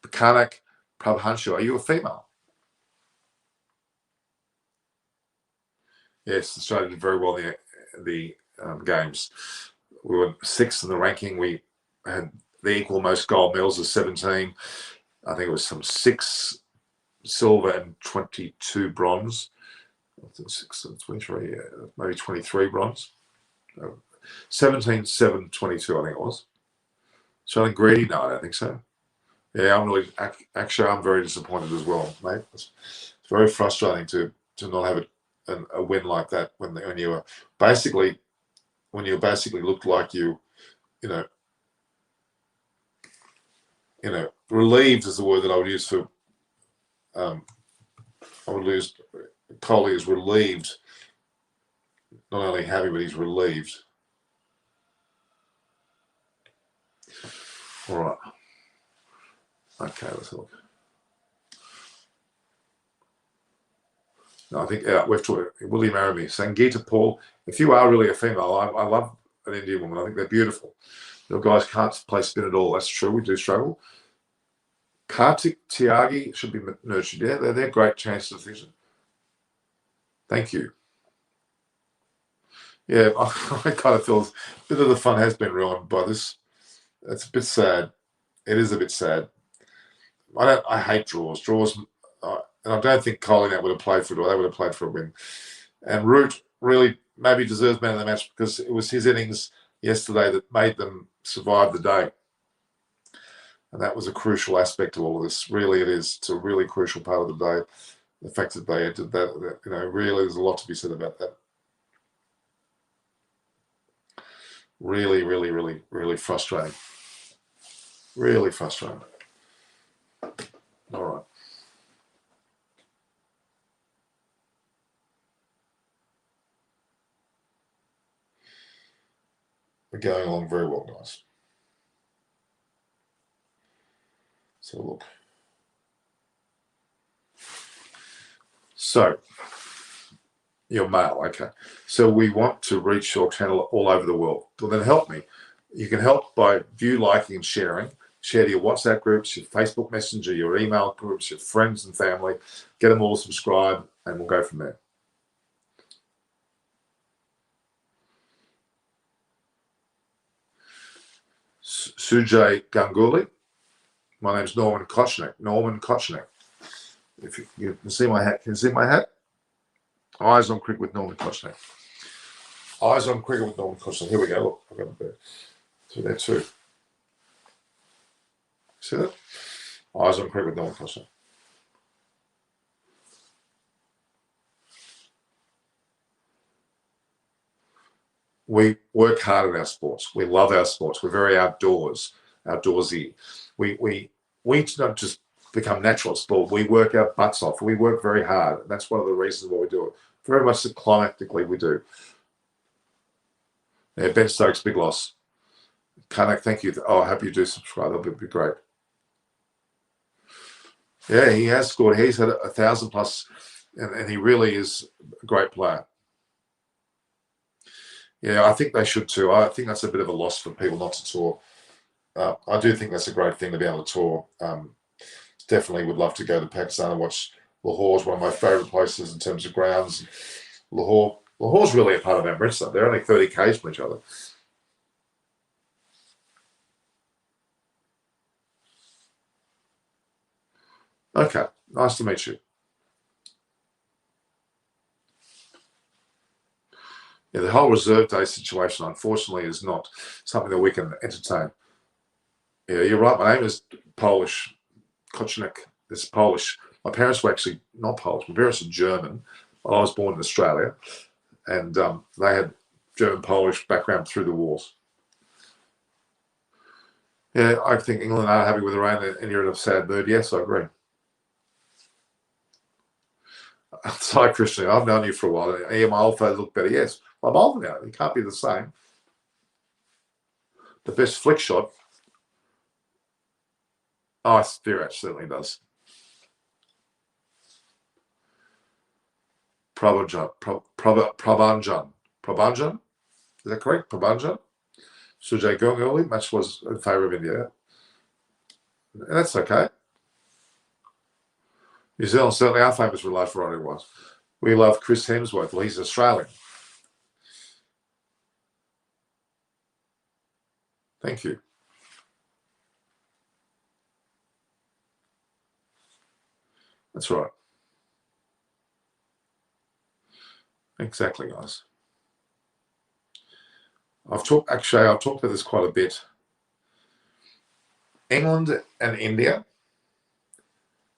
Kanak Prabhanshu, are you a female? Yes, Australia did very well in the games. We were 6th in the ranking. We had the equal most gold medals of 17. I think it was some 6 silver and 22 bronze. 6 and 23, maybe 23 bronze. 17, 7, 22, I think it was. Showing greedy? No, I don't think so. Yeah, I'm very disappointed as well, mate. It's very frustrating to not have a win like that when you basically looked like you relieved is the word that I would use for I would lose. Coley is relieved, not only happy, but he's relieved. All right. Okay, let's look. No, I think we've talked. Will you marry me? Sangeeta Paul. If you are really a female, I love an Indian woman. I think they're beautiful. Your guys can't play spin at all. That's true. We do struggle. Kartik Tyagi should be nurtured. Yeah, they're great chances of vision. Thank you. Yeah, I kind of feel a bit of the fun has been ruined by this. It's a bit sad. It is a bit sad. I hate draws. Draws, and I don't think Colin would have played for it, or they would have played for a win. And Root really maybe deserves man of the match because it was his innings yesterday that made them survive the day. And that was a crucial aspect of all of this. Really, it is. It's a really crucial part of the day. The fact that they did that, really, there's a lot to be said about that. Really, really, really, really frustrating. Really frustrating. All right. We're going along very well, guys. So look. So, you're male, okay. So we want to reach your channel all over the world. Well, then help me. You can help by view, liking, and sharing. Share to your WhatsApp groups, your Facebook Messenger, your email groups, your friends and family. Get them all subscribed, and we'll go from there. Sujay Ganguly. My name's Norman Kochnick. Norman Kochnick. If you can see my hat, can you see my hat? Eyes on cricket with Norman Kochnick. Eyes on cricket with Norman Kochnick. Here we go. Look, I've got a bit. So there too. See that? Eyes on cricket with Norman Kochnick. We work hard at our sports. We love our sports. We're very outdoorsy. We not just become natural at sport. We work our butts off. We work very hard. And that's one of the reasons why we do it. Very much climatically we do. Yeah, Ben Stokes, big loss. Kanak, thank you. Oh, I hope you do subscribe. That'll be great. Yeah, he has scored. He's had 1,000 plus, and he really is a great player. Yeah, I think they should too. I think that's a bit of a loss for people not to tour. I do think that's a great thing to be able to tour. Definitely would love to go to Pakistan and watch Lahore's one of my favourite places in terms of grounds. Lahore's really a part of Amritsar. They're only 30 k's from each other. Okay, nice to meet you. Yeah, the whole reserve day situation, unfortunately, is not something that we can entertain. Yeah, you're right. My name is Polish. Kochnik is Polish. My parents were actually not Polish. My parents are German. I was born in Australia, and they had German-Polish background through the wars. Yeah, I think England are happy with Iran, and you're in a sad mood. Yes, I agree. Sorry, Christian, I've known you for a while. Yeah, my old fellows look better. Yes, I'm old now. You can't be the same. The best flick shot. Oh, Spirac certainly does. Prabhanjan. Prabhanjan? Is that correct? Prabhanjan? Sujay Ganguly, match was in favour of India. And that's okay. New Zealand certainly are famous for life variety was. We love Chris Hemsworth. Well, he's Australian. Thank you. That's right. Exactly, guys. I've talked about this quite a bit. England and India,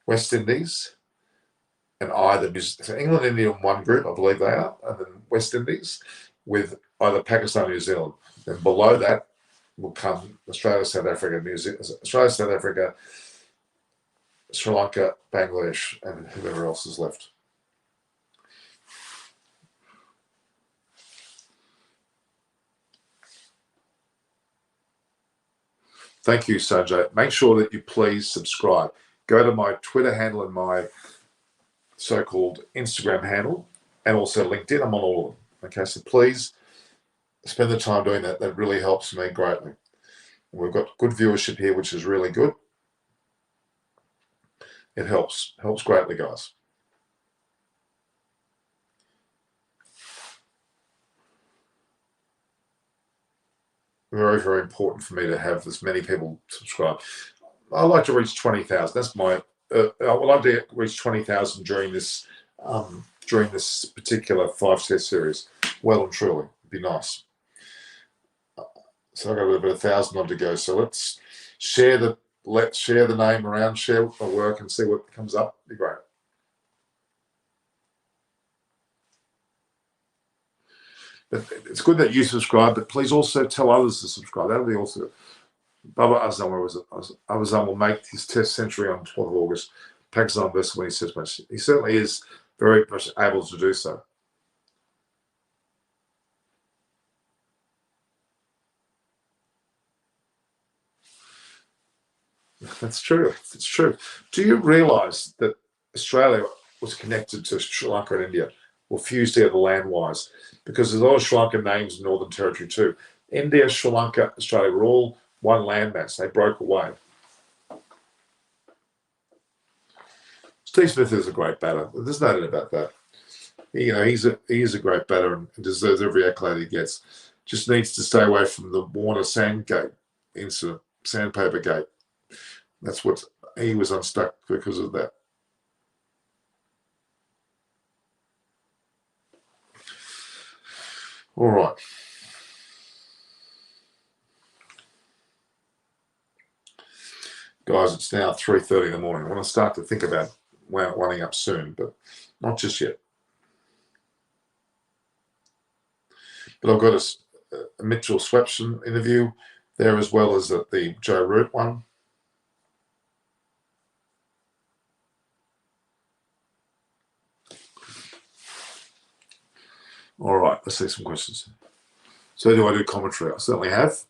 West Indies, and so England and India in one group, I believe they are, and then West Indies with either Pakistan or New Zealand. Then below that will come Australia, South Africa, Australia, South Africa, Sri Lanka, Bangladesh, and whoever else is left. Thank you, Sanjay. Make sure that you please subscribe. Go to my Twitter handle and my so-called Instagram handle, and also LinkedIn. I'm on all of them. Okay, so please spend the time doing that. That really helps me greatly. And we've got good viewership here, which is really good. It helps greatly, guys. Very, very important for me to have as many people subscribe. I like to reach 20,000. That's my. I would like to reach 20,000 during this particular 5-test series. Well and truly, it'd be nice. So I've got about 1,000 on to go. So let's share the name around, share my work, and see what comes up. It'd be great. But it's good that you subscribe, but please also tell others to subscribe. That would be also. Baba Azam will make his test century on 12th of August. Pakistan versus when he says much. He certainly is very much able to do so. That's true. It's true. Do you realise that Australia was connected to Sri Lanka and India, or fused together land-wise? Because there's a lot of Sri Lankan names in Northern Territory too. India, Sri Lanka, Australia were all one landmass. They broke away. Steve Smith is a great batter. There's no doubt about that. He is a great batter and deserves every accolade he gets. Just needs to stay away from the Warner Sandgate incident, Sandpaper Gate. That's what he was unstuck because of that. All right. Guys, it's now 3:30 in the morning. I want to start to think about winding up soon, but not just yet. But I've got a Mitchell Swepson interview there, as well as the Joe Root one. All right, let's see some questions. So do I do commentary? I certainly have.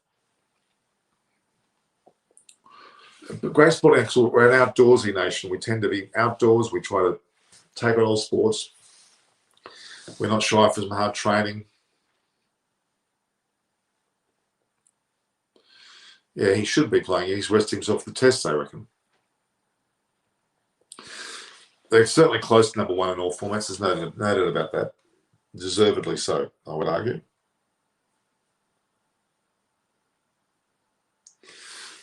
But Great Sporting Excellence, we're an outdoorsy nation. We tend to be outdoors. We try to take on all sports. We're not shy for some hard training. Yeah, he should be playing. He's resting himself for the test, I reckon. They're certainly close to number one in all formats. There's no doubt about that. Deservedly so, I would argue.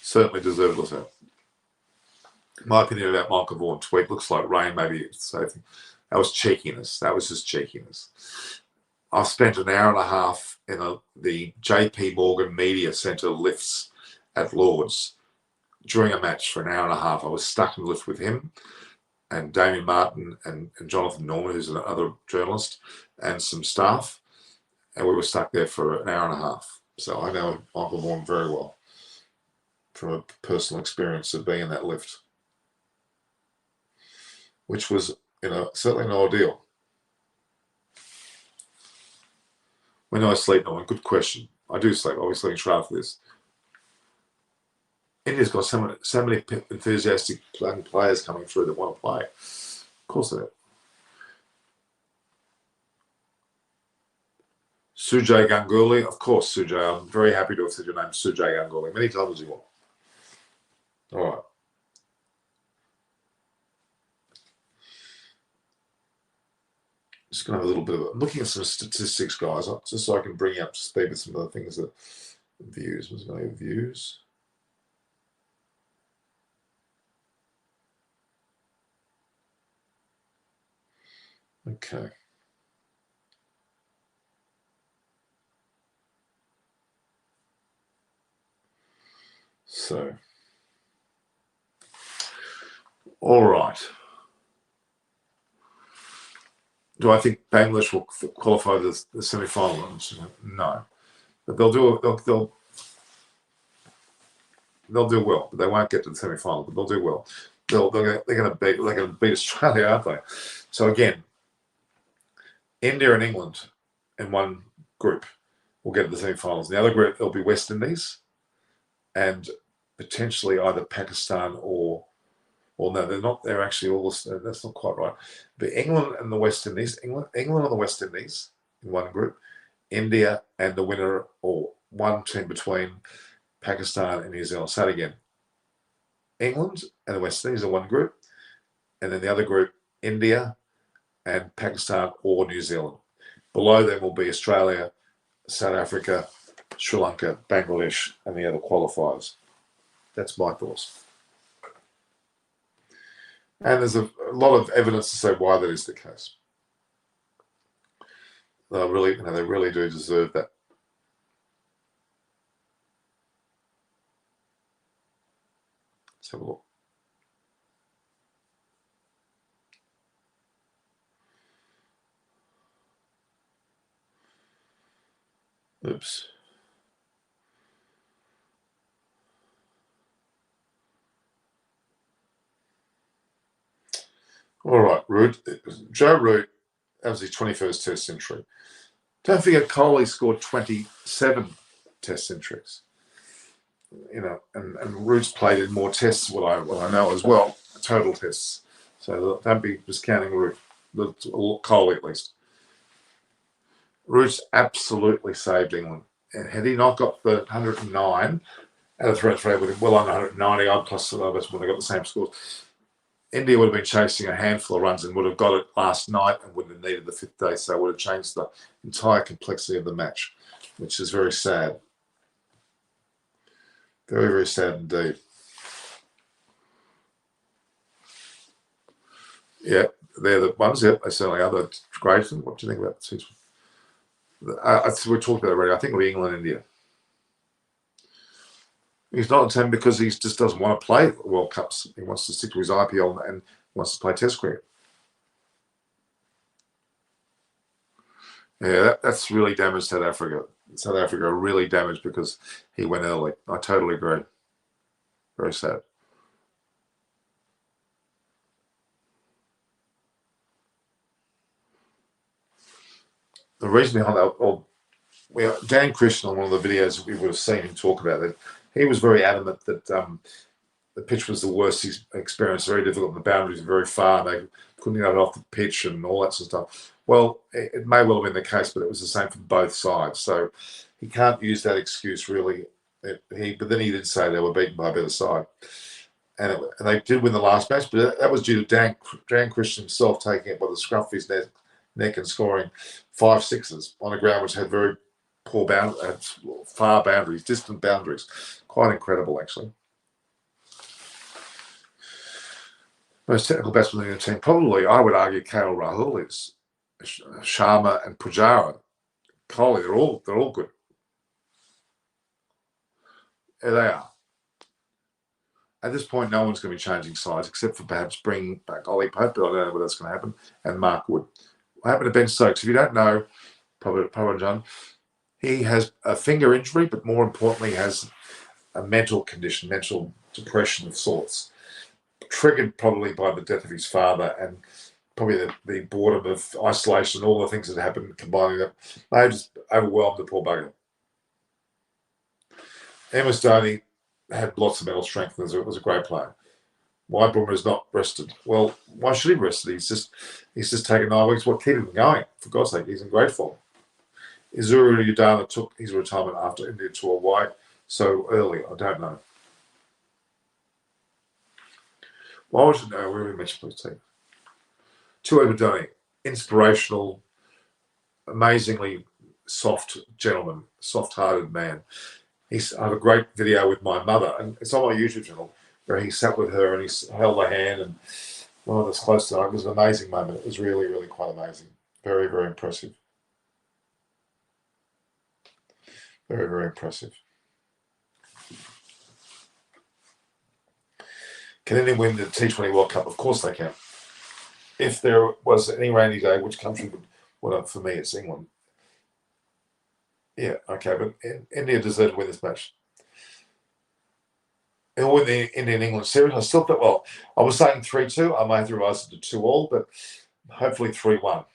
Certainly deservedly so. My opinion about Michael Vaughan tweet looks like rain, maybe. So that was cheekiness. That was just cheekiness. I've spent an hour and a half in the JP Morgan Media Centre lifts at Lord's during a match for an hour and a half. I was stuck in the lift with him and Damien Martin and Jonathan Norman, who's another journalist, and some staff. And we were stuck there for an hour and a half. So I know Michael Vaughan very well from a personal experience of being in that lift, which was, certainly an ordeal. When do I sleep? No one. Good question. I do sleep. I'll be sleeping straight after this. India's got so many enthusiastic young players coming through that want to play. Of course they do. Sujay Ganguly, of course, Sujay. I'm very happy to have said your name, Sujay Ganguly, many times as you want. All right. Just going to have a little bit of I'm looking at some statistics, guys, just so I can bring you up to speed with some of the things that views. Was going to have views. Okay. So, all right. Do I think Bangladesh will qualify the semi-final? No, but they'll do well. But they won't get to the semi-final. But they'll do well. They're going to beat Australia, aren't they? So again, India and England in one group will get to the semi-finals. In the other group, there'll be West Indies and potentially either Pakistan or no, they're not. They're actually all. That's not quite right. But England and the West Indies, England and the West Indies in one group, India and the winner or one team between Pakistan and New Zealand. Say it again. England and the West Indies in one group, and then the other group, India and Pakistan or New Zealand. Below them will be Australia, South Africa, Sri Lanka, Bangladesh, and the other qualifiers. That's my thoughts. And there's a lot of evidence to say why that is the case. They really do deserve that. Let's have a look. Oops. All right, Joe Root, that was his 21st Test century. Don't forget, Kohli scored 27 Test centuries. And Root's played in more tests, what I know as well, total tests. So don't be discounting Root, Kohli at least. Root's absolutely saved England. And had he not got the 109 out of 303, would have well under 190 odd, plus some of us would have got the same scores. India would have been chasing a handful of runs and would have got it last night and wouldn't have needed the fifth day. So it would have changed the entire complexity of the match, which is very sad. Very, very sad indeed. Yeah, they're the ones. Yep, they certainly are. The great. What do you think about we talked about it already. I think it'll be England, India. He's not on team because he just doesn't want to play World Cups. He wants to stick to his IPL and wants to play Test cricket. Yeah, that's really damaged South Africa. South Africa are really damaged because he went early. I totally agree. Very sad. The reason behind that, Dan Christian on one of the videos we would have seen him talk about it. He was very adamant that the pitch was the worst he's experienced, very difficult, and the boundaries were very far. They couldn't get it off the pitch and all that sort of stuff. Well, it may well have been the case, but it was the same for both sides. So he can't use that excuse, really. But then he did say they were beaten by a better side. and they did win the last match, but that was due to Dan Christian himself taking it by the scruff of his neck and scoring 5 sixes on a ground which had very poor far boundaries, distant boundaries. Quite incredible, actually. Most technical batsmen in the team, probably, I would argue, KL Rahul is. Sharma and Pujara, Kohli, they're all good. There they are. At this point, no one's going to be changing sides except for perhaps bringing back Ollie Pope, but I don't know whether that's going to happen, and Mark Wood. What happened to Ben Stokes? If you don't know, probably John, he has a finger injury, but more importantly, has a mental condition, mental depression of sorts, triggered probably by the death of his father and probably the boredom of isolation, all the things that happened, combining them. They just overwhelmed the poor bugger. MS Dhoni had lots of mental strength and was a great player. Why Boomer is not rested? Well, why should he be rested? He's just taken 9 weeks. What keep him going? For God's sake, he's in great form. Izuru Udana took his retirement after India tour. Why so early? I don't know. Why would you know? We really mentioned please take. Tuohy Dhoni, inspirational, amazingly soft gentleman, soft-hearted man. I have a great video with my mother, and it's on my YouTube channel, where he sat with her and he held her hand, and one of us close to her. It was an amazing moment. It was really, really quite amazing. Very, very impressive. Very, very impressive. Can India win the T20 World Cup? Of course they can. If there was any rainy day, which country would for me, it's England. Yeah, okay, but India deserved to win this match. They'll win the Indian-England series. I still thought, well, I was saying 3-2. I may have to revise it to 2-2, but hopefully 3-1.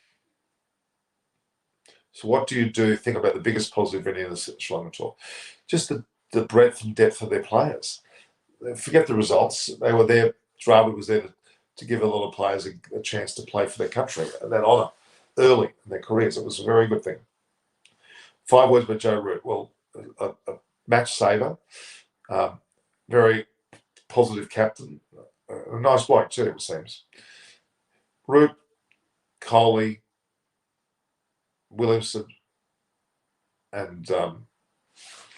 So what do you think about the biggest positive in the Sri Lankan tour? Just the breadth and depth of their players. Forget the results. They were there. Dravid was there to give a lot of players a chance to play for their country, that honour early in their careers. It was a very good thing. 5 words about Joe Root. Well, a match saver, very positive captain, a nice bloke too, it seems. Root, Kohli, Williamson, and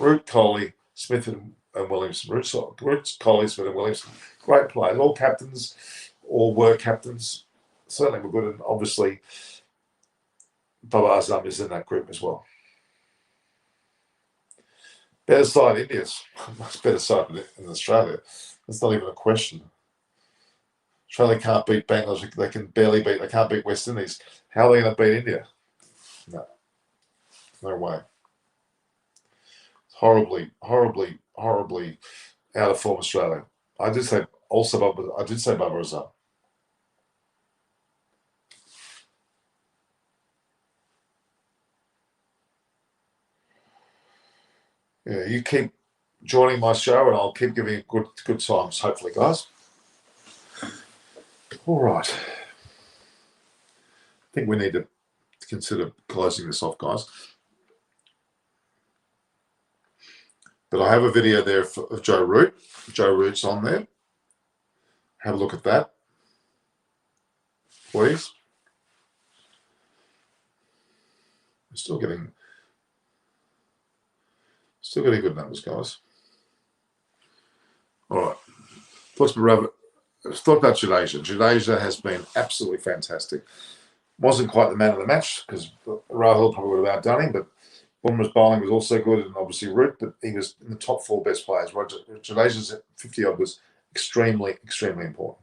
Root, Kohli, Smith and Williamson. Root, Kohli, Smith and Williamson. Great players. All captains, all were captains. Certainly were good, and obviously Baba Azam is in that group as well. Better side, India's much better side than Australia. That's not even a question. Australia can't beat Bangladesh. They can't beat West Indies. How are they going to beat India? No way. Horribly, horribly, horribly out of form Australia. I did say Baba Azam. Yeah, you keep joining my show and I'll keep giving you good times, hopefully, guys. All right. I think we need to consider closing this off, guys. But I have a video there of Joe Root. Joe Root's on there. Have a look at that, please. Still getting good numbers, guys. All right. Thought about Jadeja. Jadeja has been absolutely fantastic. Wasn't quite the man of the match because Rahul probably would have outdone him, but Bumrah's bowling was also good, and obviously Root, but he was in the top 4 best players. Jadeja's 50-odd was extremely, extremely important.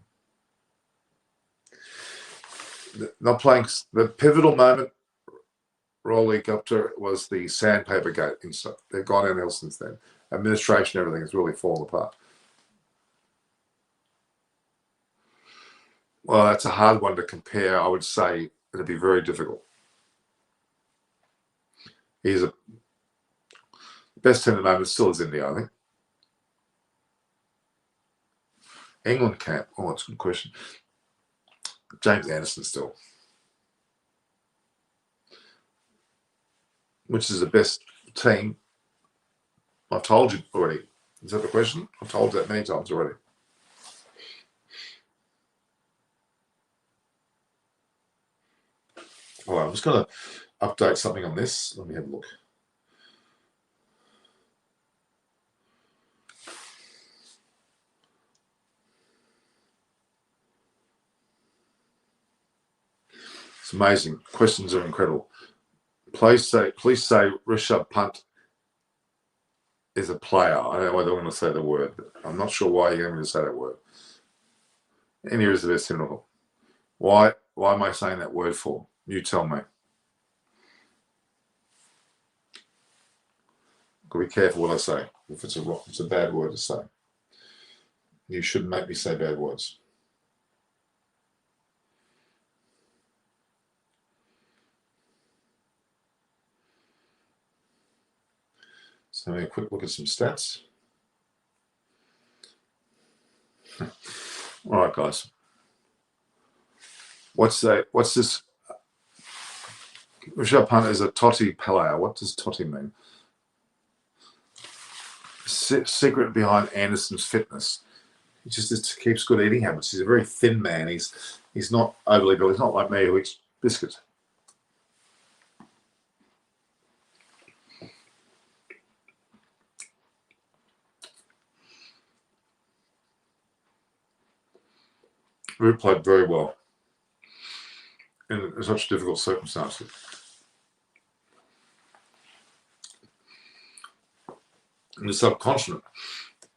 Not playing the pivotal moment, Rolly Gupta, was the sandpaper gate incident. They've gone downhill since then. Administration, everything has really fallen apart. Well, that's a hard one to compare. I would say it'd be very difficult. He's the best team at the moment still is India, I think. England can't. Oh, that's a good question. James Anderson still. Which is the best team? I've told you already. Is that the question? I've told you that many times already. All right, I'm just going to update something on this. Let me have a look. It's amazing. Questions are incredible. Please say Rishabh Pant is a player. I don't want to say the word. But I'm not sure why you're going to say that word. And here is the best cynical. Why am I saying that word for? You tell me. Gotta be careful what I say. If it's a bad word to say. You shouldn't make me say bad words. So have a quick look at some stats. All right, guys. What's this? Rishabh Pant is a totty player. What does totty mean? Secret behind Anderson's fitness. He just keeps good eating habits. He's a very thin man. He's not overly built. He's not like me who eats biscuits. We played very well in such difficult circumstances. In the subcontinent,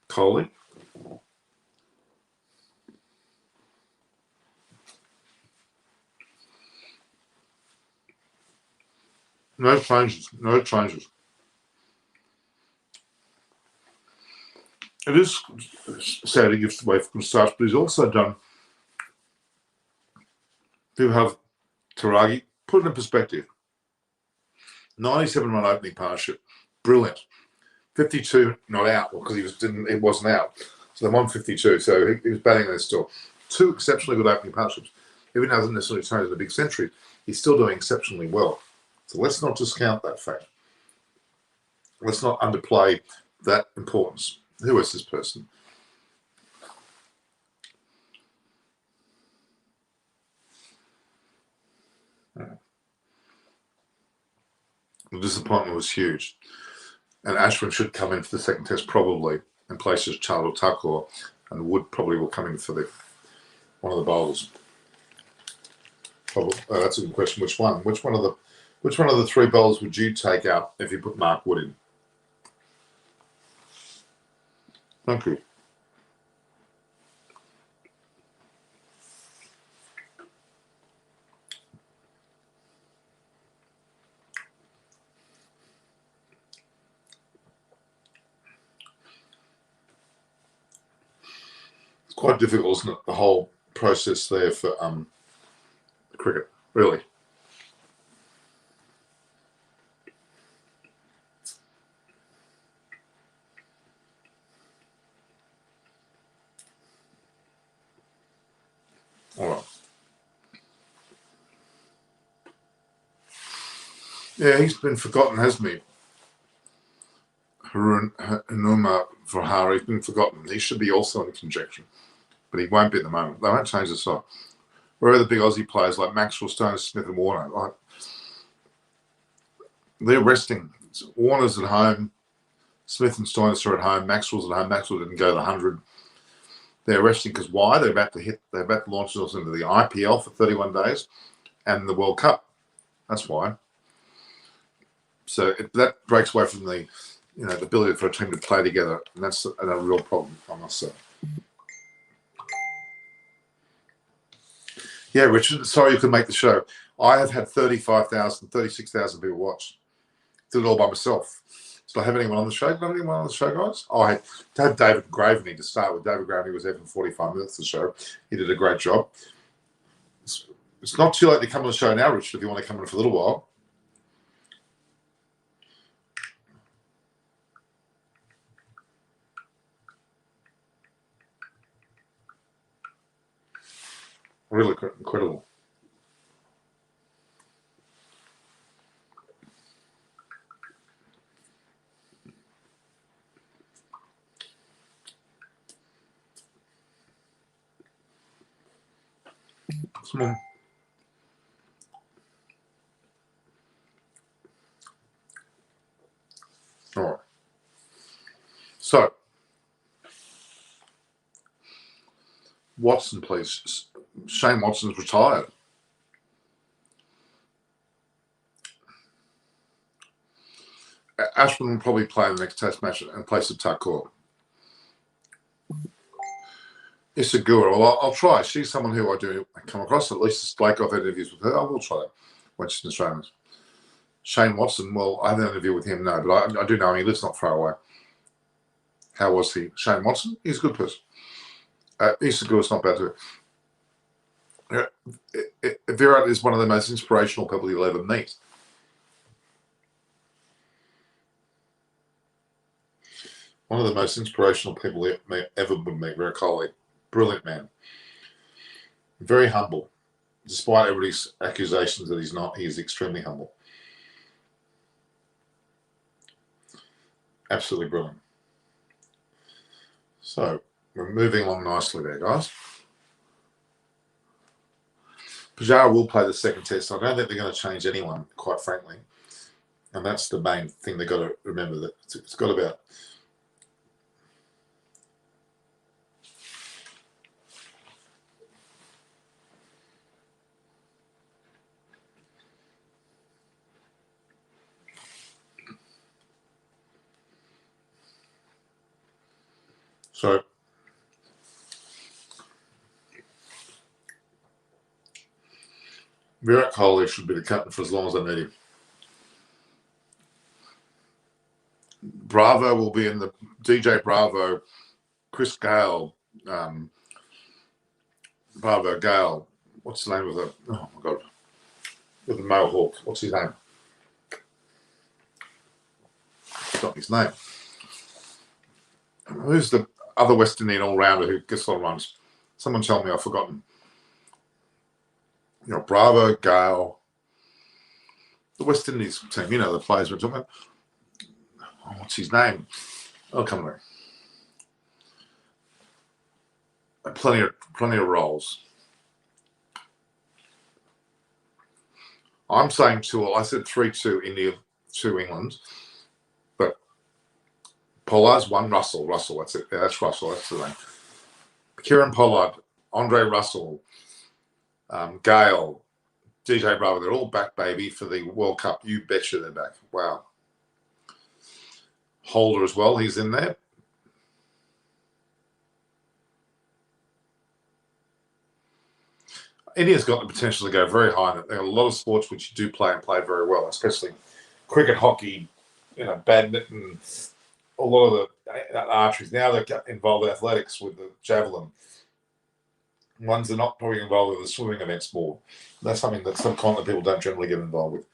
Coley. No changes. It is sad he gives away from starts, but he's also done. People have Taragi put it in perspective. 97 run opening partnership, brilliant. 52 not out because it wasn't out. So they won 52. So he was batting there still. 2 exceptionally good opening partnerships. Even though he hasn't necessarily turned into a big century, he's still doing exceptionally well. So let's not discount that fact. Let's not underplay that importance. Who is this person? The disappointment was huge. And Ashwin should come in for the second test probably in places Charles Thakur, and Wood probably will come in for one of the bowlers. Probably, that's a good question. Which one? Which one of the 3 bowlers would you take out if you put Mark Wood in? Thank you. It's quite difficult, isn't it? The whole process there for cricket, really. All right. Yeah, he's been forgotten, hasn't he? Hanuma Vihari has been forgotten. He should be also in conjecture, but he won't be at the moment. They won't change the side. Where are the big Aussie players like Maxwell, Stoner, Smith, and Warner? Like, they're resting. Warner's at home. Smith and Stoner are at home. Maxwell's at home. Maxwell didn't go the 100. They're resting because why? They're about to launch themselves into the IPL for 31 days and the World Cup. That's why. So that breaks away from the ability for a team to play together, and that's a real problem, I must say. Yeah, Richard, sorry you couldn't make the show. I have had 36,000 people watch. Did it all by myself. Did I have anyone on the show? Did I have anyone on the show, guys? Oh, I had David Graveney to start with. David Graveney was there for 45 minutes of the show. He did a great job. It's not too late to come on the show now, Richard, if you want to come in for a little while. Really incredible. Come on. So, Watson, please. Shane Watson's retired. Ashman will probably play the next Test match in place of Takur. Isagura, well, I'll try. She's someone who I do come across. At least Blake, I've had interviews with her. I will try that when she's in Australia. Shane Watson, well, I haven't had an interview with him, no, but I do know him. He lives not far away. How was he? Shane Watson? He's a good person. Isagura's not bad too. Virat is one of the most inspirational people you'll ever meet. One of the most inspirational people ever would meet, Virat Kohli. Brilliant man. Very humble. Despite everybody's accusations that he's not, he is extremely humble. Absolutely brilliant. So, we're moving along nicely there, guys. Pujara will play the second test. I don't think they're going to change anyone, quite frankly. And that's the main thing they've got to remember, that it's got about... So, Virat Kohli should be the captain for as long as I need him. Bravo will be in the DJ Bravo, Chris Gale, Bravo Gale. What's the name of the? Oh my God, with the mohawk. What's his name? Got his name. Who's the other West Indian all-rounder who gets a lot of runs? Someone tell me, I've forgotten. You know, Bravo, Gale, the West Indies team. You know the players we're talking about. Oh, what's his name? Oh, come on. Plenty of roles. I'm saying 2-all. I said 3-2 India, 2 England. But Pollard's 1, Russell, that's it. Yeah, that's Russell, that's the name. Kieran Pollard, Andre Russell, Gale, DJ Bravo, they're all back, baby, for the World Cup. You betcha they're back. Wow. Holder as well, he's in there. India's got the potential to go very high. There are a lot of sports which you do play and play very well, especially cricket, hockey, badminton, a lot of the archeries. Now they've got involved in athletics with the javelin. Ones that are not probably involved with the swimming events more. That's something that some continent people don't generally get involved with.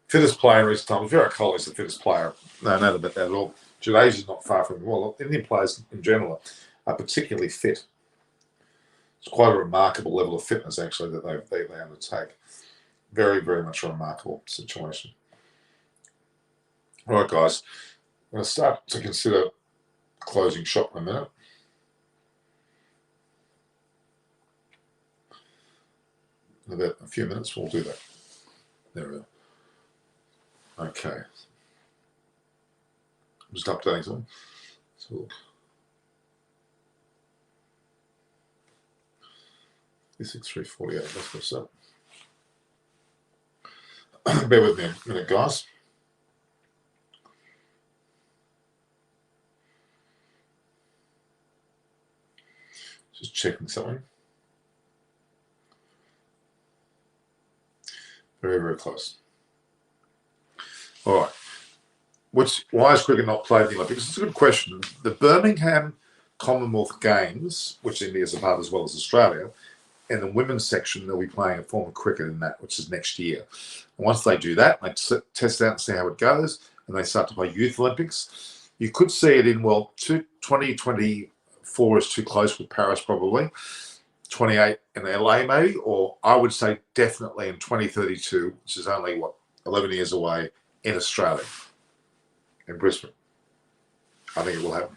Fittest player in recent times. Virat Kohli is the fittest player. No doubt about that at all. Jadeja's not far from him. Well, Indian players in general are particularly fit. It's quite a remarkable level of fitness, actually, that they undertake. Very, very much a remarkable situation. All right, guys. I'm going to start to consider closing shop in a minute. In about a few minutes, we'll do that. There we go. Okay. I'm just updating something. Let's look. 6348. That's what's up. Bear with me a minute, guys. Just checking something. Very, very close. All right. Why is cricket not played in the Olympics? It's a good question. The Birmingham Commonwealth Games, which India is a part as well as Australia, in the women's section, they'll be playing a form of cricket in that, which is next year. And once they do that, they test out and see how it goes, and they start to play Youth Olympics. You could see it in, 2024 is too close with Paris probably, 28 in LA maybe, or I would say definitely in 2032, which is only, 11 years away, in Australia, in Brisbane. I think it will happen.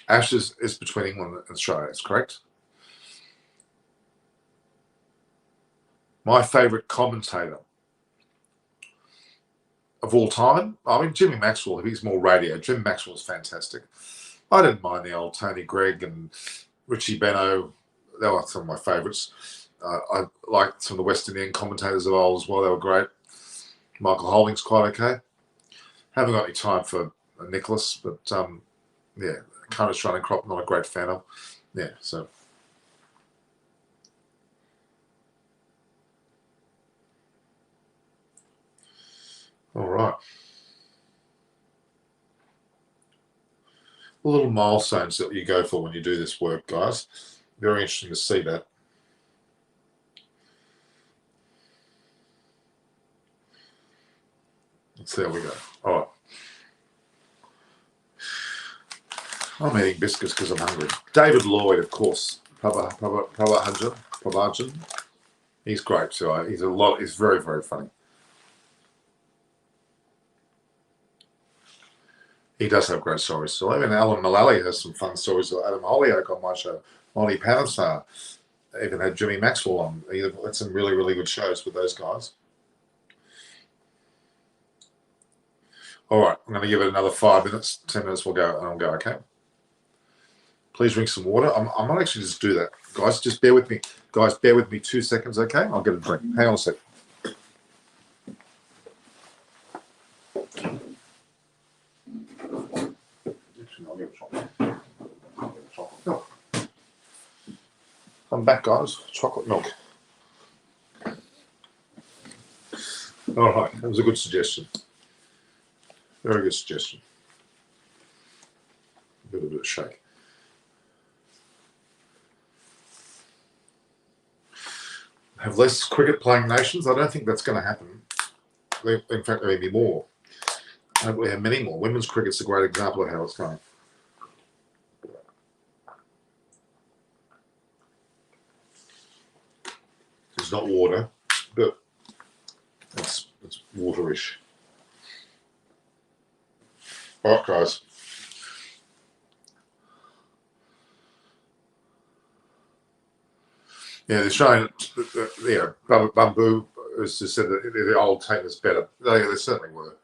Ashes is between England and Australia, that's correct. My favourite commentator of all time. I mean, Jimmy Maxwell, he's more radio. Jim Maxwell's fantastic. I didn't mind the old Tony Gregg and Richie Benaud. They were some of my favourites. I liked some of the West Indian commentators of old as well. They were great. Michael Holding's quite okay. Haven't got any time for Nicholas, but yeah, kind of Shining Crop, not a great fan of. Yeah, so. All right. Little milestones that you go for when you do this work, guys. Very interesting to see that. So there we go. All right. I'm eating biscuits because I'm hungry. David Lloyd, of course. Prabhajan. He's great too. He's very, very funny. He does have great stories. So even Alan Mullally has some fun stories. Adam Holyoke on my show. Molly Panesar. Even had Jimmy Maxwell on. He had some really, really good shows with those guys. All right, I'm going to give it another 5 minutes, 10 minutes. We'll go, and I'll go. Okay. Please drink some water. I might actually just do that, guys. Just bear with me, guys. Bear with me 2 seconds, okay? I'll get a drink. Hang on a sec. I'm back, guys. Chocolate milk. All right, that was a good suggestion. Very good suggestion. Give it a bit of shake. Have less cricket playing nations? I don't think that's going to happen. In fact, there may be more. I hope we have many more. Women's cricket's a great example of how it's going. It's not water, but it's waterish. All right, guys. Yeah, they're showing, Bamboo has just said that the old team is better. They certainly were.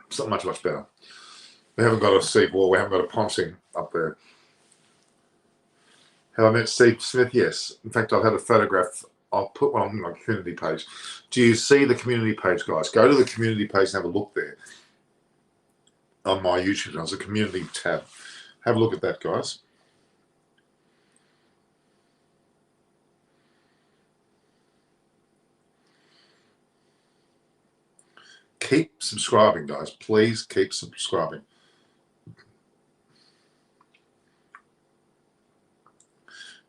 It's not much better. We haven't got a Steve Wall. We haven't got a Ponting up there. Have I met Steve Smith? Yes. In fact, I've had a photograph. I'll put one on my community page. Do you see the community page, guys? Go to the community page and have a look there. On my YouTube channel, there's a community tab. Have a look at that, guys. Keep subscribing, guys. Please keep subscribing.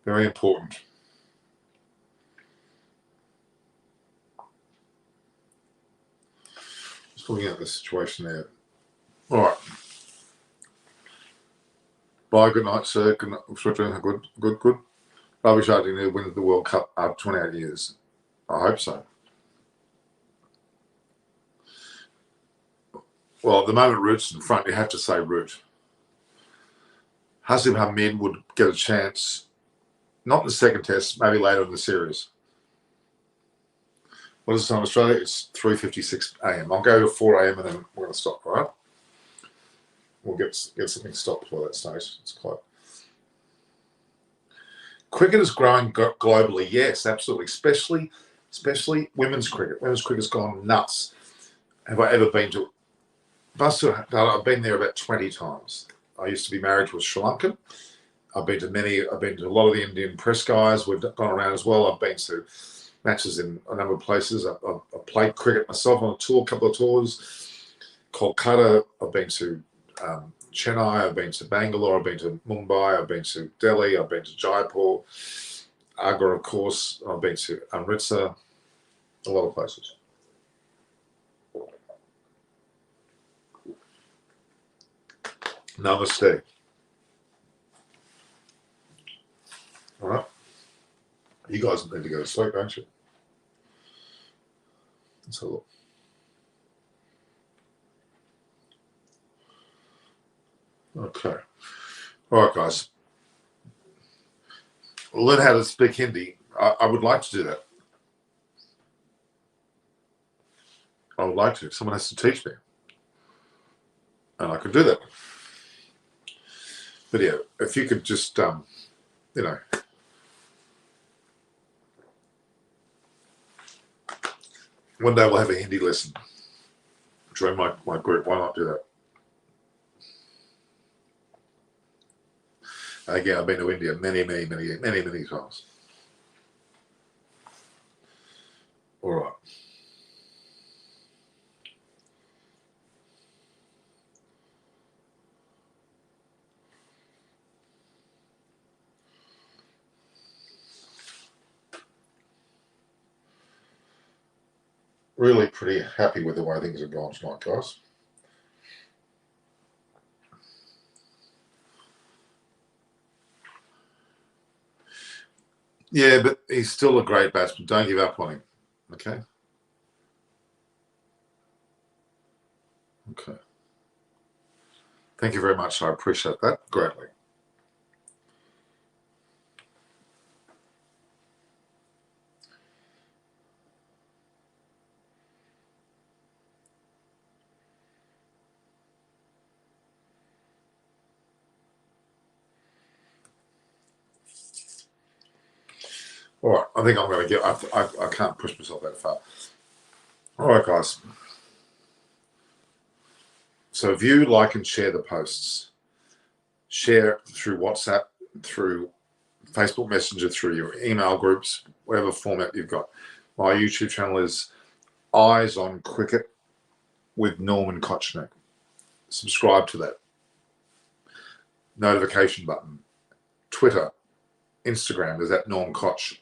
Very important. Just looking at the situation there. All right. Bye. Good night, sir. Good night. Good. Ravi Shah win the World Cup after 28 years. I hope so. Well, at the moment, Root's in front. You have to say Root. Hasim Hamid would get a chance, not in the second test, maybe later in the series. What is it on Australia? It's 3:56 a.m. I'll go to 4 a.m. and then we're going to stop, all right? We'll get something stopped before that stage. It's quite. Cricket is growing globally, yes, absolutely, especially women's cricket. Women's cricket's gone nuts. Have I ever been to? I've been there about 20 times. I used to be married to a Sri Lankan. I've been to a lot of the Indian press guys. We've gone around as well. I've been to matches in a number of places. I've played cricket myself on a couple of tours. Kolkata, I've been to Chennai, I've been to Bangalore, I've been to Mumbai, I've been to Delhi, I've been to Jaipur, Agra, of course. I've been to Amritsar, a lot of places. Namaste. All right. You guys need to go to sleep, don't you? Let's have a look. Okay. All right, guys. Learn how to speak Hindi. I would like to do that. I would like to. Someone has to teach me. And I could do that. But yeah, if you could just, you know, one day we'll have a Hindi lesson. Join my group. Why not do that? Again, I've been to India many times. All right. Really pretty happy with the way things have gone tonight, guys. Yeah, but he's still a great batsman. Don't give up on him. Okay. Okay. Thank you very much. I appreciate that greatly. All right. I think I'm going to get. I can't push myself that far. All right, guys. So view, like, and share the posts. Share through WhatsApp, through Facebook Messenger, through your email groups, whatever format you've got. My YouTube channel is Eyes on Cricket with Norman Kochnick. Subscribe to that. Notification button. Twitter, Instagram, there's that Norm Koch,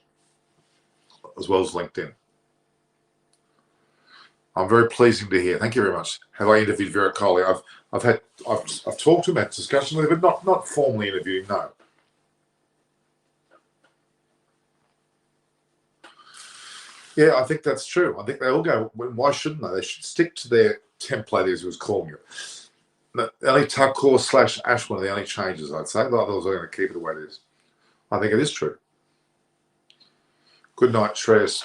as well as LinkedIn. I'm very pleasing to hear. Thank you very much. Have I interviewed Virat Kohli? I've talked to him, had discussion with him, but not formally interviewing. No. Yeah, I think that's true. I think they all go. Why shouldn't they? They should stick to their template, as he was calling it. The only Thakur / Ashwin are the only changes, I'd say. The others are going to keep it the way it is. I think it is true. Good night, Shreyas.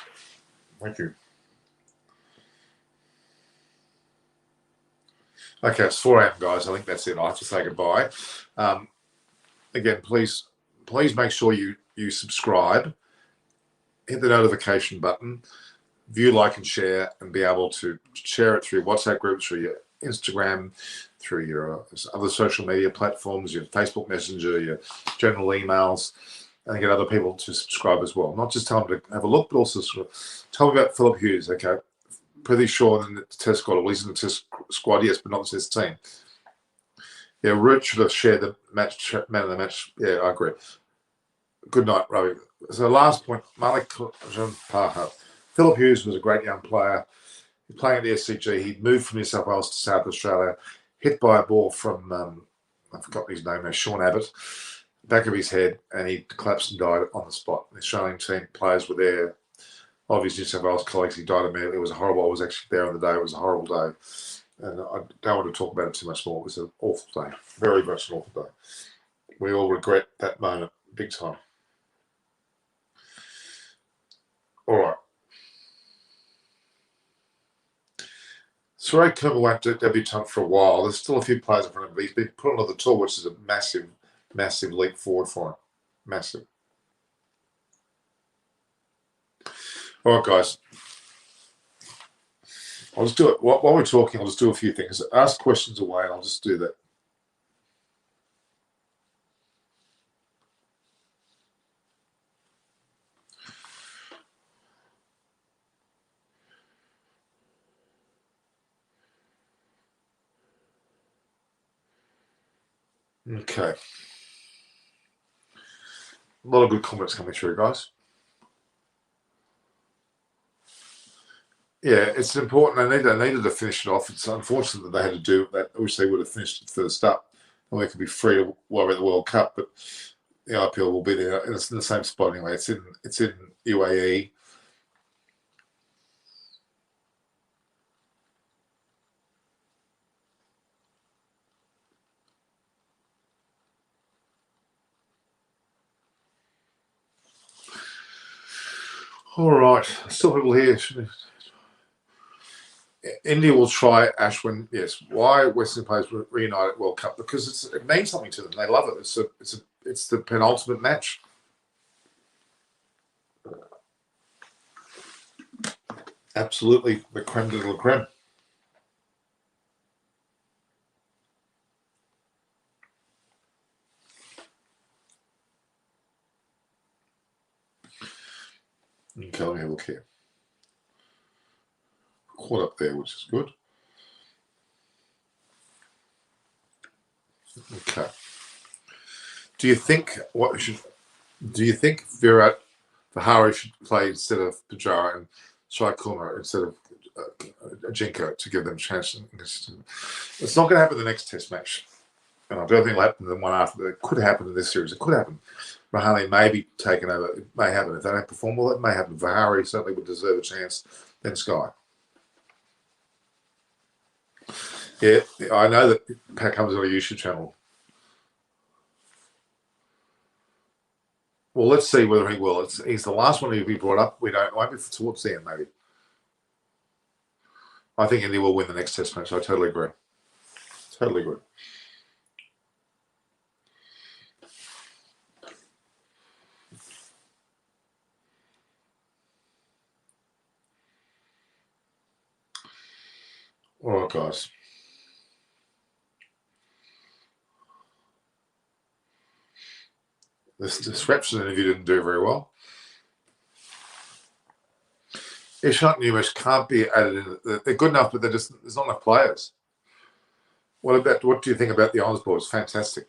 Thank you. Okay, it's 4 a.m., guys. I think that's it. I have to say goodbye. Again, please make sure you subscribe, hit the notification button, view, like, and share, and be able to share it through WhatsApp groups, through your Instagram, through your other social media platforms, your Facebook Messenger, your general emails, and get other people to subscribe as well. Not just tell them to have a look, but also tell them about Philip Hughes. Okay, pretty sure in the test squad, or at least in the test squad, yes, but not the test team. Yeah, Root should have shared the man of the match. Yeah, I agree. Good night, Ravi. So last point, Malik Paha. Philip Hughes was a great young player. He was playing at the SCG. He'd moved from New South Wales to South Australia, hit by a ball from, I forgot his name now, Sean Abbott, back of his head, and he collapsed and died on the spot. The Australian team players were there. Obviously, New South Wales colleagues, he died immediately. It was horrible. I was actually there on the day. It was a horrible day. And I don't want to talk about it too much more. It was an awful day. Very much an awful day. We all regret that moment big time. All right. Suraj Kumar won't debutante for a while. There's still a few players in front of him, but he's been put on the tour, which is a massive leap forward for him. Massive. All right, guys. I'll just do it. While we're talking, I'll just do a few things. Ask questions away, and I'll just do that. Okay. A lot of good comments coming through, guys. Yeah, it's important. They needed to finish it off. It's unfortunate that they had to do that. I wish they would have finished it first up, and we could be free to worry about the World Cup. But the IPL will be there, and it's in the same spot anyway. It's in UAE. All right, still people here. India will try Ashwin. Yes. Why Western players reunite at World Cup? Because it means something to them. They love it. It's the penultimate match. Absolutely, the creme de la creme. Okay, let me have a look here. Caught up there, which is good. Okay. Do you think Virat Vihari should play instead of Pujara and Shai Kumar instead of Ajinko to give them a chance? It's not going to happen in the next Test match. And I don't think it'll happen in the one after. It could happen in this series. It could happen. Rahane may be taken over. It may happen. If they don't perform well, it may happen. Vihari certainly would deserve a chance. Then Sky. Yeah, I know that Pat comes on a YouTube channel. Well, let's see whether he will. He's the last one to be brought up. We don't. It won't be towards the end, maybe. I think India will win the next Test match. I totally agree. Totally agree. All right, guys. This disruption interview didn't do very well. Ishant and Umesh can't be added in. They're good enough, but there's not enough players. What do you think about the Honours Board? It's fantastic.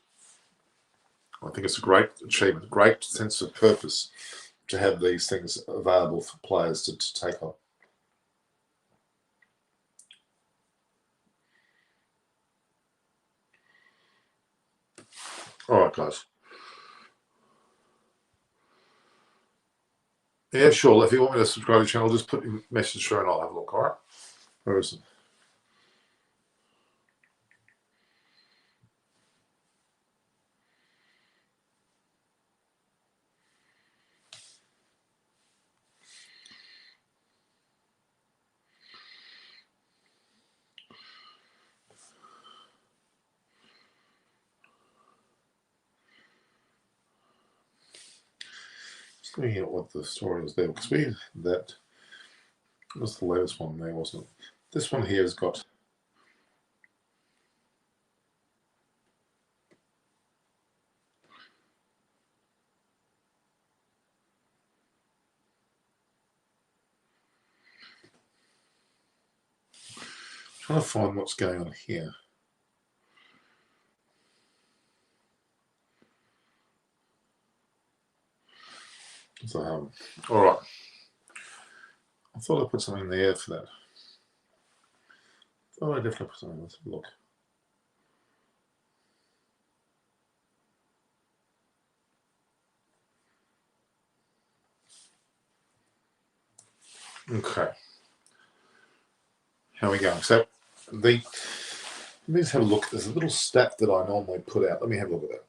I think it's a great achievement, great sense of purpose to have these things available for players to take on. All right, guys. Yeah, sure. If you want me to subscribe to the channel, just put your message through and I'll have a look. All right. Where is it? Just looking at what the story is there, because we had that was the latest one there, wasn't it? This one here has got trying to find what's going on here. So, all right. I thought I put something in the air for that. Oh, I definitely put something. Let's have a look. Okay. How are we going? So let me just have a look. There's a little stat that I normally put out. Let me have a look at that.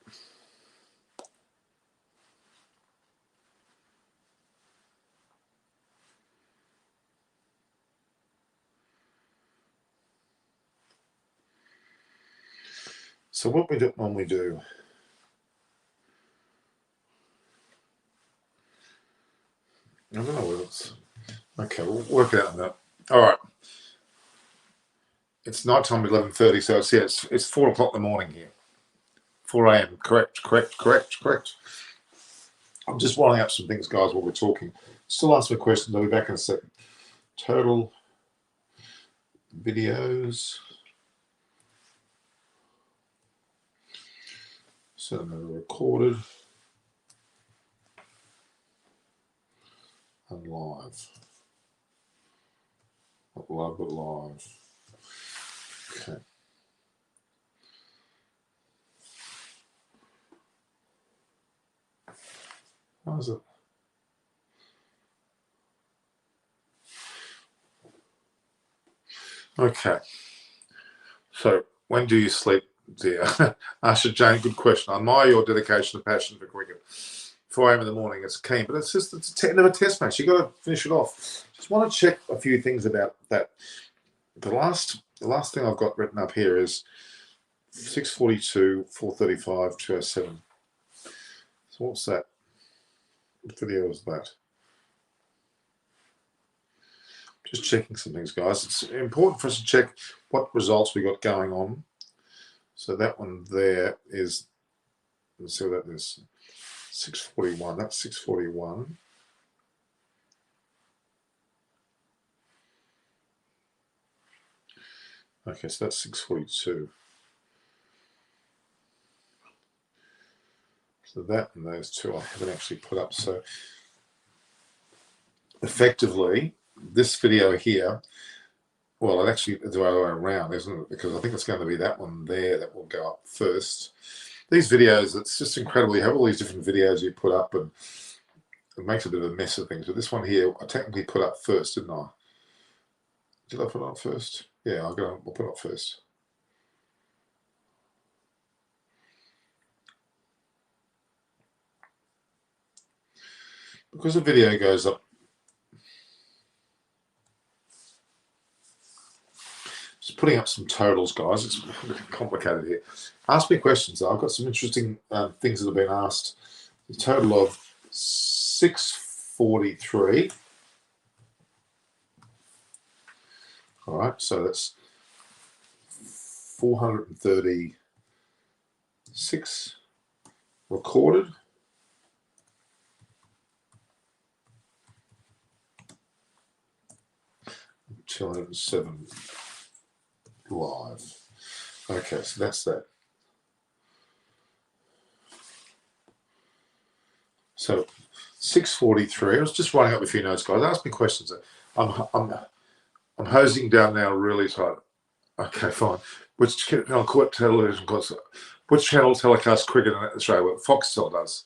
So what we normally do. I don't know whether it's okay. We'll work it out on that. All right. It's night time, 11:30. So it's 4 o'clock in the morning here. 4 a.m. Correct. I'm just winding up some things, guys, while we're talking. Still answer my questions. I'll be back in a second. Total videos. So recorded and live. Not live, but live. Okay. How is it? Okay. So, when do you sleep, dear? Asha Jane, good question. I admire your dedication and passion for cricket. 4 a.m. in the morning, it's keen, but it's the end of a test match. You've got to finish it off. Just want to check a few things about that. the last thing I've got written up here is 6:42, 4:35, 2:07. So what's that? What video is that? Just checking some things, guys. It's important for us to check what results we got going on. So that one there is, let's see what that is. 6:41. That's 6:41. Okay, so that's 6:42. So that and those two I haven't actually put up. So effectively, this video here, well, it actually is the other way around, isn't it? Because I think it's going to be that one there that will go up first. These videos, it's just incredible. You have all these different videos you put up, and it makes a bit of a mess of things. But this one here, I technically put up first, didn't I? Did I put it up first? Yeah, I'll put it up first. Because the video goes up. Just putting up some totals, guys. It's a bit complicated here. Ask me questions, though. I've got some interesting things that have been asked. A total of 643. All right, so that's 436 recorded. And 207 live. Okay, so that's that. So 643. I was just writing up a few notes, guys. Ask me questions. I'm hosing down now really tight. Okay, fine. Which channel television concert? Which channel telecasts cricket in Australia? Well, Foxtel does.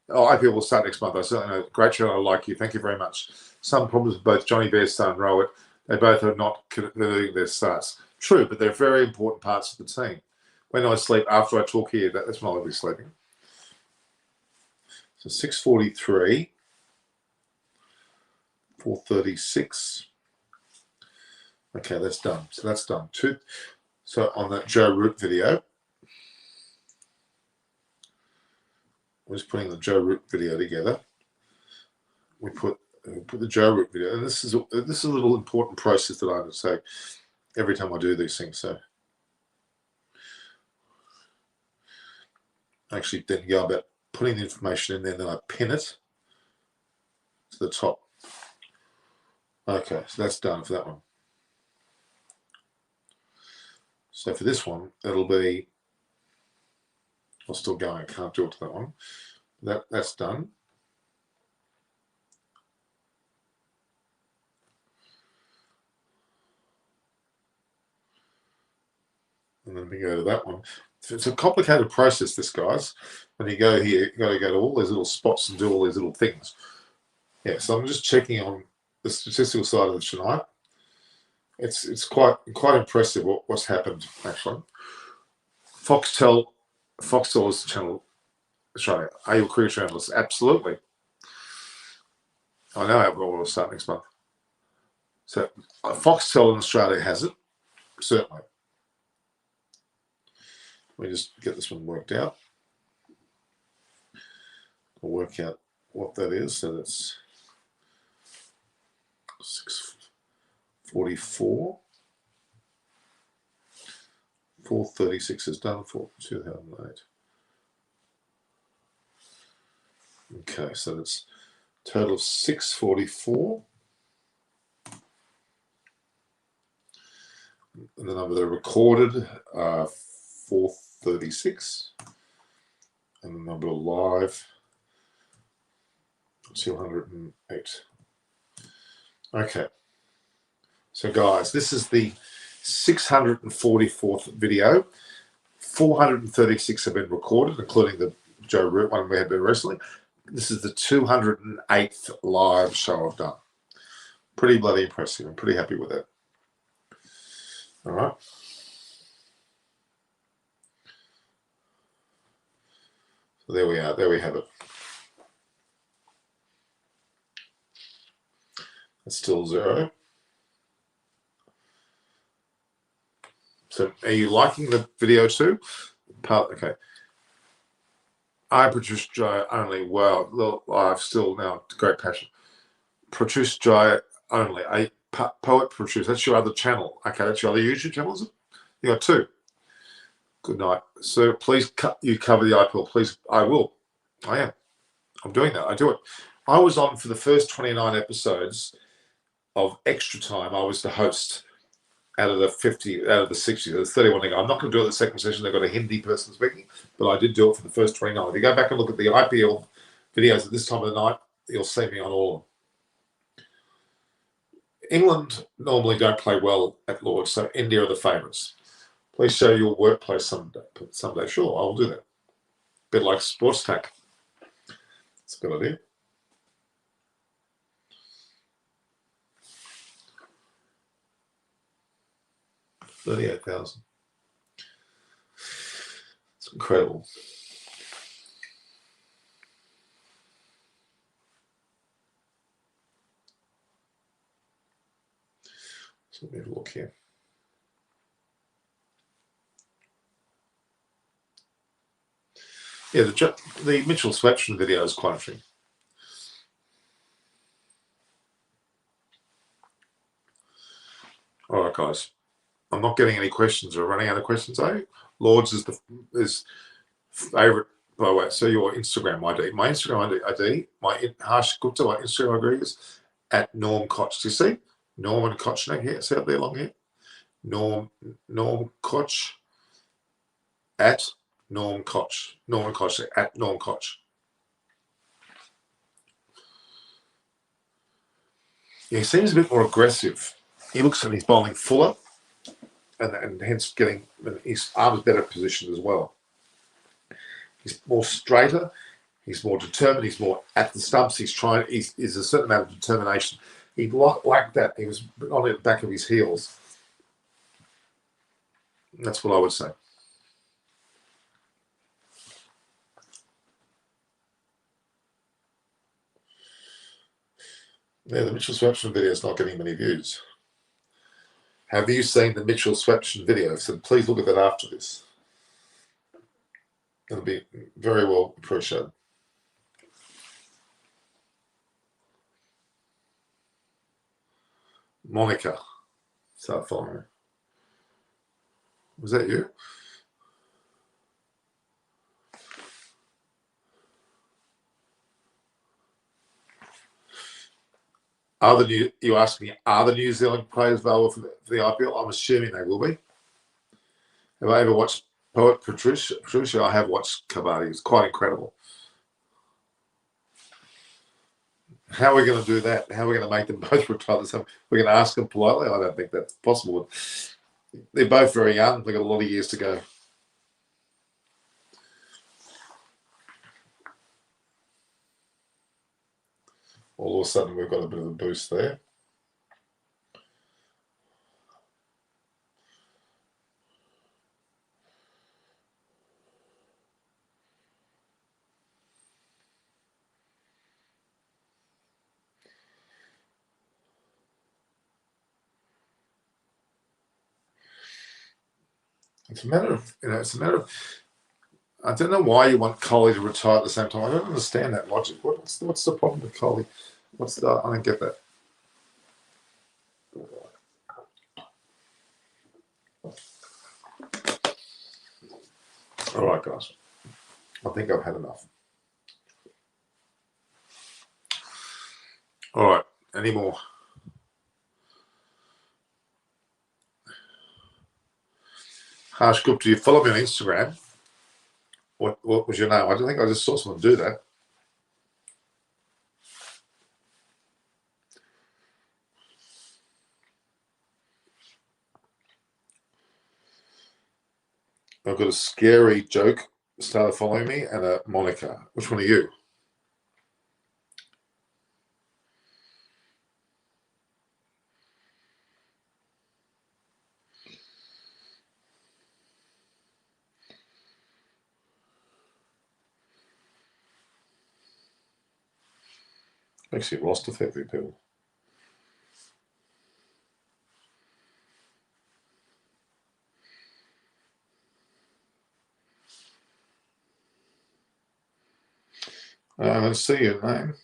Oh, IPL will start next month. I certainly know. Great channel. I like you. Thank you very much. Some problems with both Johnny Bairstow and Rowett. They both are not converting their starts. True, but they're very important parts of the team. When I sleep, after I talk here, that's when I'll be sleeping. So 643, 436. Okay, that's done. So that's done. So on that Joe Root video, I was putting the Joe Root video together. We put the Joe Root video, and this is a little important process that I undertake every time I do these things. So I actually then go about putting the information in there, and then I pin it to the top. Okay, so that's done for that one. So for this one, it'll be, I'm still going, I can't do it to that one. That's done. And then we go to that one. It's a complicated process, this, guys. When you go here, you got to go to all these little spots and do all these little things. Yeah, so I'm just checking on the statistical side of it tonight. It's quite impressive what's happened, actually. Foxtel is the channel. Australia. Are you a cricket journalist? Absolutely. I know how well will start next month. So Foxtel in Australia has it, certainly. Let me just get this one worked out. I'll work out what that is. So that's 644. 436 is done for 2008. Okay, so that's a total of 644. And the number that are recorded are 436. And the number live, 208. Okay. So guys, this is the 644th video. 436 have been recorded, including the Joe Root one we had been recently. This is the 208th live show I've done. Pretty bloody impressive. I'm pretty happy with it. All right. So there we are. There we have it. It's still 0. So are you liking the video too? Okay. I produce Joe only. Well, look, I've still now great passion. Produce Joe only. A poet produce. That's your other channel. Okay, that's your other YouTube channel, is it? You got two. Good night. So please you cover the IPL. Please, I will. I am. I'm doing that. I do it. I was on for the first 29 episodes of Extra Time. I was the host out of the 50, out of the 60. There's 31 to go. I'm not going to do it the second session. They've got a Hindi person speaking, but I did do it for the first 29. If you go back and look at the IPL videos at this time of the night, you'll see me on all of them. England normally don't play well at Lord's, so India are the favourites. Please show your workplace someday. Sure, I'll do that. A bit like sports tech. It's a good idea. $38,000. It's incredible. So let me have a look here. Yeah, the Mitchell Swaption video is quite interesting. All right, guys. I'm not getting any questions. We're running out of questions, are you? Lords is favourite, by the way. So your Instagram ID. My Instagram ID, my Harsh Gupta, my Instagram ID is at Norm Koch. Do you see? Norman Kochner here. See out there long here? Norm Koch at Norm Koch. Norman Koch at Norm Koch. Yeah, he seems a bit more aggressive. He looks like he's bowling fuller, and hence getting his arms better positioned as well. He's more straighter. He's more determined. He's more at the stumps. He's a certain amount of determination. He like that. He was on the back of his heels. That's what I would say. Yeah, the Mitchell Swaption video is not getting many views. Have you seen the Mitchell Swaption video? So please look at that after this. It'll be very well appreciated. Monica, start following me. Was that you? You asked me, are the New Zealand players available for the IPL? I'm assuming they will be. Have I ever watched Poet Patricia? I have watched Kabaddi. It's quite incredible. How are we going to do that? How are we going to make them both retire? We're going to ask them politely? I don't think that's possible. They're both very young. They've got a lot of years to go. All of a sudden, we've got a bit of a boost there. It's a matter of, I don't know why you want Kohli to retire at the same time. I don't understand that logic. What's the problem with Kohli? I don't get that. All right, guys. I think I've had enough. All right. Any more? Harsh Gupta, you follow me on Instagram. What was your name? I don't think I just saw someone do that. I've got a scary joke started following me and a Monica. Which one are you? Actually, lost a fair few people. Let's see your name.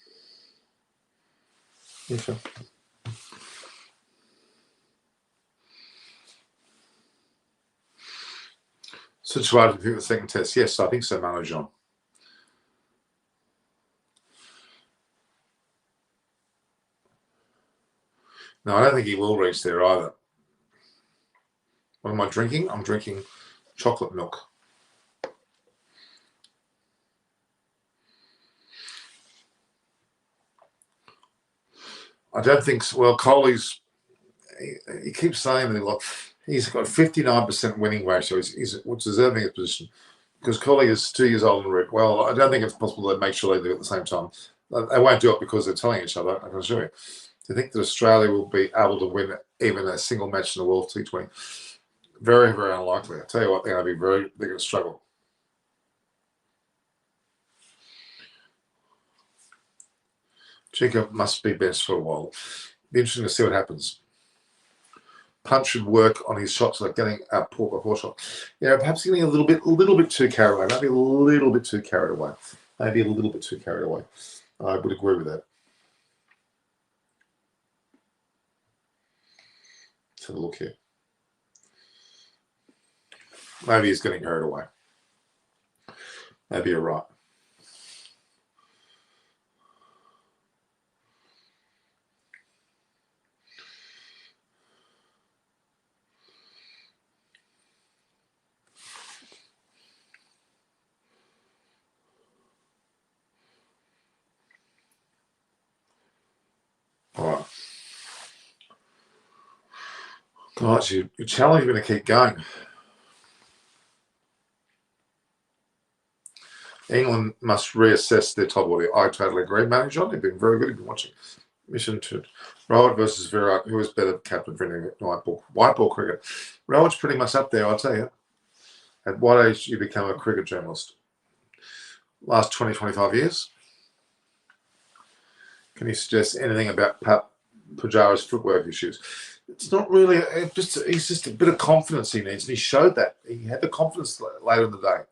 Okay. Situated to pick the second test. Yes, I think so, Mano John. No, I don't think he will reach there either. What am I drinking? I'm drinking chocolate milk. I don't think so. Well, Coley's, he keeps saying that he's got 59% winning ratio. He's deserving his position because Coley is 2 years old and Rick. Well, I don't think it's possible to make sure they do it at the same time. They won't do it because they're telling each other, I can assure you. Do you think that Australia will be able to win even a single match in the World T20? Very, very unlikely. I tell you what, they're going to struggle. Chica must be benched for a while. Be interesting to see what happens. Punch should work on his shots, like getting a poor shot. Yeah, perhaps getting a little bit too carried away. Maybe a little bit too carried away. I would agree with that. Let's have a look here. Maybe he's getting carried away. Maybe you're right. All right. Guys, your challenge is going to keep going. England must reassess their top order. I totally agree. Manager John, they've been very good. You've been watching. Mission to Rowan versus Virat. Who is better captain for any white ball cricket? Rowan's pretty much up there, I'll tell you. At what age do you become a cricket journalist? Last 20, 25 years? Can you suggest anything about Pujara's footwork issues? It's not really, he's just a bit of confidence he needs, and he showed that. He had the confidence later in the day.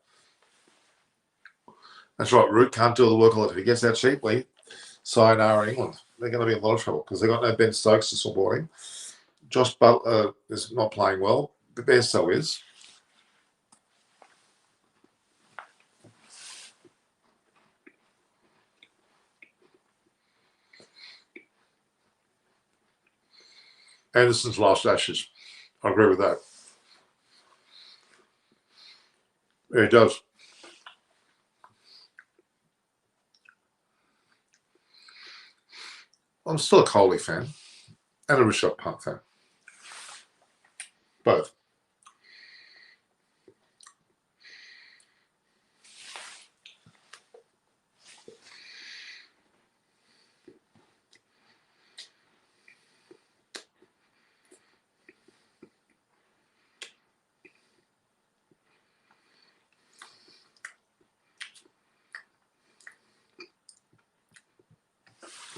That's right, Root can't do the work a lot. If he gets out cheaply, sayonara England. They're going to be in a lot of trouble because they've got no Ben Stokes to support him. Josh Butler is not playing well, but Bairstow is. Anderson's last Ashes. I agree with that. Yeah, he does. I'm still a Kohli fan and a Rishabh Pant fan. Both.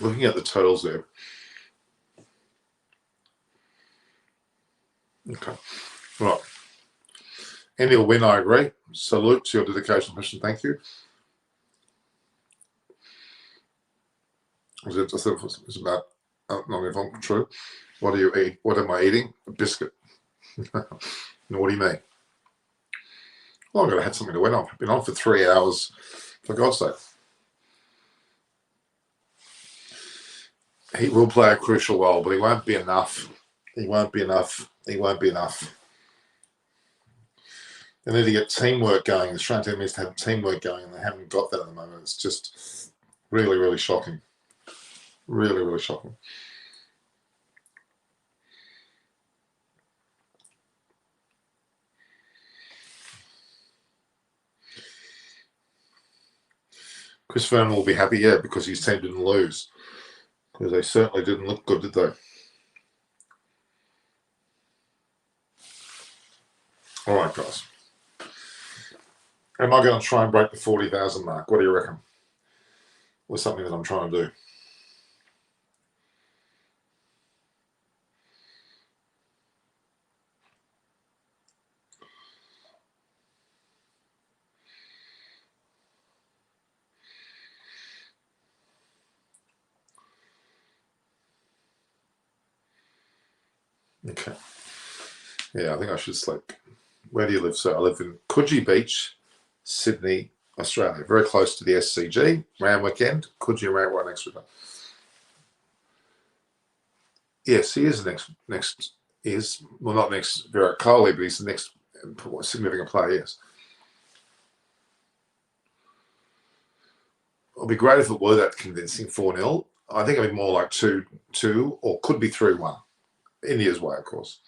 Looking at the totals there. Okay. Right. Andy will win, I agree. Salute to your dedication, mission. Thank you. It's about not even true. What do you eat? What am I eating? A biscuit. What do you mean? Well, I've got to have something to win on. I've been on for 3 hours, for God's sake. He will play a crucial role, but he won't be enough. He won't be enough. He won't be enough. They need to get teamwork going. The Australian team needs to have teamwork going, and they haven't got that at the moment. It's just really, really shocking. Really, really shocking. Chris Vernon will be happy, yeah, because his team didn't lose. Because they certainly didn't look good, did they? All right, guys. Am I going to try and break the 40,000 mark? What do you reckon? Or something that I'm trying to do? Okay. Yeah, I think I should sleep. Where do you live, sir? I live in Coogee Beach, Sydney, Australia. Very close to the SCG. Randwick End, Coogee and Randwick next river. Yes, he is the next. He is, well, not next Virat Kohli, but he's the next significant player. Yes. It would be great if it were that convincing 4-0. I think it'd be more like 2-2 or could be 3-1. India's way, of course.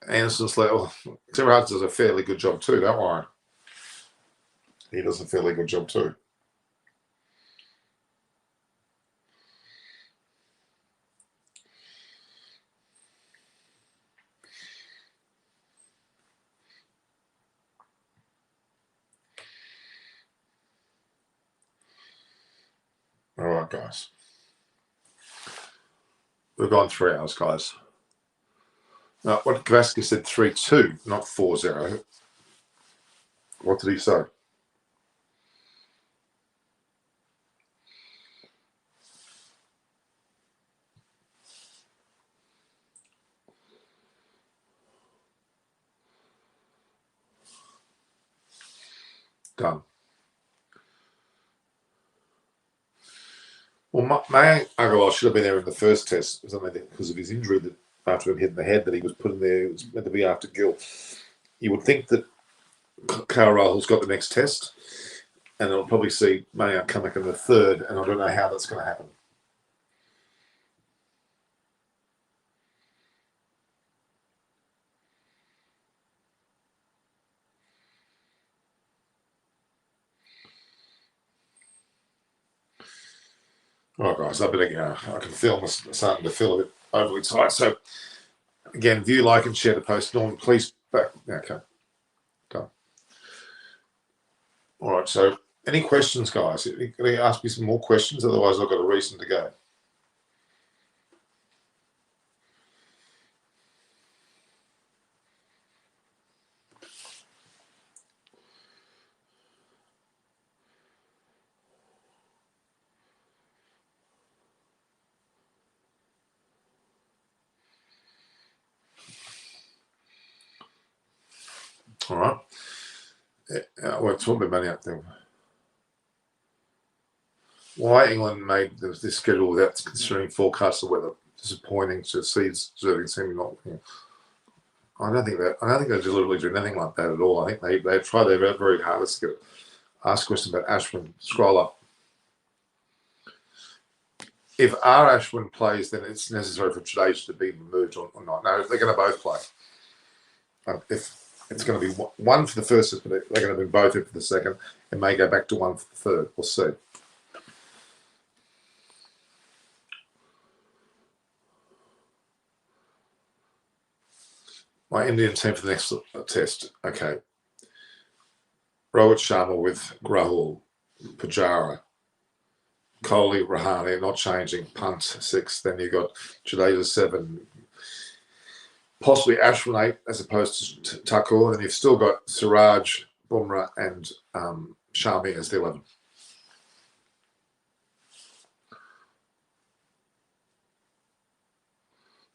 Anderson's level. Tim Hart does a fairly good job too, don't worry. He does a fairly good job too. All right, guys. We've gone 3 hours, guys. Now, what Kavaski said 3-2, not 4-0. What did he say? Done. Well, Mayank Agarwal should have been there in the first test. It was only because of his injury that after him hitting the head that he was put in there. It was meant to be after Gill. You would think that KL Rahul's got the next test, and I'll probably see Mayank come back in the third, and I don't know how that's going to happen. All right, guys, I better go. I can feel myself starting to feel a bit overly tight. So, again, view, like, and share the post. Norman, please back. Okay, done. All right, so any questions, guys? Can you ask me some more questions? Otherwise, I've got a reason to go. All right. We're talking about money out there. Why England made this schedule without considering forecasts of weather? Disappointing to see deserving team not. I don't think they're deliberately doing anything like that at all. I think they try their very hardest to get it. Ask a question about Ashwin. Scroll up. If R. Ashwin plays, then it's necessary for Jadeja to be removed or not. No, they're going to both play. If it's going to be one for the first, but they're going to be both in for the second. It may go back to one for the third. We'll see. My Indian team for the next test. Okay. Rohit Sharma with Rahul, Pujara, Kohli, Rahane, not changing. Punt 6. Then you got Jadeja 7. Possibly Ashwin 8 as opposed to Thakur. Then you've still got Siraj, Bumrah, and Shami as the 11.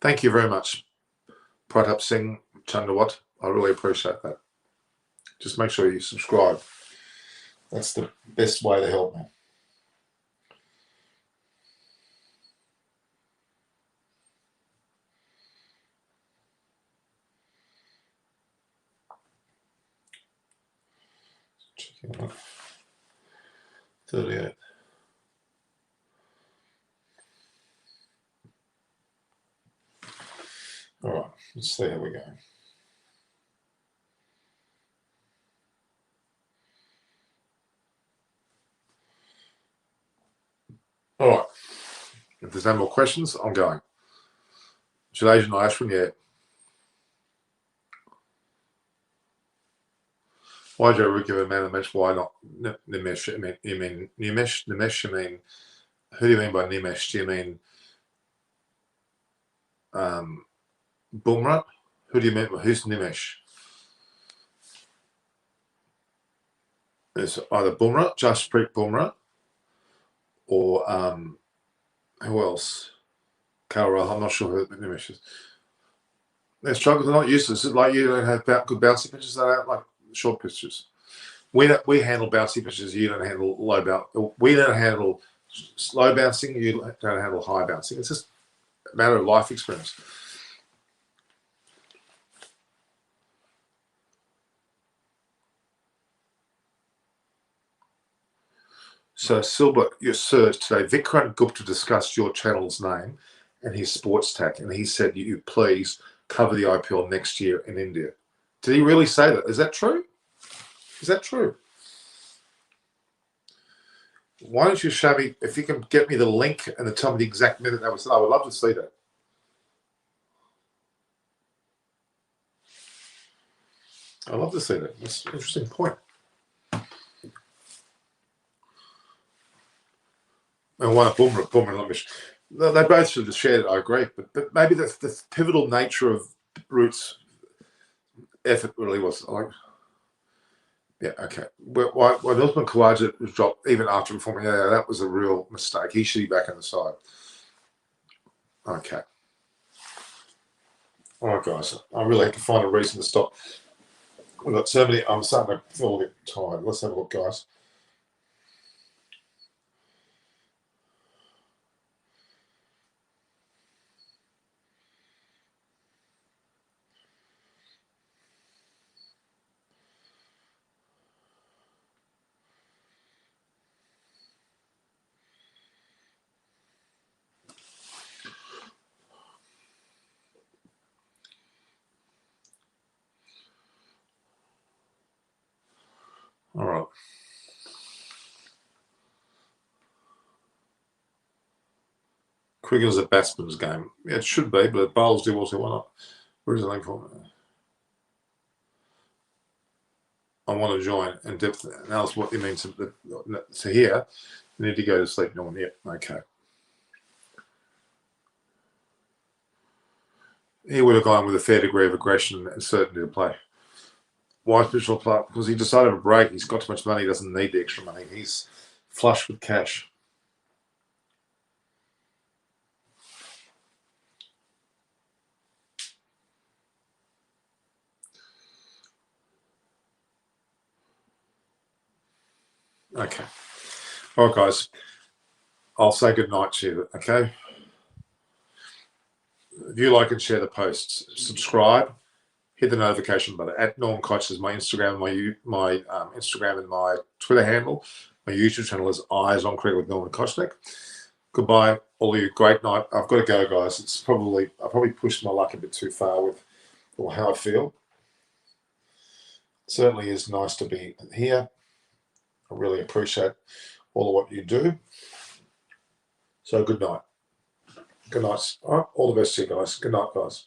Thank you very much, Pratap Singh Chandawat. I really appreciate that. Just make sure you subscribe. That's the best way to help me. Checking out 38. All right, let's see how we go. All right. If there's no more questions, I'm going. Jadeja and Ashwin, yeah. Why Joe Root give a man of the match? Why not Nimesh? You mean Nimesh? Nimesh, you mean, who do you mean by Nimesh? Do you mean Bumrah? Who do you mean? Who's Nimesh? It's either Bumrah, Jasprit Bumrah, or Who else? Carol, I'm not sure who the name is. Their struggles are not useless. It's like you don't have good bouncy pitches, they don't like short pitches. We handle bouncy pitches, you don't handle low bounce. We don't handle slow bouncing, you don't handle high bouncing. It's just a matter of life experience. So, Silber, your search today, Vikrant Gupta discussed your channel's name and his sports tack, and he said you please cover the IPL next year in India. Did he really say that? Is that true? Is that true? Why don't you show me, if you can get me the link and tell me the exact minute that was said, I would love to see that. I'd love to see that. That's an interesting point. And one of Boomer, they both should have shared it, I agree. But maybe that's the pivotal nature of Root's effort really was like, yeah, okay. When Usman Khawaja was dropped, even after performing, yeah, that was a real mistake. He should be back on the side. Okay. All right, guys. I really have to find a reason to stop. We've got so many. I'm starting to feel a bit tired. Let's have a look, guys. All right. Cricket is a batsman's game. Yeah, it should be, but bowlers do also. Why not? Where's the link for it? I want to join in depth. Now that's what you mean to hear. You need to go to sleep. No one yet. Okay. He would have gone with a fair degree of aggression and certainty to play. Why is Mitchell play? Because he decided to break. He's got too much money. He doesn't need the extra money. He's flush with cash. Okay. All right, guys. I'll say good night to you. Okay. If you like and share the posts, subscribe, hit the notification button. At Norm Koch is my Instagram, my Instagram and my Twitter handle. My YouTube channel is Eyes on Cricket with Norman Kochnick. Goodbye, all of you. Great night. I've got to go, guys. I probably pushed my luck a bit too far with how I feel. It certainly is nice to be here. I really appreciate all of what you do. So good night. Good night. All right. All the best to you guys. Good night, guys.